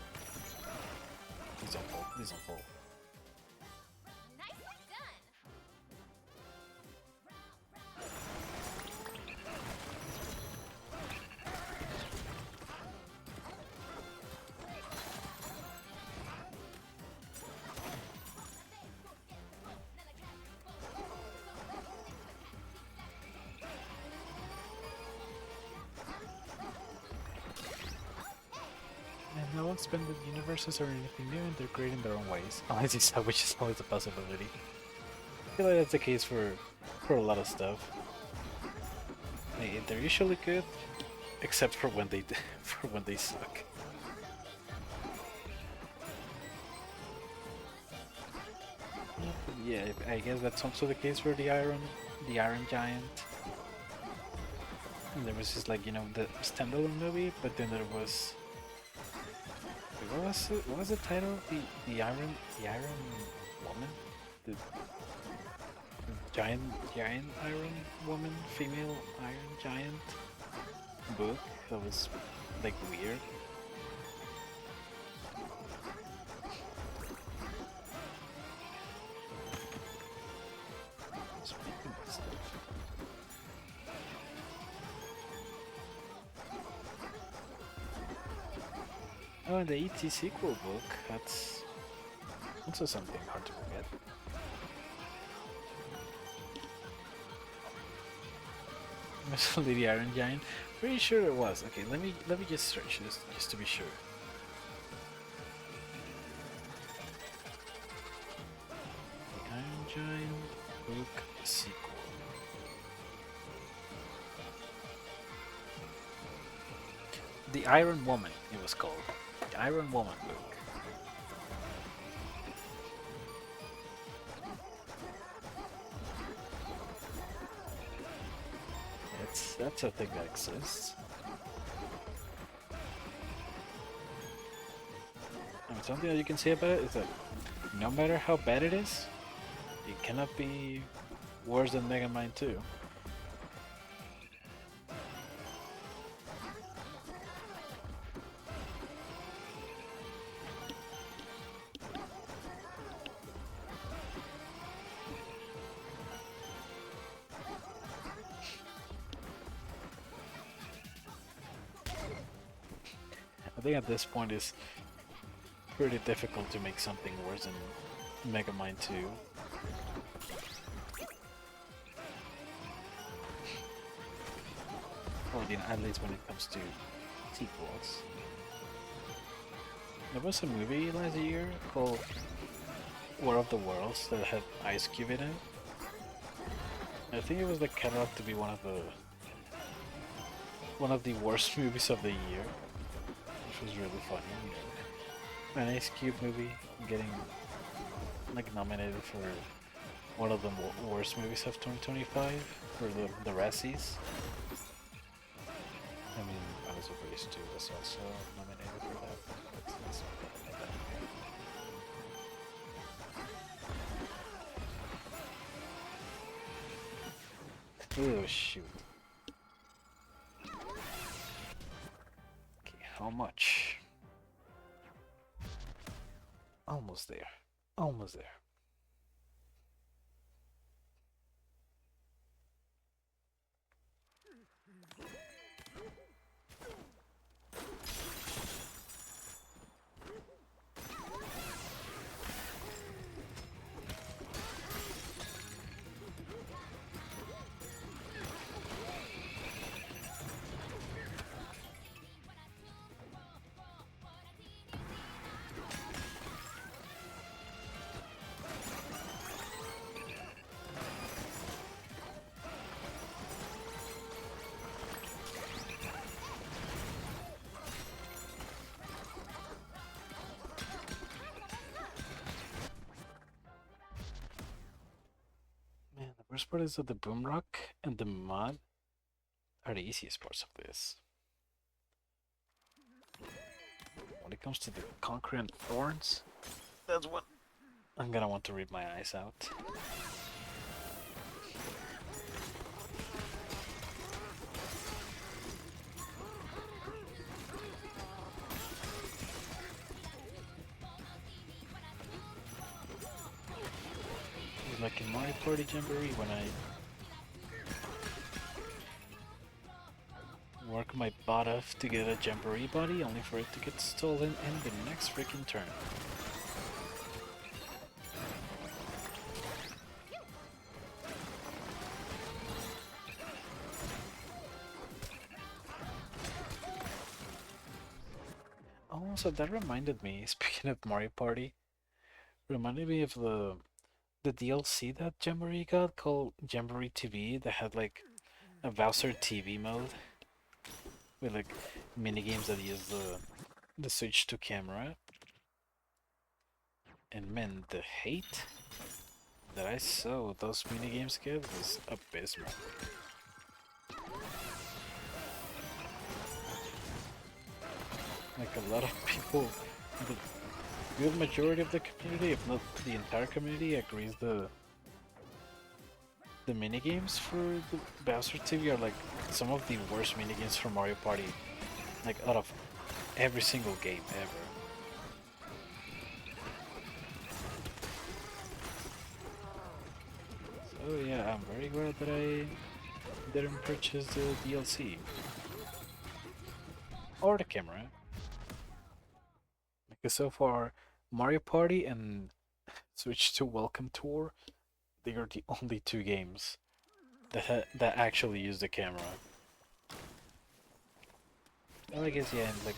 Please don't fall. Please don't fall. And no expanded universes or anything new, and they're great in their own ways. Unless it's which is always a possibility. I feel like that's the case for a lot of stuff. They're usually good, except for when they for when they suck. Yeah, I guess that's also the case for the Iron Giant. And there was just like, you know, the standalone movie, but then there was wait, what was the title? The Iron Woman? The giant Iron Woman, female Iron Giant book that was like weird. Oh, and the E.T. sequel book, that's also something hard to forget. Was the Iron Giant? Pretty sure it was. Okay, let me just search this just to be sure. The Iron Giant book sequel. The Iron Woman, it was called. The Iron Woman book. That's a thing that exists. And something that you can say about it is that no matter how bad it is, it cannot be worse than Mega Man 2. I think at this point it's pretty difficult to make something worse than Mega Man 2. Or at least when it comes to sequels. There was a movie last year called War of the Worlds that had Ice Cube in it. I think it was like cataloged to be one of the worst movies of the year. Which was really funny, you know. An Ice Cube movie getting like nominated for one of the worst movies of 2025 for the Razzies. I mean, Alice of Race 2 was also nominated for that. But that's not that. Oh shoot. How much? Almost there. Almost there. Worst part is that the boom rock and the mud are the easiest parts of this. When it comes to the concrete and thorns, that's what I'm gonna want to rip my eyes out. freaking Mario Party Jamboree when I work my butt off to get a Jamboree body, only for it to get stolen in the next freaking turn. Oh, so that reminded me, speaking of Mario Party, reminded me of the DLC that Jamboree got called Jamboree TV that had like a Bowser TV mode with like mini games that use the Switch to camera. And man, the hate that I saw those mini games get was abysmal. Like a lot of people, the good majority of the community, if not the entire community, agrees the minigames for the Bowser TV are like some of the worst minigames for Mario Party, like out of every single game ever. So yeah, I'm very glad that I didn't purchase the DLC or the camera, because so far Mario Party and Switch to Welcome Tour, they are the only two games that actually use the camera. Well, I guess yeah, and like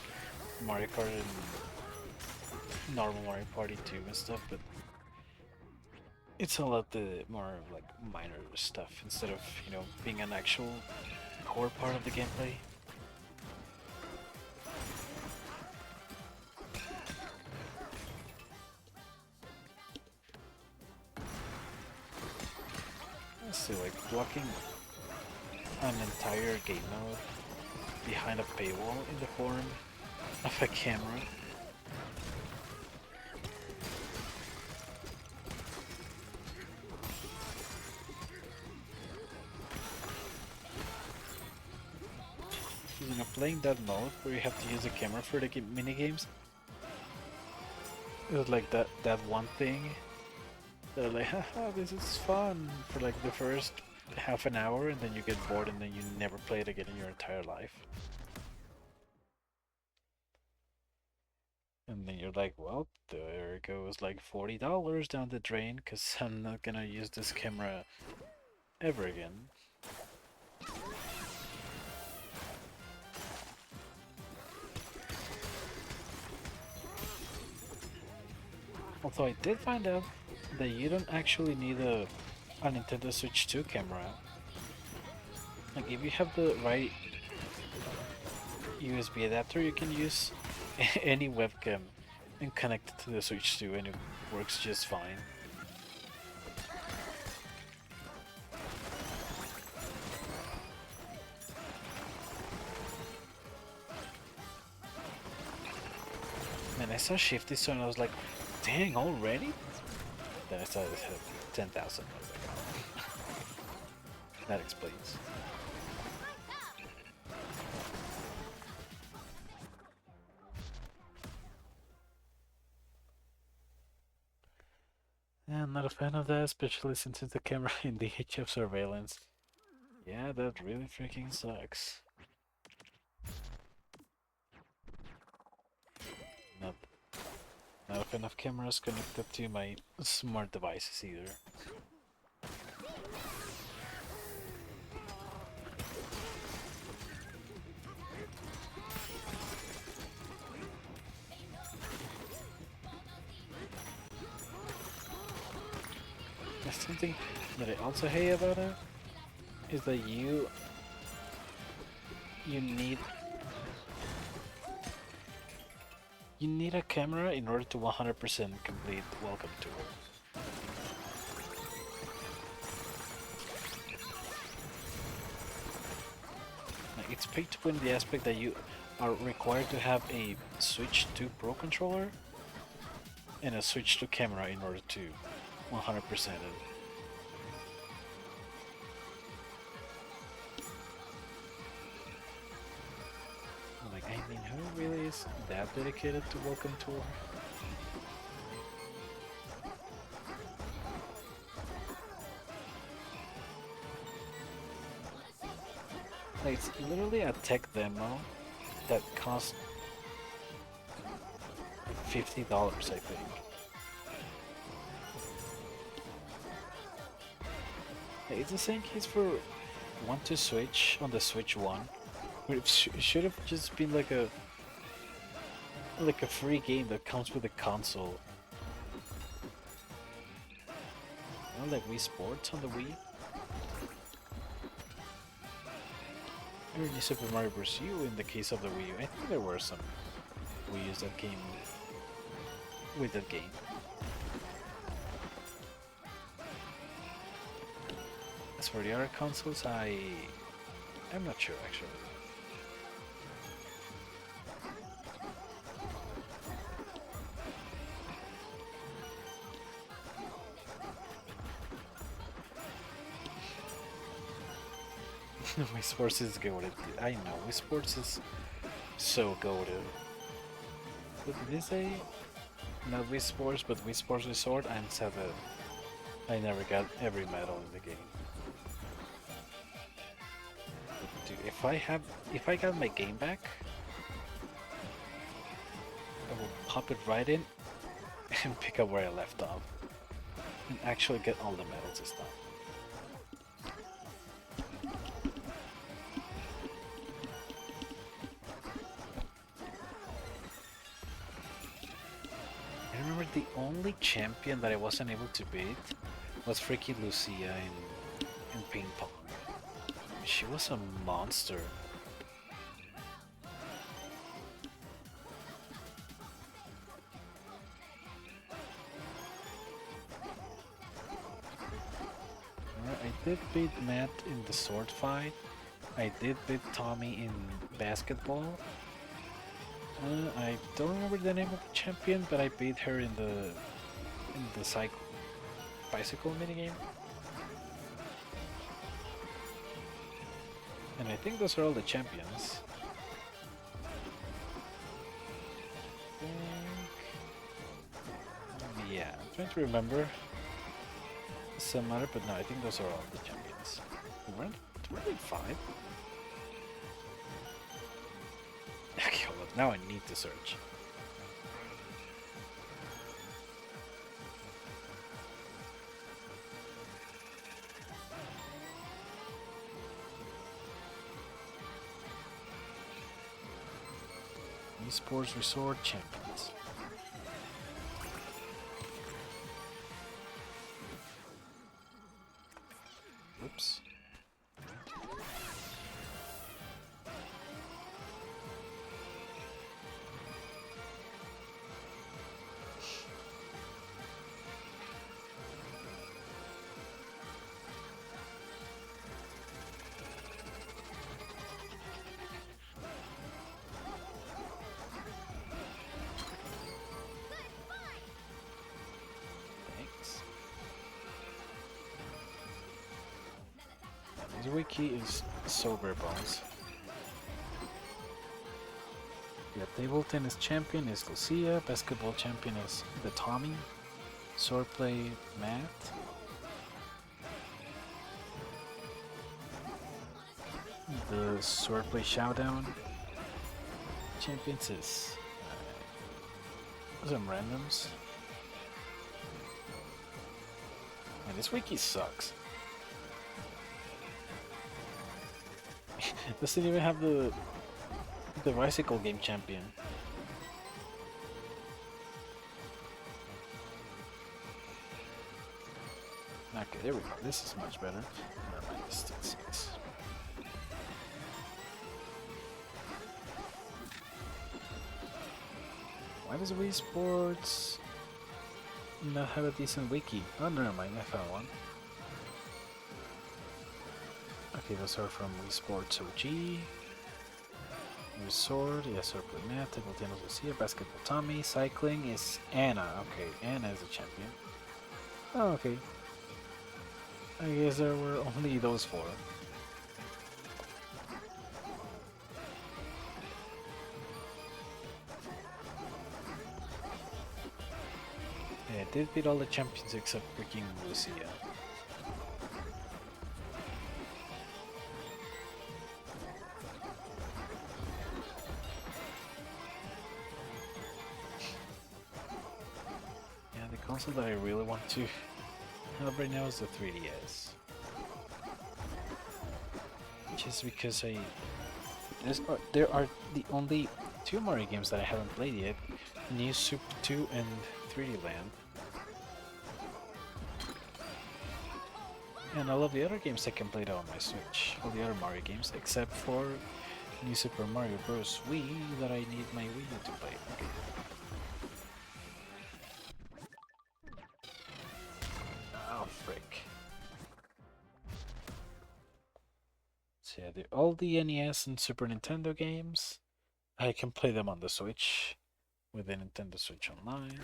Mario Kart and normal Mario Party 2 and stuff, but it's a lot the more like minor stuff instead of, you know, being an actual core part of the gameplay. Let's see, like blocking an entire game mode behind a paywall in the form of a camera. You know, playing that mode where you have to use a camera for the mini games, it was like that one thing that are like, haha, this is fun for like the first half an hour, and then you get bored and then you never play it again in your entire life. And then you're like, well, there goes like $40 down the drain because I'm not gonna use this camera ever again. Although I did find out that you don't actually need a Nintendo Switch 2 camera. Like if you have the right USB adapter, you can use any webcam and connect it to the Switch 2 and it works just fine. And I saw Shifty so and I was like, dang, already? Then I saw it had 10,000. I was like, oh. That explains. Yeah, I'm not a fan of that, especially since it's the camera in the age of surveillance. Yeah, that really freaking sucks. Not, not a fan of cameras connected to my smart devices either. Something that I also hate about it is that you need a camera in order to 100% complete Welcome Tour. Like, it's paid to win the aspect that you are required to have a Switch 2 Pro controller and a Switch 2 camera in order to 100% it. Like, I mean, who really is that dedicated to Welcome Tour? Like, it's literally a tech demo that cost $50, I think. It's the same case for One to Switch on the Switch 1. It should have just been like a free game that comes with a console. You know, like Wii Sports on the Wii. Or New Super Mario Bros. U in the case of the Wii U. I think there were some Wii U's that came with that game. As for the other consoles, I'm not sure actually. Wii Sports is goated. I know, Wii Sports is so goated. What did they say? Not Wii Sports, but Wii Sports Resort and 7. I never got every medal in the game. But dude, if I got my game back, I will pop it right in and pick up where I left off. And actually get all the medals this time. I remember the only champion that I wasn't able to beat was freaking Lucia in ping pong. She was a monster. I did beat Matt in the sword fight. I did beat Tommy in basketball. I don't remember the name of the champion, but I beat her in the bicycle minigame. And I think those are all the champions. Yeah, I'm trying to remember some other, but no, I think those are all the champions. Were they 5? Okay, hold on. Now I need to search. Esports Resort Champions. Oops. The wiki is so bare bones. The table tennis champion is Lucia, basketball champion is the Tommy, swordplay Matt, the swordplay showdown champions is some randoms. And this wiki sucks. Doesn't even have the bicycle game champion. Okay, there we go. This is much better. Never mind, this still sucks. Why does Wii Sports not have a decent wiki? Oh, never mind, I found one. Okay, those are from Wii Sports OG. Resort, yes, Swordplay Matt, Table Tennis Lucia, Basketball Tommy, Cycling is Anna. Okay, Anna is a champion. Oh, okay. I guess there were only those 4. Yeah, I did beat all the champions except freaking Lucia. console that I really want to have right now is the 3DS. Just because there are the only two Mario games that I haven't played yet, New Super 2 and 3D Land. And all of the other games I can play on my Switch, all the other Mario games, except for New Super Mario Bros. Wii that I need my Wii U to play. Oh, frick. So yeah, all the NES and Super Nintendo games, I can play them on the Switch with the Nintendo Switch Online.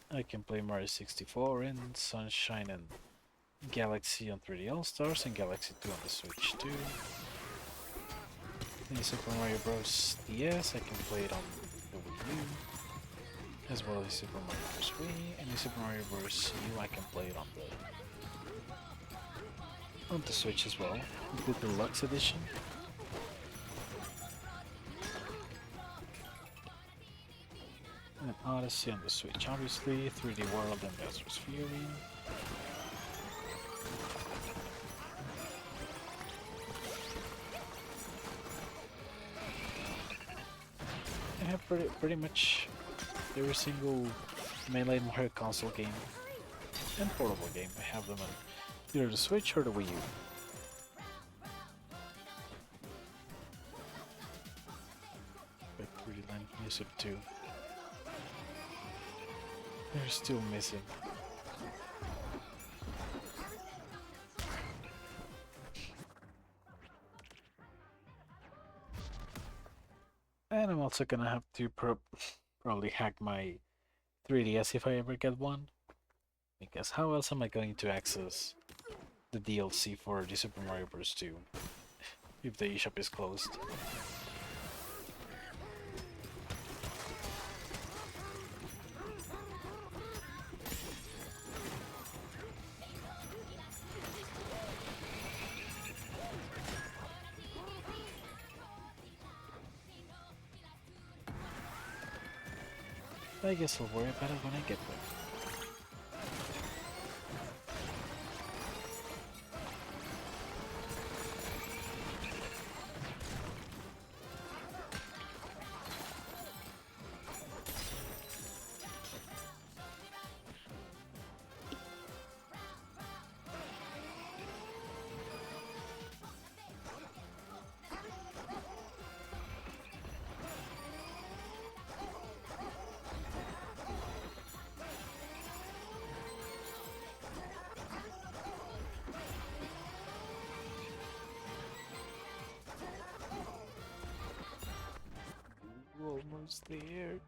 I can play Mario 64 and Sunshine and Galaxy on 3D All-Stars and Galaxy 2 on the Switch too. And Super Mario Bros. DS, I can play it on the Wii U, as well as Super Mario Bros. Wii, and Super Mario Bros. U, I can play it on the Switch as well, with the Deluxe Edition. And Odyssey on the Switch, obviously, 3D World and Bowser's Fury. I have pretty much every single mainline Mario console game and portable game. I have them on either the Switch or the Wii U. But 3D Land Music 2. They're still missing. And I'm also gonna have to probably hack my 3DS if I ever get one. Because how else am I going to access the DLC for the Super Mario Bros. 2 if the eShop is closed? I guess I'll worry about it when I get there. Almost there.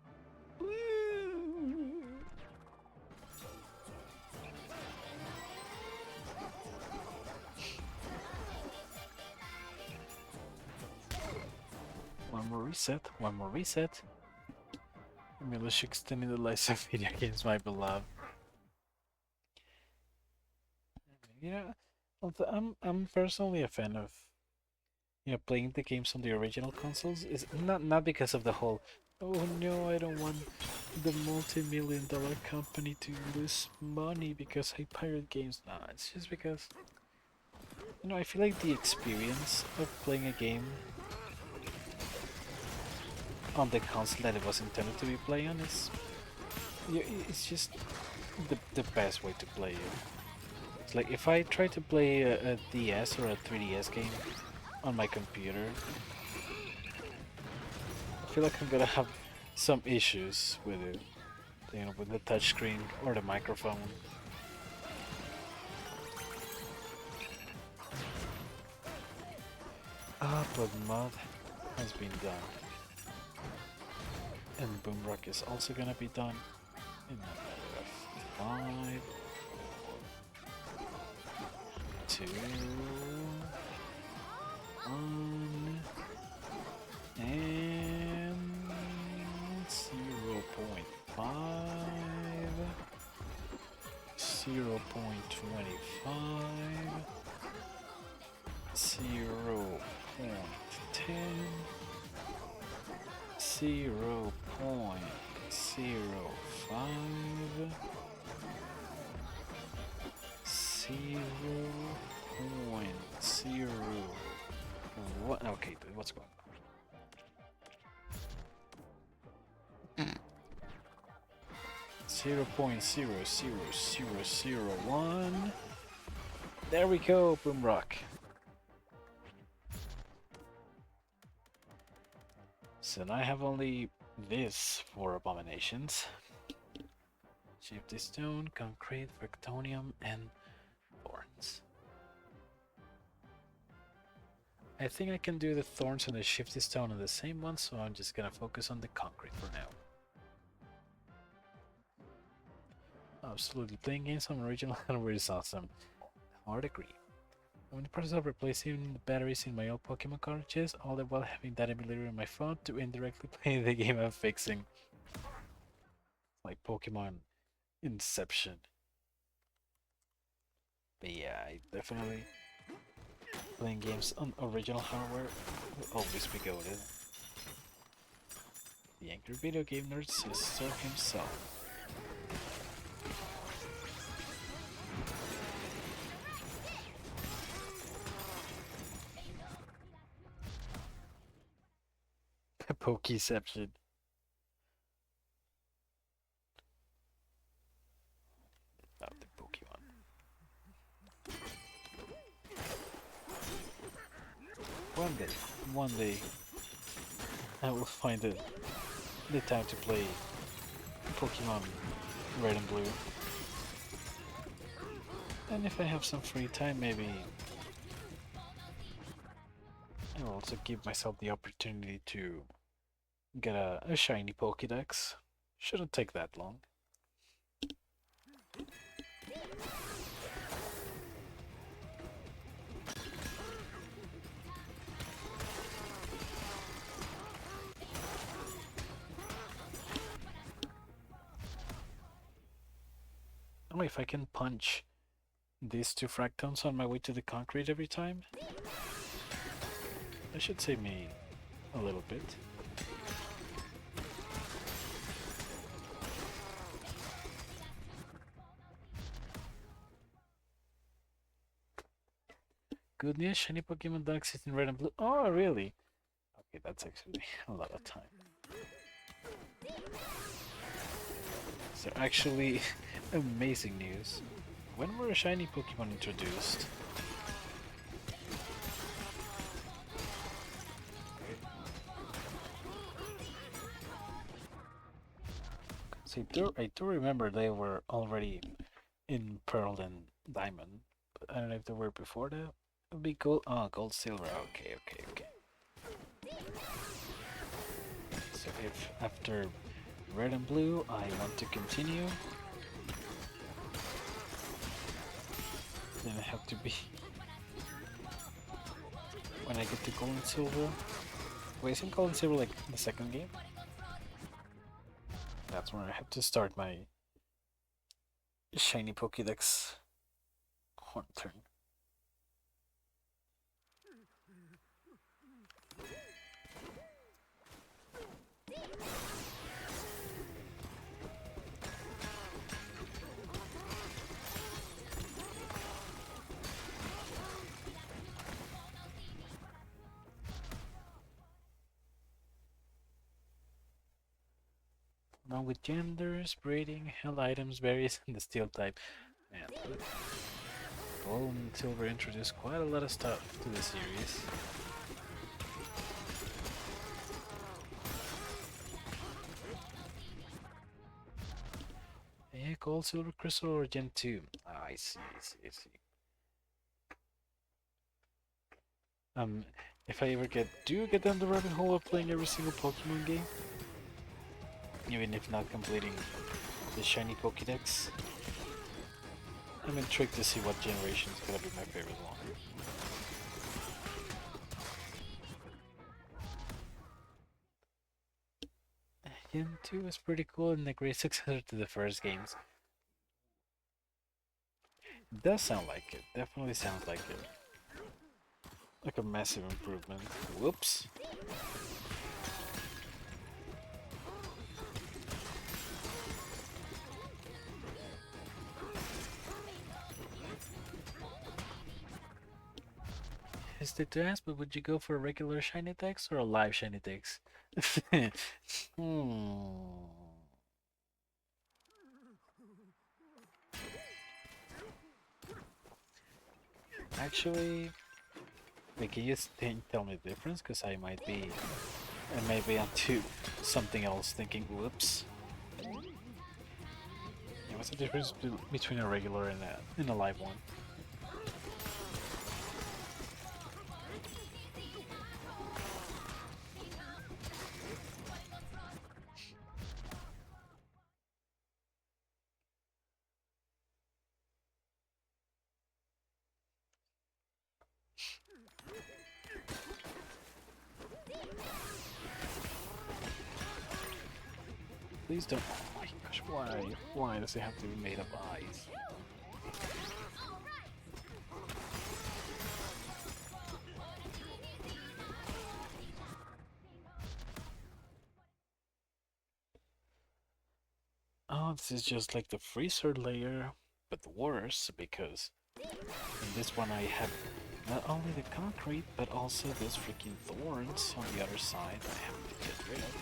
One more reset, one more reset. Militia extending the lives of video games, my beloved. You know, I'm personally a fan of playing the games on the original consoles. Is not because of the whole, oh no, I don't want the multi-million-dollar company to lose money because I pirate games. Nah, it's just because I feel like the experience of playing a game on the console that it was intended to be played on is it's just the best way to play it. It's like if I try to play a DS or a 3DS game on my computer, I feel like I'm gonna have some issues with it, with the touchscreen or the microphone. But mod has been done, and Boomrock is also gonna be done in a matter of 5, 4, 2, 1, and 0.5, 0.25, 0.10, 0.7, 0.05 0.01. Okay, what's going on? 0.00001. There we go, Boomrock. So now I have only this for abominations. Shifty stone, concrete, rectonium, and thorns. I think I can do the thorns and the shifty stone on the same one, so I'm just gonna focus on the concrete for now. Absolutely, playing games on original hardware is awesome. Hard agree. I'm in the process of replacing the batteries in my old Pokemon cartridges, all the while having that emulator on my phone to indirectly play the game I'm fixing. Like Pokemon Inception. But yeah, I definitely playing games on original hardware will always be goated. The angry video game nerd sister himself. Pokeception. Not the Pokemon. One day, I will find the time to play Pokemon Red and Blue. And if I have some free time, maybe I will also give myself the opportunity to get a shiny Pokédex. Shouldn't take that long. Oh, if I can punch these two fractons on my way to the concrete every time, that should save me a little bit. Good news, shiny Pokemon don't exist in Red and Blue. Oh, really? Okay, that's actually a lot of time. So actually, amazing news. When were shiny Pokemon introduced? See, I do remember they were already in Pearl and Diamond, but I don't know if they were before that. It would be gold. Oh, gold, silver. Okay. So if after Red and Blue I want to continue, then I have to be when I get to gold and silver. Wait, isn't gold and silver like the second game? That's where I have to start my shiny Pokédex hunting. Along with genders, breeding, held items, berries, and the steel type. Man, gold and silver introduced quite a lot of stuff to the series. Yeah, gold, silver, crystal, or Gen 2. Ah, I see. If I ever do get down the rabbit hole of playing every single Pokemon game, even if not completing the shiny Pokédex, I'm intrigued to see what generation is gonna be my favorite one. Gen 2 was pretty cool and a great successor to the first games. It does sound like it, definitely sounds like it. Like a massive improvement. Whoops. hesitate to ask, but would you go for a regular shiny dex or a live shiny dex? Hmm. Actually, like, can you tell me the difference? Because I might be, and maybe I'm too something else thinking. Whoops. Yeah, what's the difference between a regular and a live one? Please don't. Oh my gosh, why? Why does it have to be made of eyes? Oh, this is just like the freezer layer, but worse because in this one I have not only the concrete, but also those freaking thorns on the other side I have to get rid of.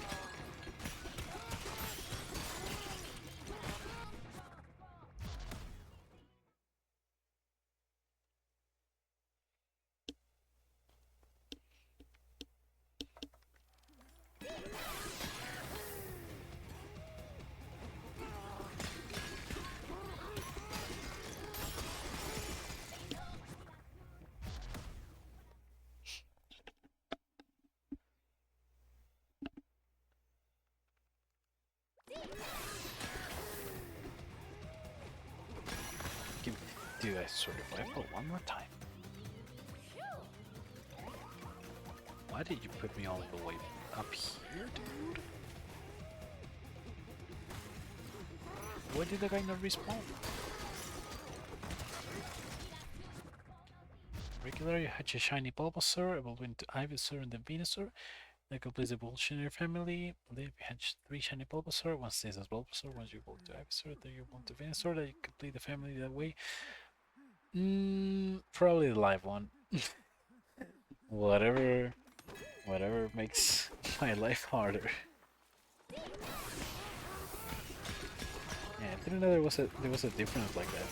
Do I survival one more time? Why did you put me all the way up here, dude? Why did the guy not respawn? Regular, you hatch a shiny Bulbasaur, evolve into Ivysaur and then Venusaur. That completes the evolution in your family. Live, you hatch 3 shiny Bulbasaur. One stays as Bulbasaur. Once you evolve to Ivysaur, then you evolve to Venusaur. That you complete the family that way. Probably the live one. Whatever makes my life harder. Yeah, I didn't know there was a difference like that.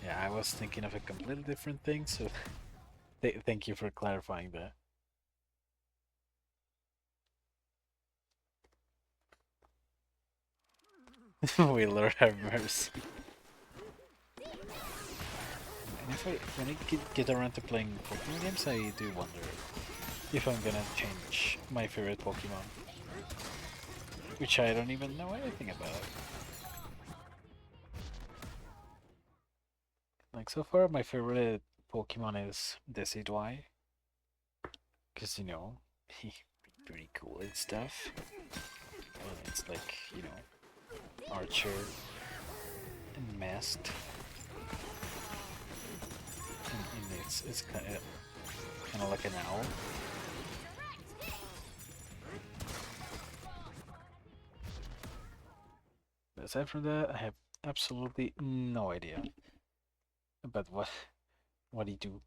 Yeah, I was thinking of a completely different thing, so thank you for clarifying that. We Lord have mercy. And when I get around to playing Pokemon games, I do wonder if I'm gonna change my favorite Pokemon, which I don't even know anything about. Like, so far, my favorite Pokemon is Decidueye, because, you know, he's pretty cool and stuff. And it's like, you know, Archer and Masked. And it's kind of like an owl. But aside from that, I have absolutely no idea about what he do.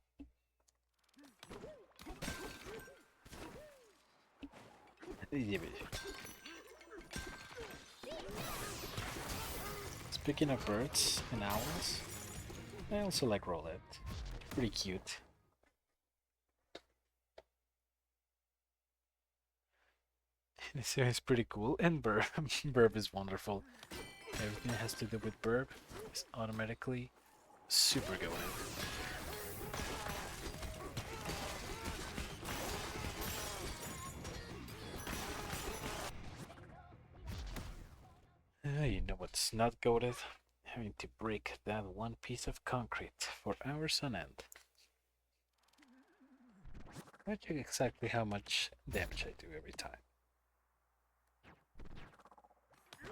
Speaking of birds and owls, I also like Rowlet. Pretty cute. This is pretty cool, and Burb. Burb is wonderful. Everything that has to do with Burb is automatically super goated. You know what's not goated? Having to break that one piece of concrete for hours on end. I check exactly how much damage I do every time.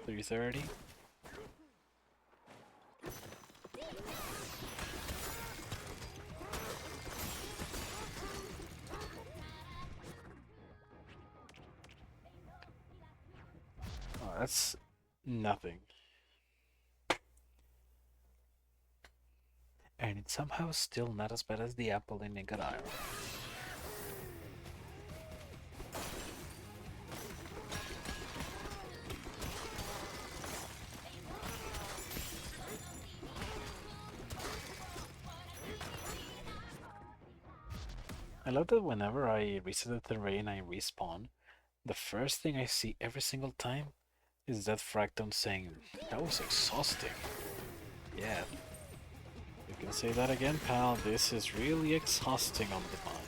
330. Oh, that's nothing. and it's somehow still not as bad as the apple in Nicaragua. I love that whenever I reset the terrain and I respawn, the first thing I see every single time is that Fracton saying, "That was exhausting." Yeah, you can say that again, pal. This is really exhausting on the mind.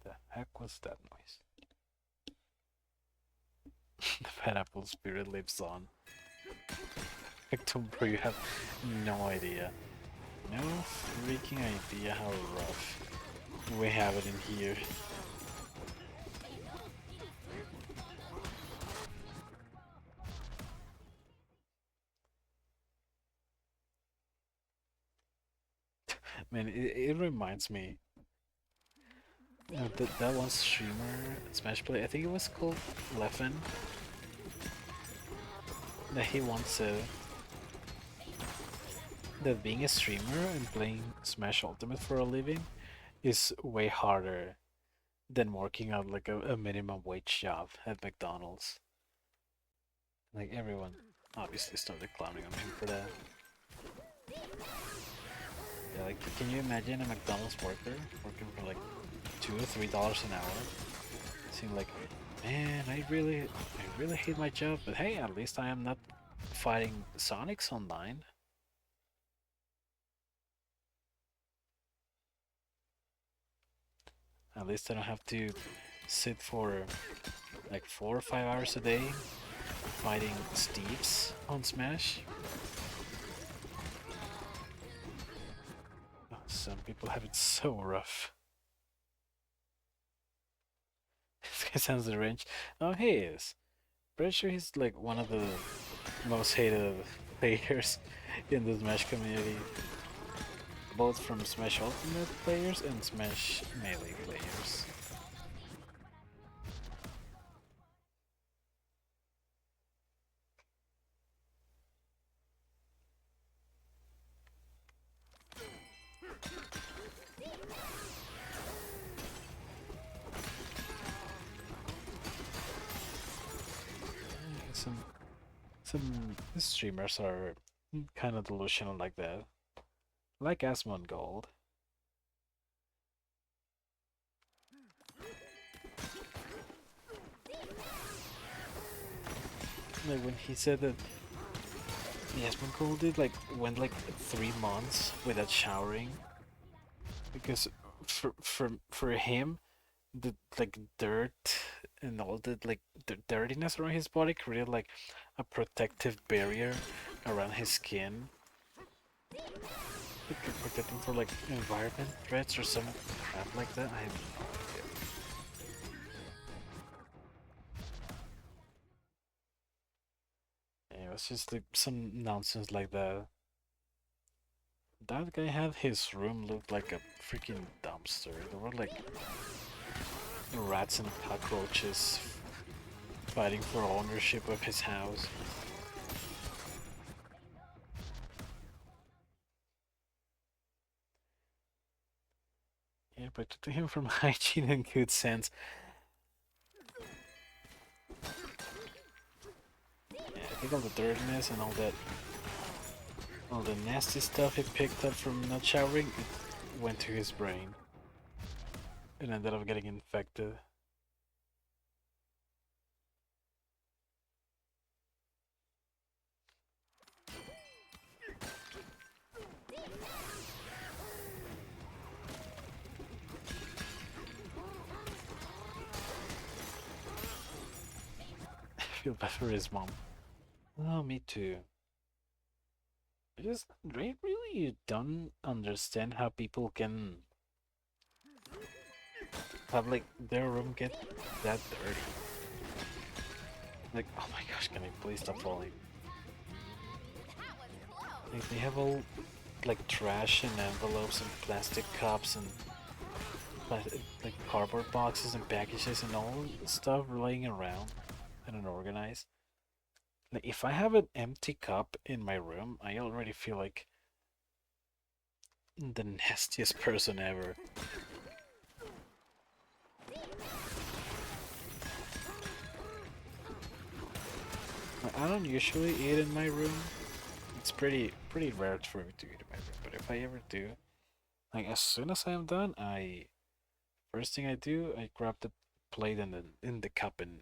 The heck was that noise? The pineapple spirit lives on. October, you have no idea. No freaking idea how rough we have it in here. Man, it reminds me that one streamer, Smash Play, I think it was called Leffen, that he once said that being a streamer and playing Smash Ultimate for a living is way harder than working at like a minimum wage job at McDonald's. Like everyone obviously started clowning on him for that. Yeah, like can you imagine a McDonald's worker working for like $2 or $3 an hour? Seem like, man, I really hate my job, but hey, at least I am not fighting Sonics online. At least I don't have to sit for like 4 or 5 hours a day fighting Steves on Smash. Oh, some people have it so rough. This guy sounds deranged. Oh, he is. Pretty sure he's like one of the most hated players in the Smash community. Both from Smash Ultimate players and Smash Melee players. Some streamers are kind of delusional like that. Like Asmon Gold. Like when he said that Asmon Gold did like went like 3 months without showering because for him the like dirt and all the like the dirtiness around his body created like a protective barrier around his skin. It could protect him for like environment threats or some crap like that. I have no idea. It was just like some nonsense like that. That guy had his room look like a freaking dumpster. There were like rats and cockroaches fighting for ownership of his house. Yeah, but to him from hygiene and good sense. Yeah, I think all the dirtiness and all the nasty stuff he picked up from not showering, it went to his brain and ended up getting infected. I feel bad for his mom. Oh, me too. I just really don't understand how people can have like their room get that dirty. Like, oh my gosh, can I please stop falling? Like they have all like trash and envelopes and plastic cups and like cardboard boxes and packages and all stuff laying around and unorganized. Like if I have an empty cup in my room, I already feel like the nastiest person ever. I don't usually eat in my room. It's pretty rare for me to eat in my room, but if I ever do, like as soon as I am done, first thing I do, I grab the plate and then in the cup and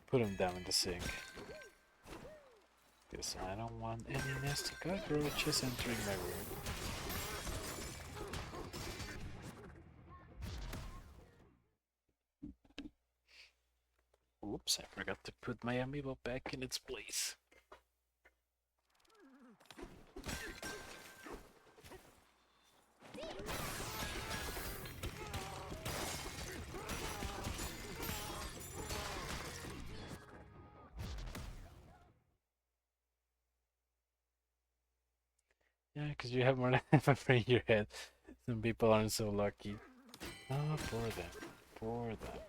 put them down in the sink. Because I don't want any nasty cockroaches entering my room. Oops, I forgot to put my amiibo back in its place. Yeah, because you have more than half a brain in your head. Some people aren't so lucky. Oh, for them. For them.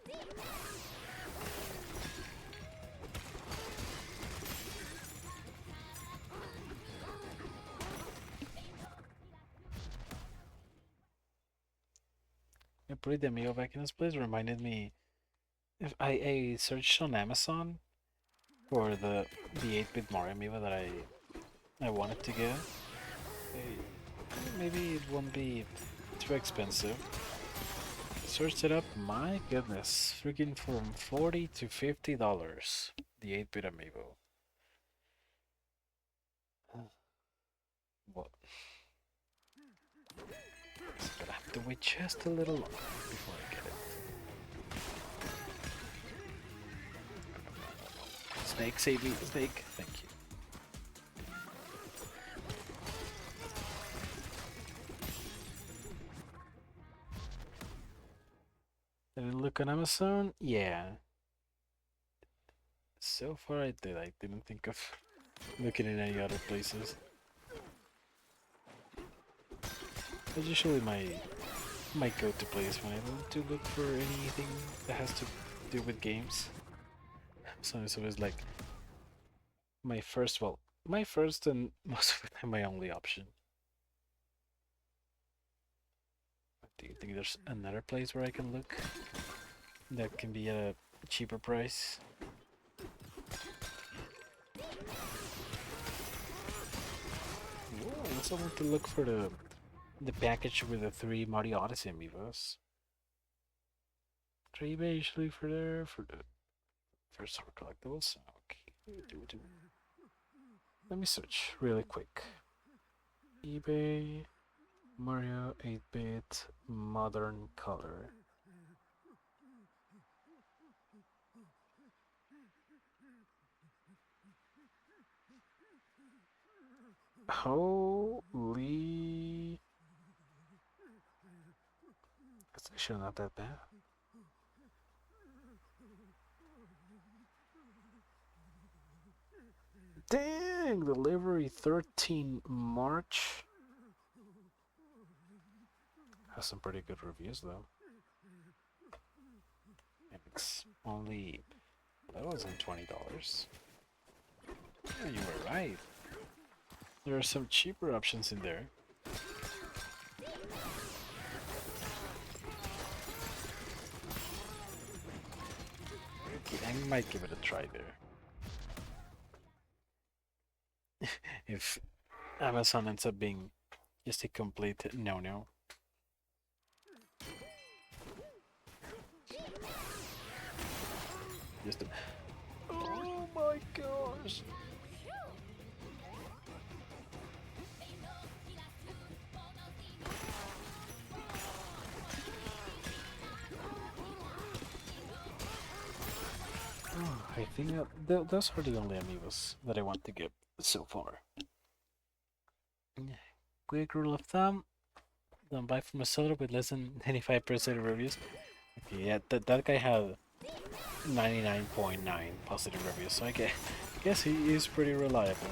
Yeah, putting the amiibo back in its place reminded me. If I searched on Amazon for the 8-bit Mario amiibo that I wanted to get. Maybe it won't be too expensive. Searched it up, my goodness, freaking from $40 to $50, the 8-bit amiibo. What? So gonna have to wait just a little longer before I get it. Snake, save me, Snake. Thank you. Did I look on Amazon? Yeah. So far I did. I didn't think of looking in any other places. That's usually my go-to place when I want to look for anything that has to do with games. So it's always like my first and most of the time my only option. Do you think there's another place where I can look that can be at a cheaper price? Whoa, I also want to look for the package with the 3 Mario Odyssey amiibos. Try eBay usually for the first summer collectibles. Okay, let me search really quick. eBay Mario 8-bit modern color. Holy! It's actually not that bad. Dang! Delivery 13 March. Has some pretty good reviews though. And it's only, that wasn't $20. Yeah, you were right. There are some cheaper options in there. Okay, I might give it a try there. If Amazon ends up being just a complete no-no. Just a... Oh my gosh! I think those are the only amiibos that I want to get so far. Quick rule of thumb: don't buy from a seller with less than 95% reviews. Okay, yeah, that guy had 99.9 positive reviews, so I guess he is pretty reliable.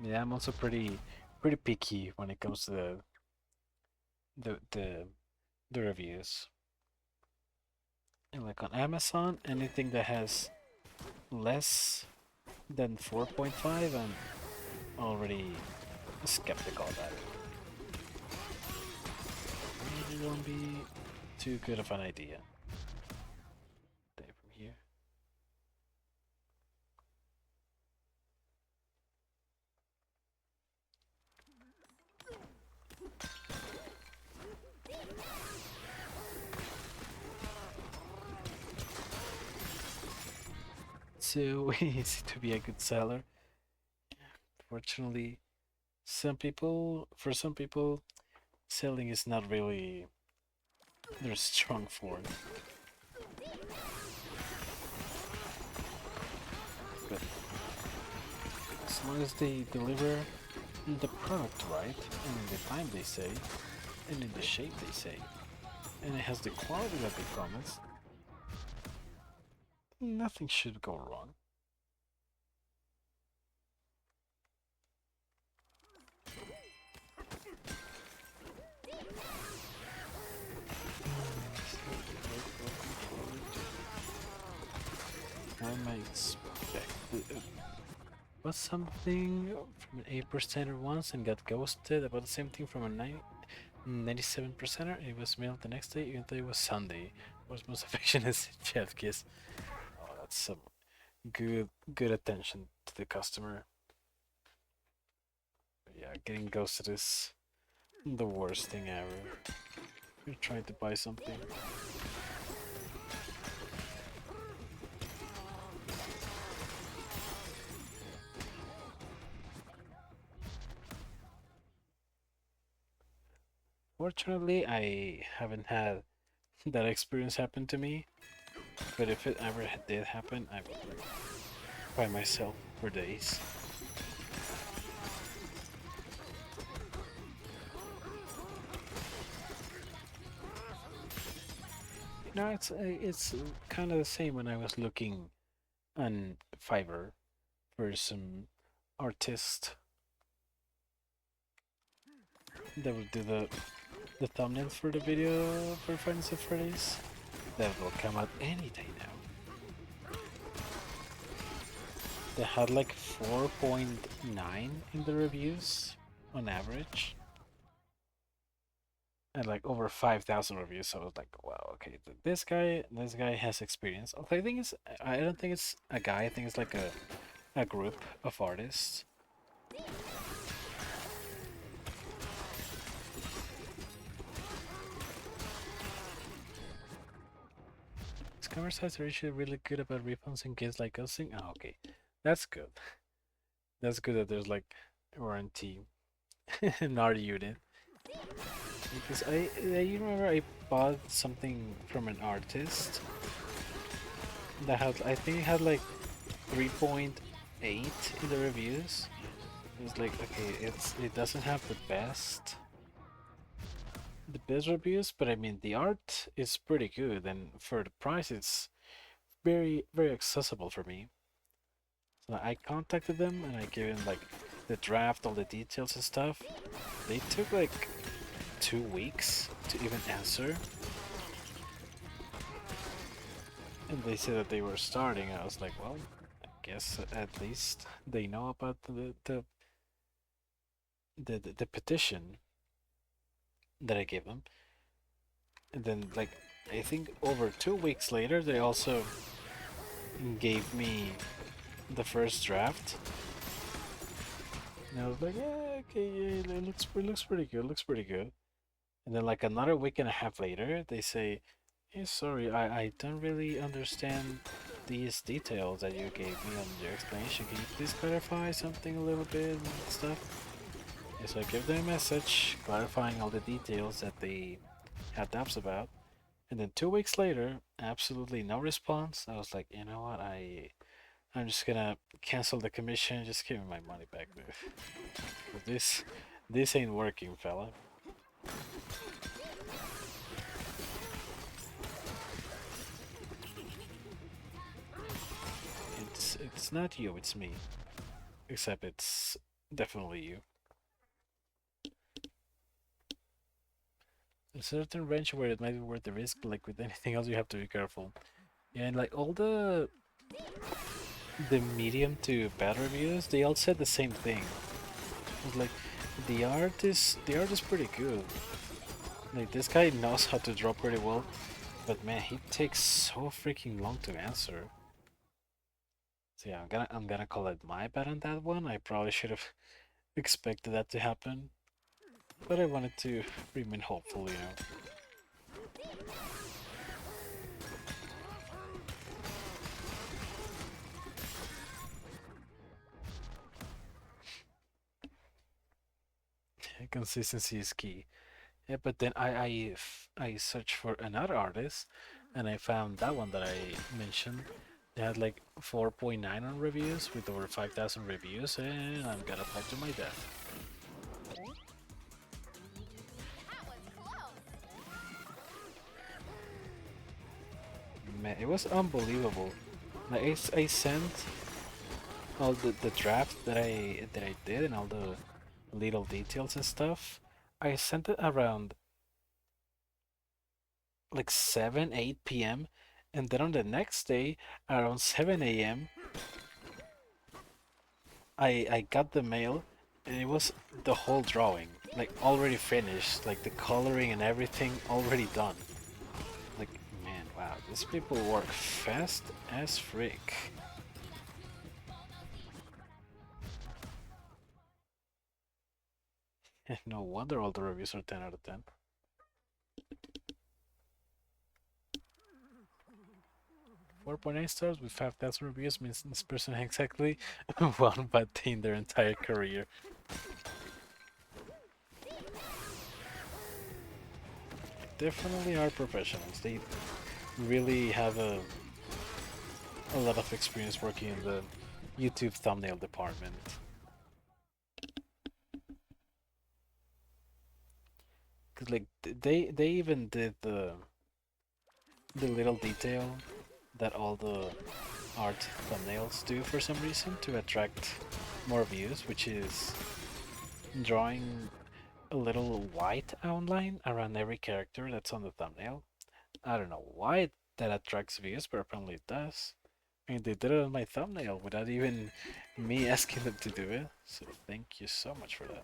Yeah, I'm also pretty picky when it comes to the the, the reviews. And like on Amazon, anything that has less than 4.5, I'm already skeptical about it. Maybe it won't be too good of an idea. There from here. So easy to be a good seller. Fortunately, for some people, selling is not really their strong form. But as long as they deliver the product right, and in the time they say, and in the shape they say, and it has the quality that they promise, nothing should go wrong. What am I expecting? Was something from an 8%er once and got ghosted about the same thing from a 97%er. It was mailed the next day, even though it was Sunday. Was most affectionate chef kiss. Oh, that's some good attention to the customer. But yeah, getting ghosted is the worst thing ever. You're trying to buy something. Fortunately, I haven't had that experience happen to me. But if it ever did happen, I would by myself for days. No, it's kind of the same when I was looking on Fiverr for some artist that would do the thumbnails for the video for Friends of Freddy's. That will come out any day now. They had like 4.9 in the reviews on average. And like over 5,000 reviews. So I was like, wow, okay, this guy has experience. Okay, I don't think it's a guy. I think it's like a group of artists. Scammer sites are usually really good about refunds in case like ghosting. Oh, okay, that's good. That's good that there's like warranty, not a unit. Because I remember I bought something from an artist that had, I think it had like 3.8 in the reviews. It was like, okay, it doesn't have the best reviews, but I mean the art is pretty good, and for the price, it's very accessible for me. So I contacted them and I gave them like the draft, all the details and stuff. They took like 2 weeks to even answer. And they said that they were starting. I was like, well, I guess at least they know about the petition that I gave them. And then like I think over 2 weeks later they also gave me the first draft. And I was like, yeah, okay, yeah, it looks pretty good, looks pretty good. And then like another week and a half later they say, hey, sorry, I don't really understand these details that you gave me on your explanation. Can you please clarify something a little bit and stuff? And so I give them a message clarifying all the details that they had doubts about. And then 2 weeks later, absolutely no response. I was like, you know what, I'm just gonna cancel the commission. Just give me my money back, dude. This ain't working, fella. It's not you, it's me. Except it's Definitely you. There's a certain range where it might be worth the risk, but like with anything else, you have to be careful. Yeah, and like all the medium to bad reviews, they all said the same thing. It's like the art is pretty good. Like this guy knows how to draw pretty well, but man, he takes so freaking long to answer. So yeah, I'm gonna call it my bad on that one. I probably should have expected that to happen, but I wanted to remain hopeful, you know. Consistency is key. Yeah, but then I searched for another artist, and I found that one that I mentioned. They had like 4.9 on reviews with over 5,000 reviews, and I'm gonna fight to my death. Man, it was unbelievable. Like I sent all the draft that I did and all the little details and stuff. I sent it around like 7, 8 p.m. And then on the next day, around 7 a.m., I got the mail and it was the whole drawing, like already finished, like the coloring and everything already done. Like, man, wow, these people work fast as frick. No wonder all the reviews are 10 out of 10. 4.8 stars with 5,000 reviews means this person had exactly one bad day in their entire career. Definitely are professionals. They really have a lot of experience working in the YouTube thumbnail department. Cause like they even did the little detail that all the art thumbnails do for some reason to attract more views, which is drawing a little white outline around every character that's on the thumbnail. I don't know why that attracts views, but apparently it does. I mean, they did it on my thumbnail without even me asking them to do it. So thank you so much for that.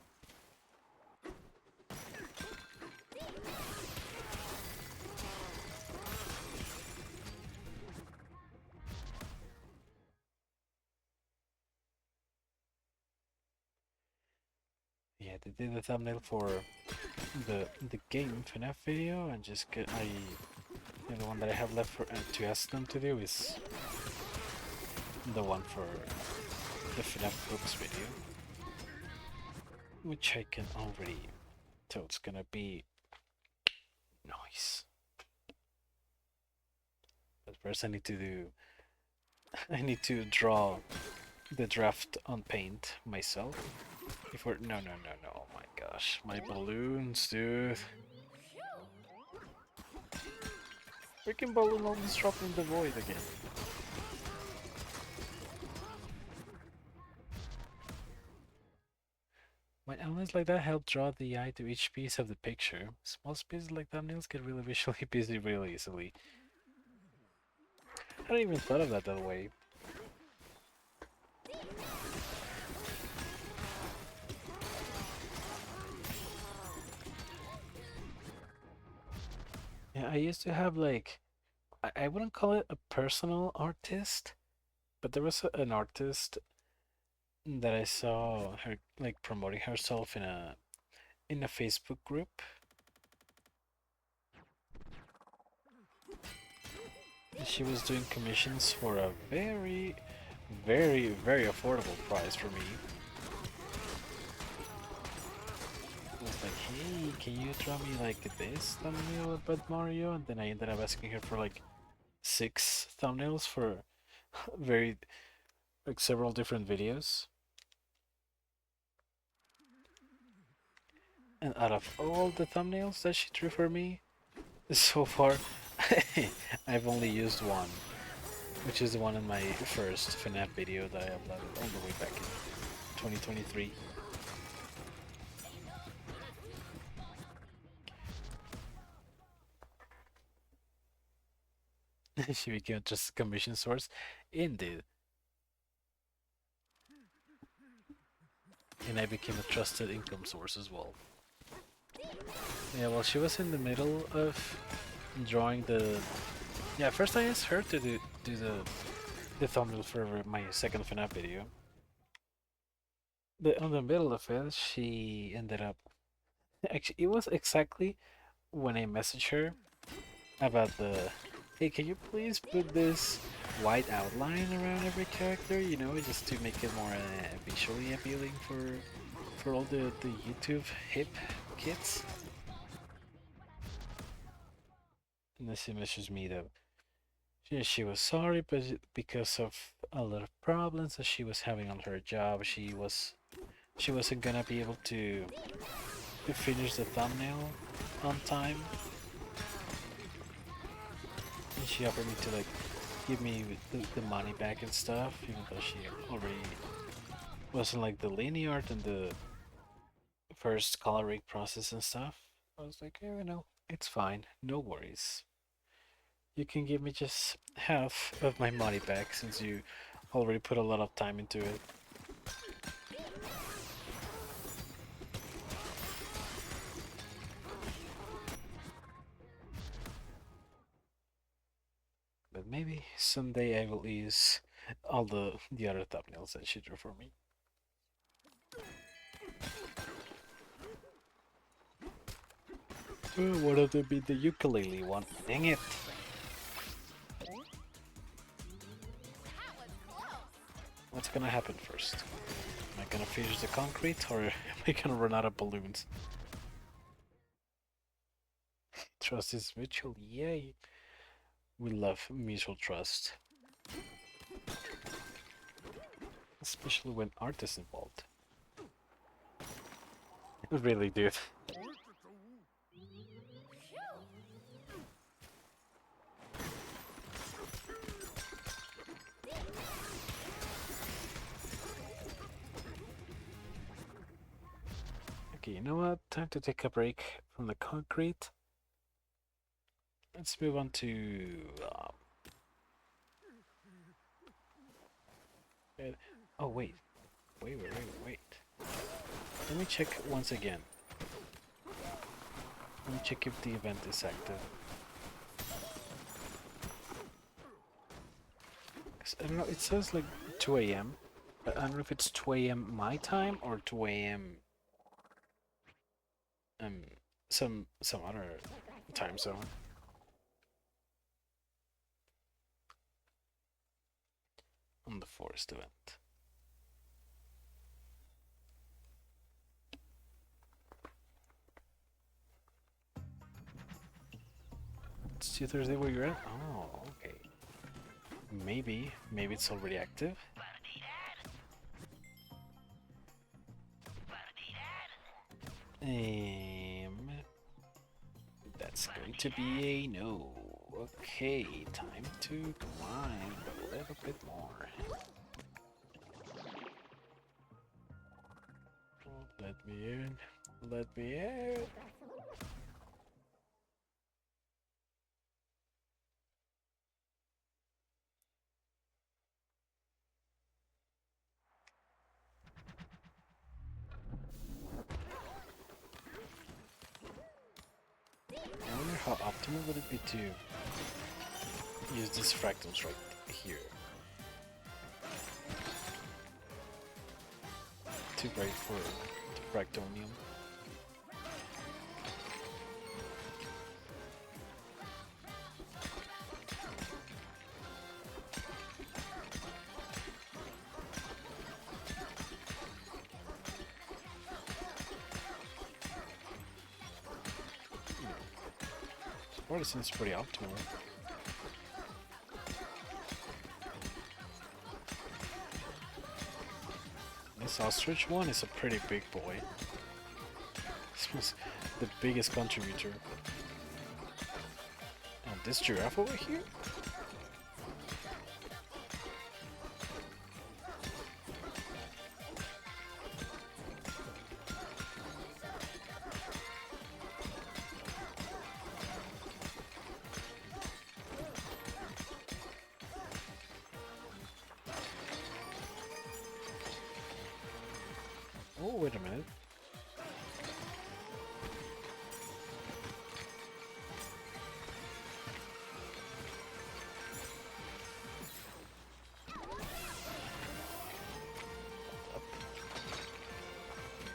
Yeah, they did the thumbnail for the game FNAF video, and just get the one that I have left for to ask them to do is the one for the FNAF books video, which I can already tell it's gonna be nice. But first, I need to draw the draft on paint myself. Before no, oh my gosh, my balloons, dude. Freaking balloon almost dropped in the void again. My elements like that help draw the eye to each piece of the picture. Small spaces like thumbnails get really visually busy really easily. I hadn't even thought of that way. Yeah, I used to have like, I wouldn't call it a personal artist, but there was an artist that I saw her like promoting herself in a Facebook group. She was doing commissions for a very, very, very affordable price for me. I was like, hey, can you draw me like this thumbnail about Mario? And then I ended up asking her for like 6 thumbnails for very, like several different videos. And out of all the thumbnails that she drew for me, so far, I've only used one, which is the one in my first FNAF video that I uploaded all the way back in 2023. She became just a commission source. Indeed. And I became a trusted income source as well. Yeah, well, she was in the middle of drawing the. Yeah, first I asked her to do the thumbnail for my second FNAF video. But on the middle of it, she ended up. Actually, it was exactly when I messaged her about the. Hey, can you please put this white outline around every character? You know, just to make it more visually appealing for all the YouTube hip kids. And then she messaged me that she was sorry, but because of a lot of problems that she was having on her job, she wasn't gonna be able to finish the thumbnail on time. And she offered me to like give me the money back and stuff, even though she already wasn't like the linear and the first coloring process and stuff. I was like, you know, it's fine, no worries. You can give me just half of my money back since you already put a lot of time into it. But maybe someday I will use all the other thumbnails that she drew for me. What of them be the ukulele one? Dang it! What's gonna happen first? Am I gonna finish the concrete or am I gonna run out of balloons? Trust is mutual, yay! We love mutual trust. Especially when art is involved. Really, dude. Okay, you know what? Time to take a break from the concrete. Let's move on to... oh, wait. Wait. Let me check once again. Let me check if the event is active. I don't know, it says like 2 a.m. I don't know if it's 2 a.m. my time or 2 a.m. Some other time zone. On the forest event. It's Thursday where you're at? Oh, okay. Maybe it's already active. That's going to be a no. Okay, time to climb a little bit more. Let me in. Let me in. I wonder how optimal would it be to use these fractals right here. Too bright for the fractonium. Already seems pretty optimal. This ostrich one is a pretty big boy. This was the biggest contributor. And this giraffe over here? Oh, wait a minute.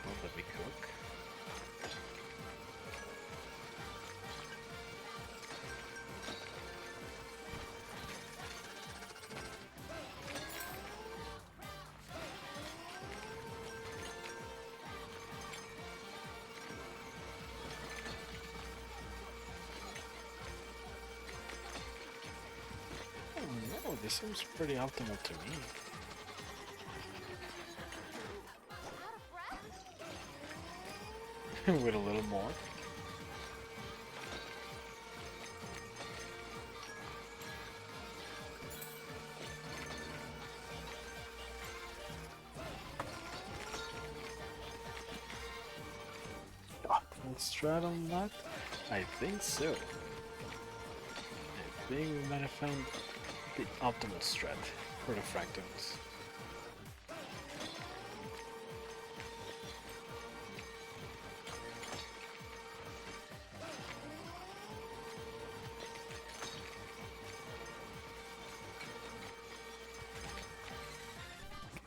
Will that be cook? Oh, this seems pretty optimal to me. With a little more. Optimal strat on that? I think so. I think we might have found the optimal strat for the fractals.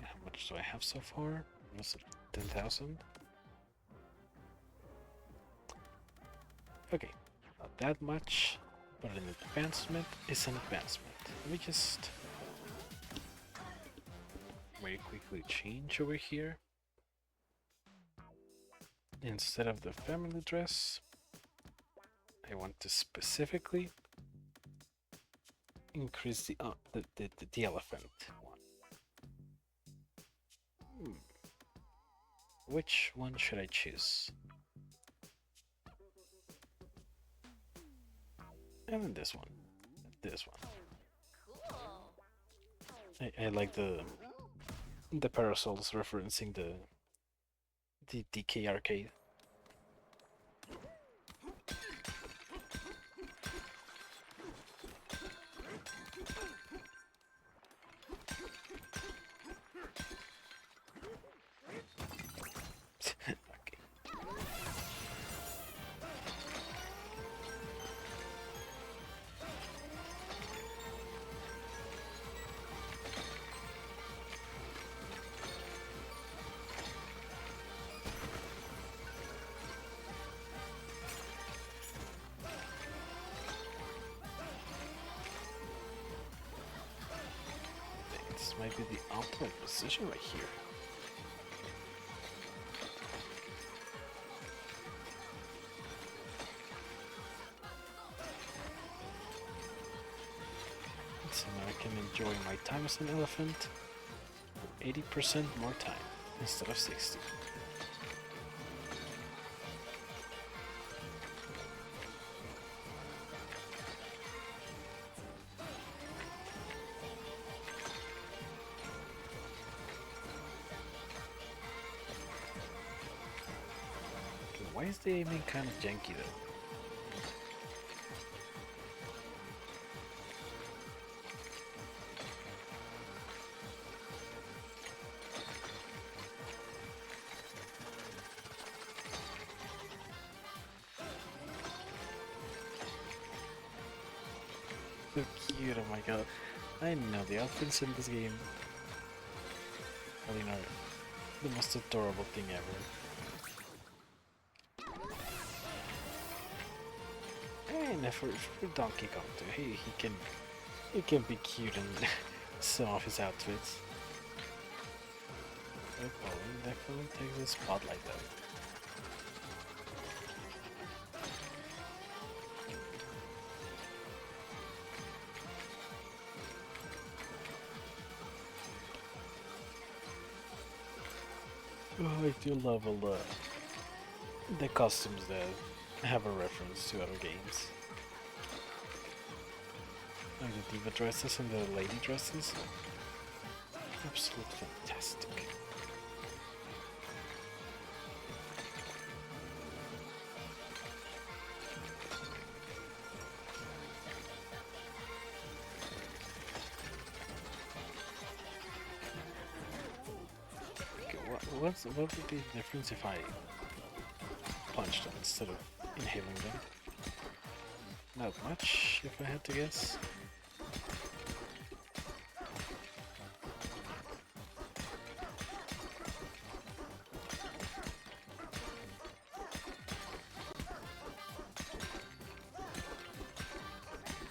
How much do I have so far? Was it 10,000? Okay, not that much, but an advancement is an advancement. Let me just very quickly change over here. Instead of the family dress, I want to specifically increase the elephant one. Which one should I choose? And then this one. This one. I like the parasols referencing the DK arcade. This might be the optimal position right here. So now I can enjoy my time as an elephant with 80% more time instead of 60. Why is the aiming kind of janky though? So cute, oh my god. I know the outfits in this game are the most adorable thing ever. And for Donkey Kong too, he can be cute in some of his outfits. Pauline definitely takes the spotlight though. Oh, I do love all the costumes that have a reference to other games. Like the diva dresses and the lady dresses. Absolutely fantastic. Okay, What would be the difference if I punched them instead of inhaling them? Not much, if I had to guess.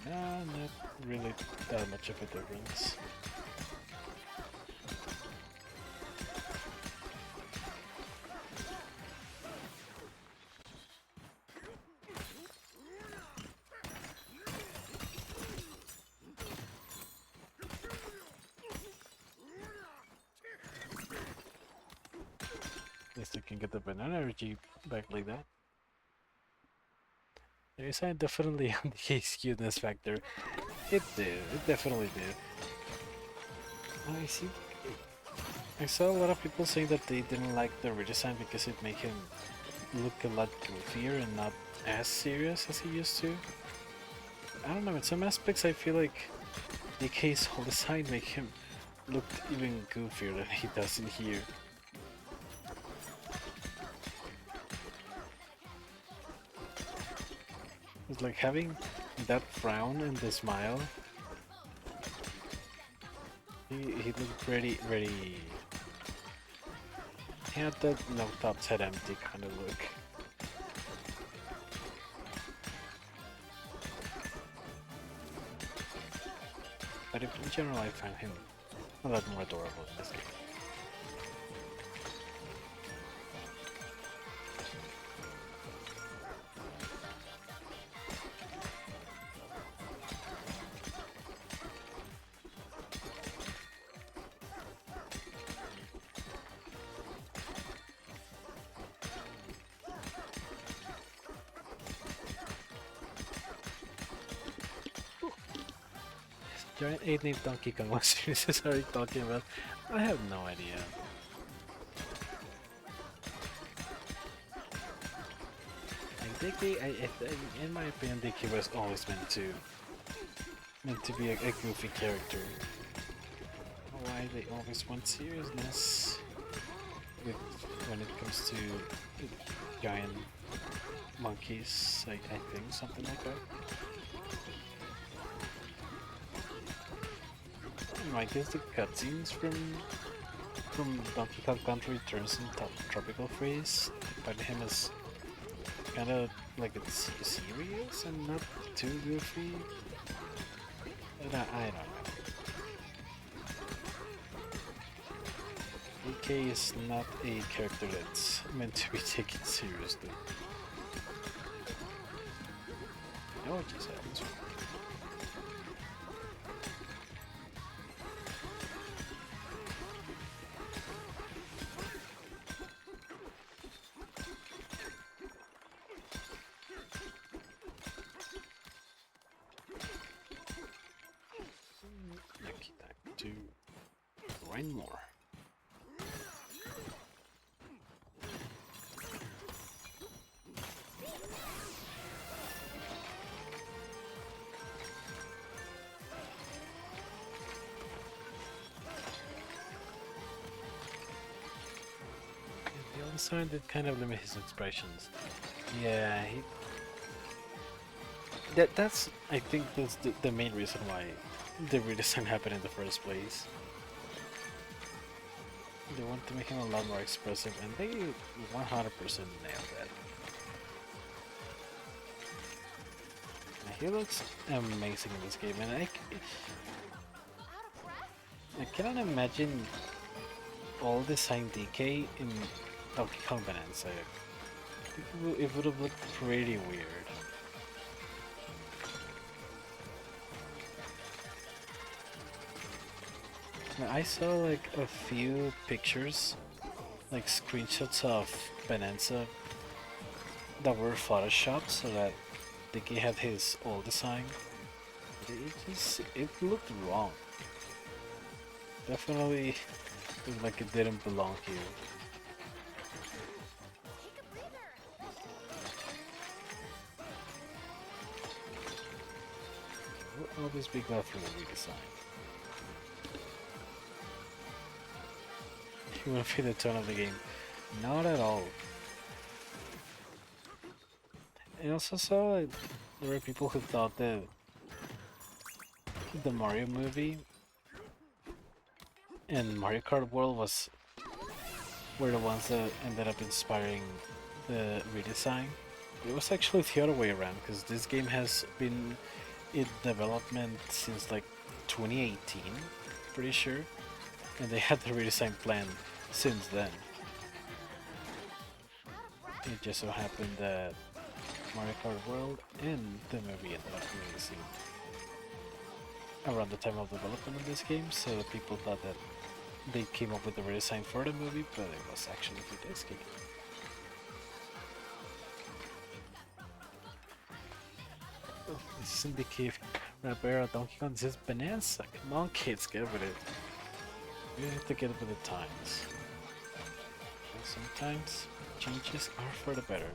Not really that much of a difference. At least I can get the banana energy back like that. Yes, I definitely on the cuteness factor. It did. It definitely did. I see. I saw a lot of people saying that they didn't like the redesign because it made him look a lot goofier and not as serious as he used to. I don't know, in some aspects I feel like DK's whole design make him look even goofier than he does in here. It's like having that frown and the smile. He looked very. He had that no tops head empty kind of look. But in general, I find him a lot more adorable in this game. Giant 8 named Donkey Kong, what series are you talking about? I have no idea. Like Dicky, in my opinion, Dicky was always meant to be a goofy character. Why they always want seriousness when it comes to giant monkeys, I think, something like that. I guess the cutscenes from Donkey Kong Country turns into Tropical Freeze, but him as kind of like it's serious and not too goofy. But I don't know. DK is not a character that's meant to be taken seriously. Oh, just happens. To grind more. The other side did kind of limit his expressions. Yeah, that's I think that's the main reason why the redesign happened in the first place. They want to make him a lot more expressive, and they 100% nailed that. He looks amazing in this game, and I cannot imagine all design DK in Donkey Kong Bananza. It would have looked pretty weird. I saw like a few pictures, like screenshots of Bananza that were photoshopped so that Dicky had his old design. It looked wrong. Definitely looked like it didn't belong here. I'll always be glad for the redesign. won't fit the tone of the game. Not at all. I also saw there were people who thought that the Mario movie and Mario Kart World were the ones that ended up inspiring the redesign. It was actually the other way around, because this game has been in development since like 2018, pretty sure, and they had the redesign plan since then. It just so happened that Mario Kart World and the movie ended up releasing around the time of development of this game, so people thought that they came up with the redesign for the movie, but it was actually for this game. Oh, this isn't the cave Rapera Donkey Kong, this is Bananza. Come on kids, get with it. You have to get with the times. And sometimes changes are for the better.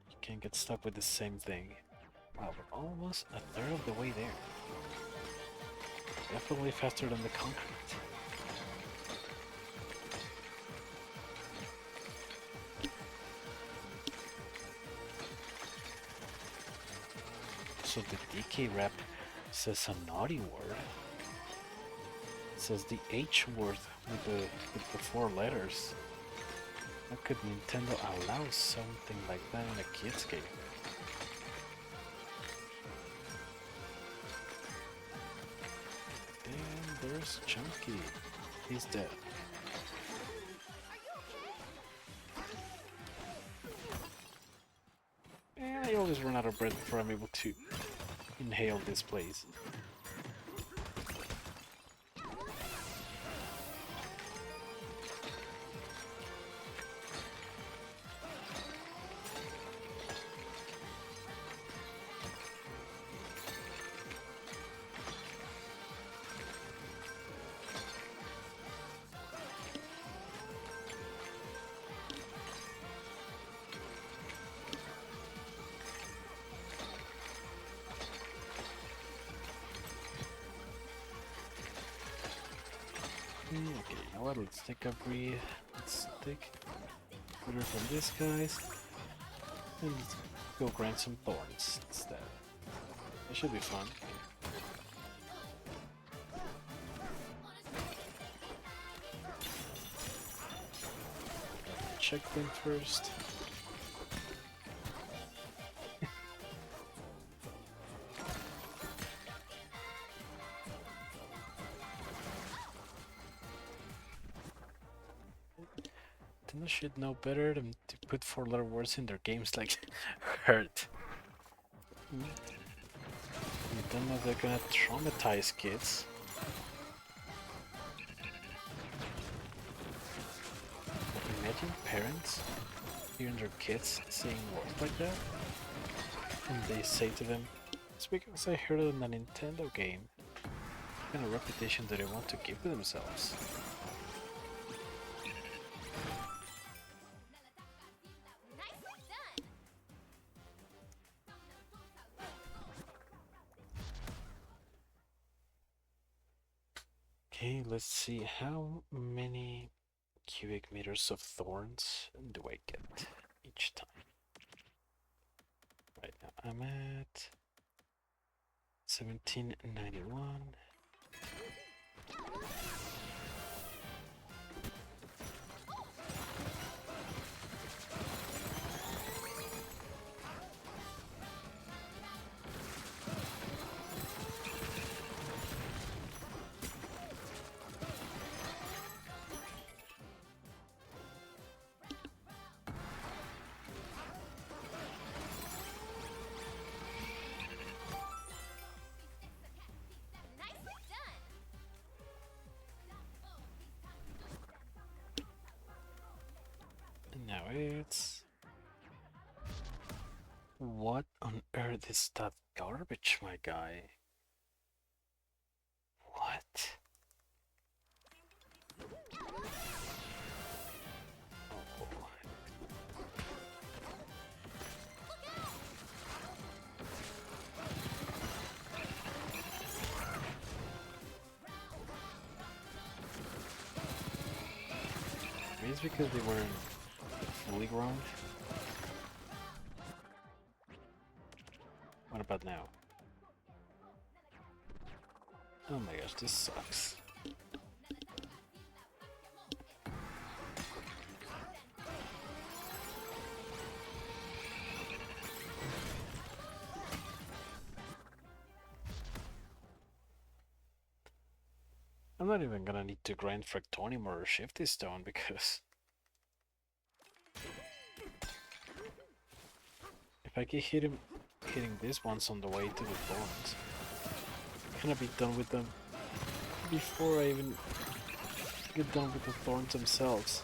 You can't get stuck with the same thing. Wow, we're almost a third of the way there. Definitely faster than the concrete. So the DK rep says a naughty word. It says the H word with the 4 letters. How could Nintendo allow something like that in a kid's game? Damn, there's Chunky. He's dead. And I always run out of breath before I'm able to inhale this place. Okay, you know what? Let's take a breathe. Let's take water from these guys. And let's go grind some thorns instead. That should be fun. Check them first. Nintendo should know better than to put 4-letter words in their games like hurt. Nintendo, they're gonna traumatize kids. Imagine parents hearing their kids saying words like that, and they say to them, "It's because I heard it in a Nintendo game." What kind of reputation do they want to give to themselves? Okay, let's see, how many cubic meters of thorns do I get each time? Right now I'm at 1791. Now it's... What on earth is that garbage, my guy? What? Oh. it's because they weren't fully grown. What about now? Oh my gosh, this sucks. I'm not even gonna need to grind Fractonium or Shifty Stone because if I can hitting this once on the way to the thorns, I'm gonna be done with them before I even get done with the thorns themselves.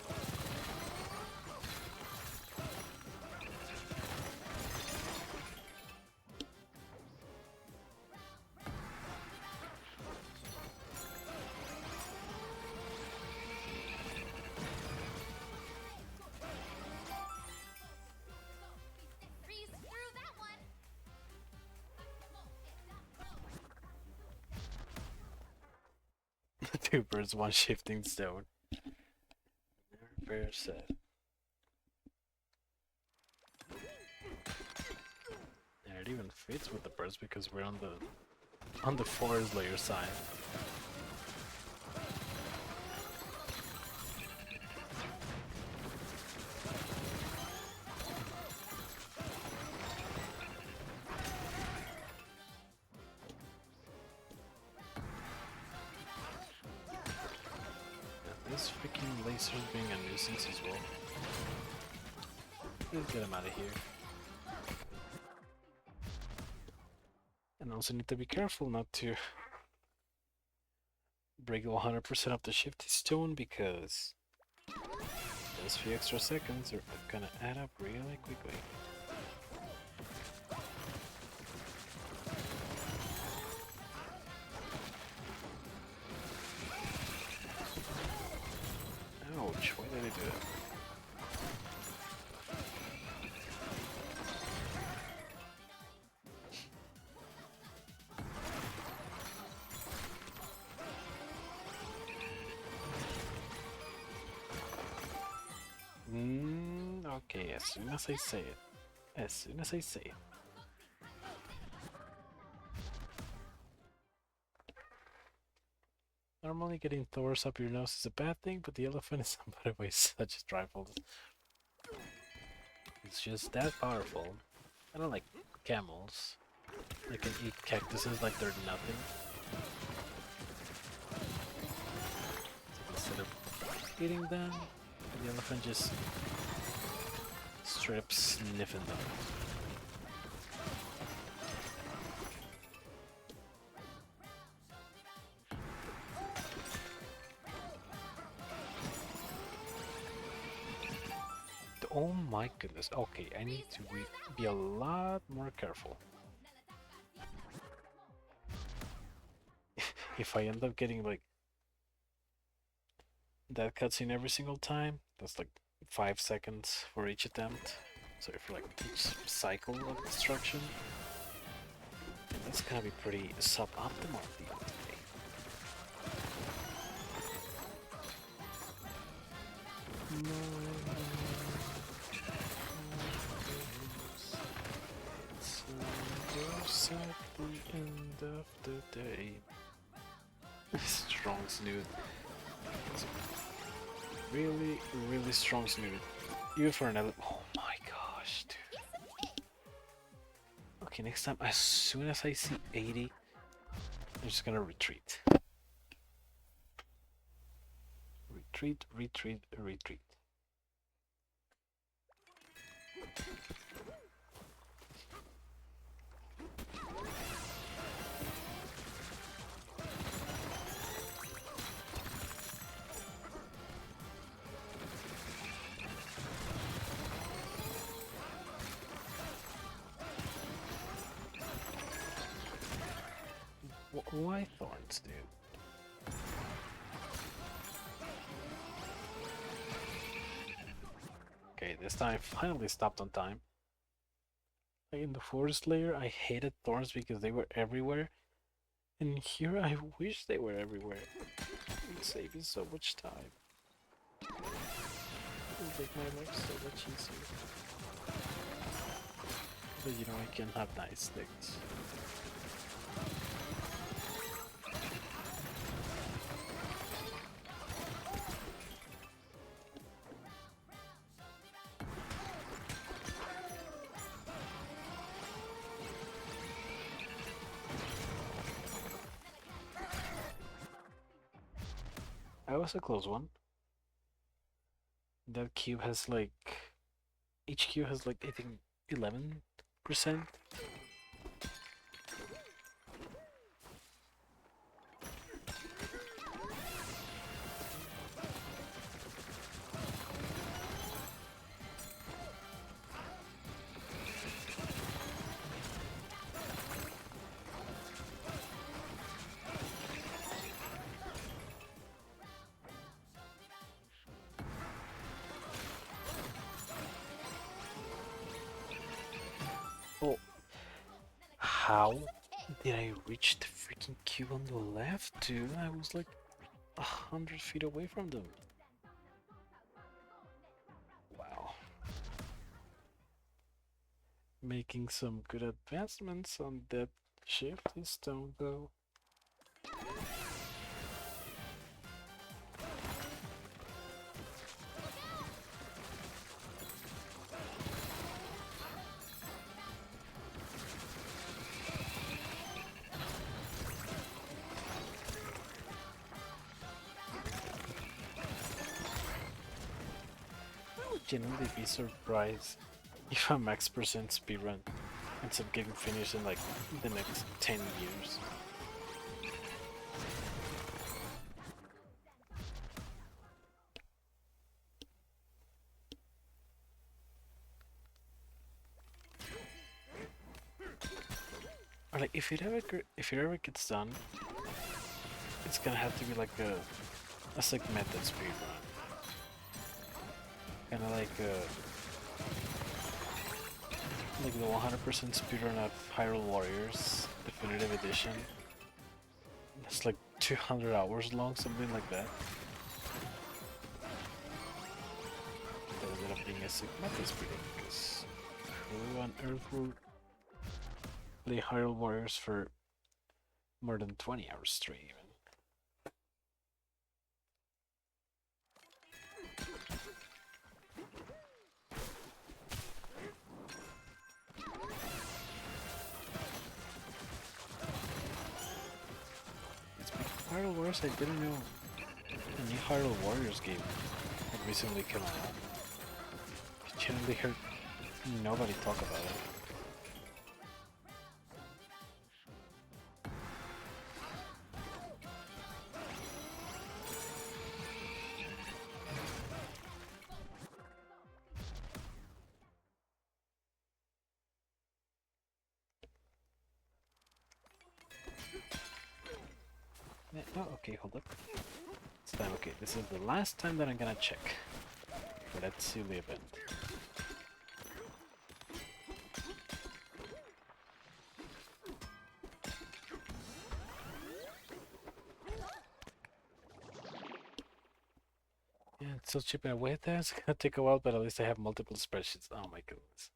Two birds, one shifting stone. Very sad. Yeah, it even fits with the birds because we're on the forest layer side. This freaking laser's being a nuisance as well. Let's get him out of here. And also need to be careful not to break 100% of the shifty stone because those few extra seconds are gonna add up really quickly. Ouch, why did I do that? Okay, as soon as I say it. As soon as I say it. Normally getting Thors up your nose is a bad thing, but the elephant is somebody with such rifles. It's just that powerful. I don't like camels. They can eat cactuses like they're nothing. So instead of eating them, the elephant just straight up sniffing them. Oh my goodness. Okay, I need to be a lot more careful. If I end up getting like that cutscene every single time, that's like 5 seconds for each attempt. So for like each cycle of destruction, that's gonna be pretty suboptimal at the end of the day. It's at the end of the day. Strong snoot. Really, really strong snoot. Even for an elephant. Oh my gosh, dude. Okay, next time, as soon as I see 80, I'm just gonna retreat. Retreat, retreat, retreat. Why thorns, dude? Okay, this time I finally stopped on time. Like in the forest layer, I hated thorns because they were everywhere. And here, I wish they were everywhere. It would save me so much time. make my life so much easier. But you know, I can have nice things. That was a close one. That cube has like... Each cube has like, I think, 11%. Oh, how did I reach the freaking cube on the left, dude? I was like 100 feet away from them. Wow. Making some good advancements on that shifty stone, though. I would genuinely be surprised if a max percent speedrun ends up getting finished in like the next 10 years. Or like if it ever gets done, it's gonna have to be like a segmented speedrun. Kinda like the 100% speedrun of Hyrule Warriors Definitive Edition. It's like 200 hours long, something like that. That ended up being a segmented speedrun because who on earth will play Hyrule Warriors for more than 20 hours straight even? Hyrule Warriors, I didn't know a new Hyrule Warriors game had recently come out. I generally heard nobody talk about it. Oh, okay, hold up. This time, okay, this is the last time that I'm gonna check for that silly event. Yeah, it's so cheap and away there. It's gonna take a while, but at least I have multiple spreadsheets. Oh my goodness.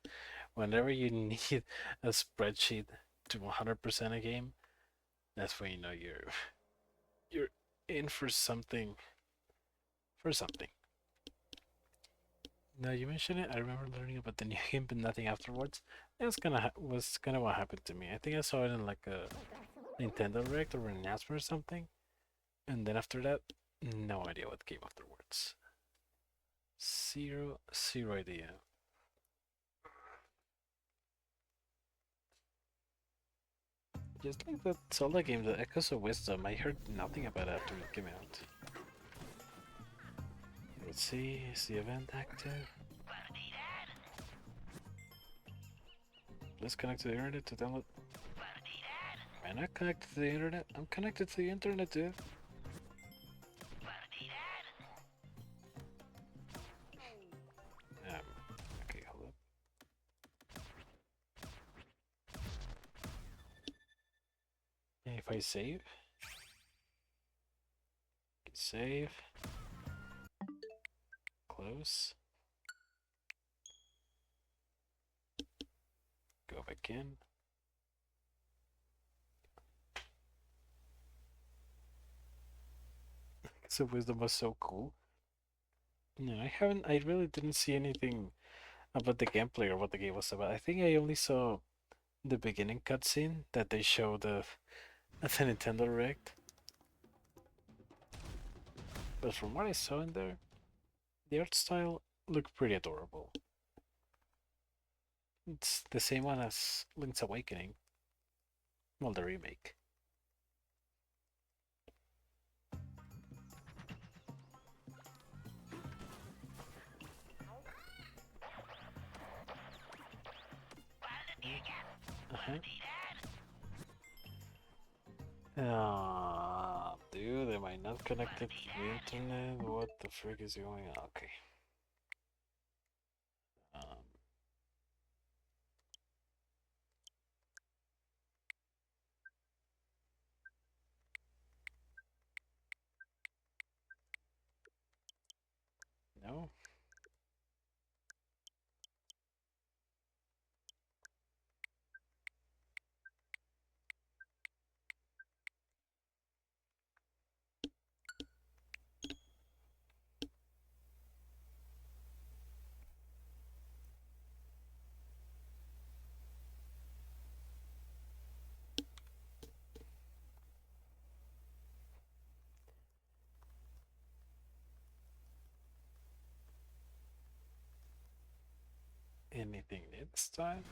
Whenever you need a spreadsheet to 100% a game, that's when you know you're in for something. For something. Now you mentioned it, I remember learning about the new game, but nothing afterwards. That's was kind of what happened to me. I think I saw it in like a Nintendo Direct or an announcement or something, and then after that, no idea what came afterwards. Zero idea. Just like that Zelda game, the Echoes of Wisdom, I heard nothing about it after it came out. Let's see, is the event active? Let's connect to the internet to download. Am I not connected to the internet? I'm connected to the internet, dude. Okay, hold up. And if I save, save, close. go back in. So wisdom was so cool. No, I really didn't see anything about the gameplay or what the game was about. I think I only saw the beginning cutscene that they showed at the Nintendo Direct. But from what I saw in there, the art style looked pretty adorable. It's the same one as Link's Awakening. Well, the remake. Uh-huh. Ah, dude, am I not connected to the internet? What the frick is going on? Okay. Um, no. Anything this time?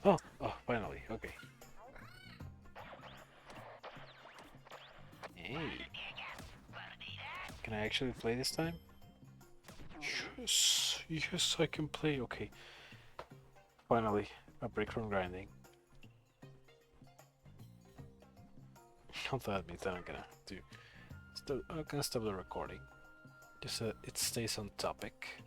Oh, finally. Okay. Hey. Can I actually play this time? Yes, I can play. Okay. Finally, a break from grinding. Although that means that I'm gonna do. I'm gonna stop the recording. Just so it stays on topic.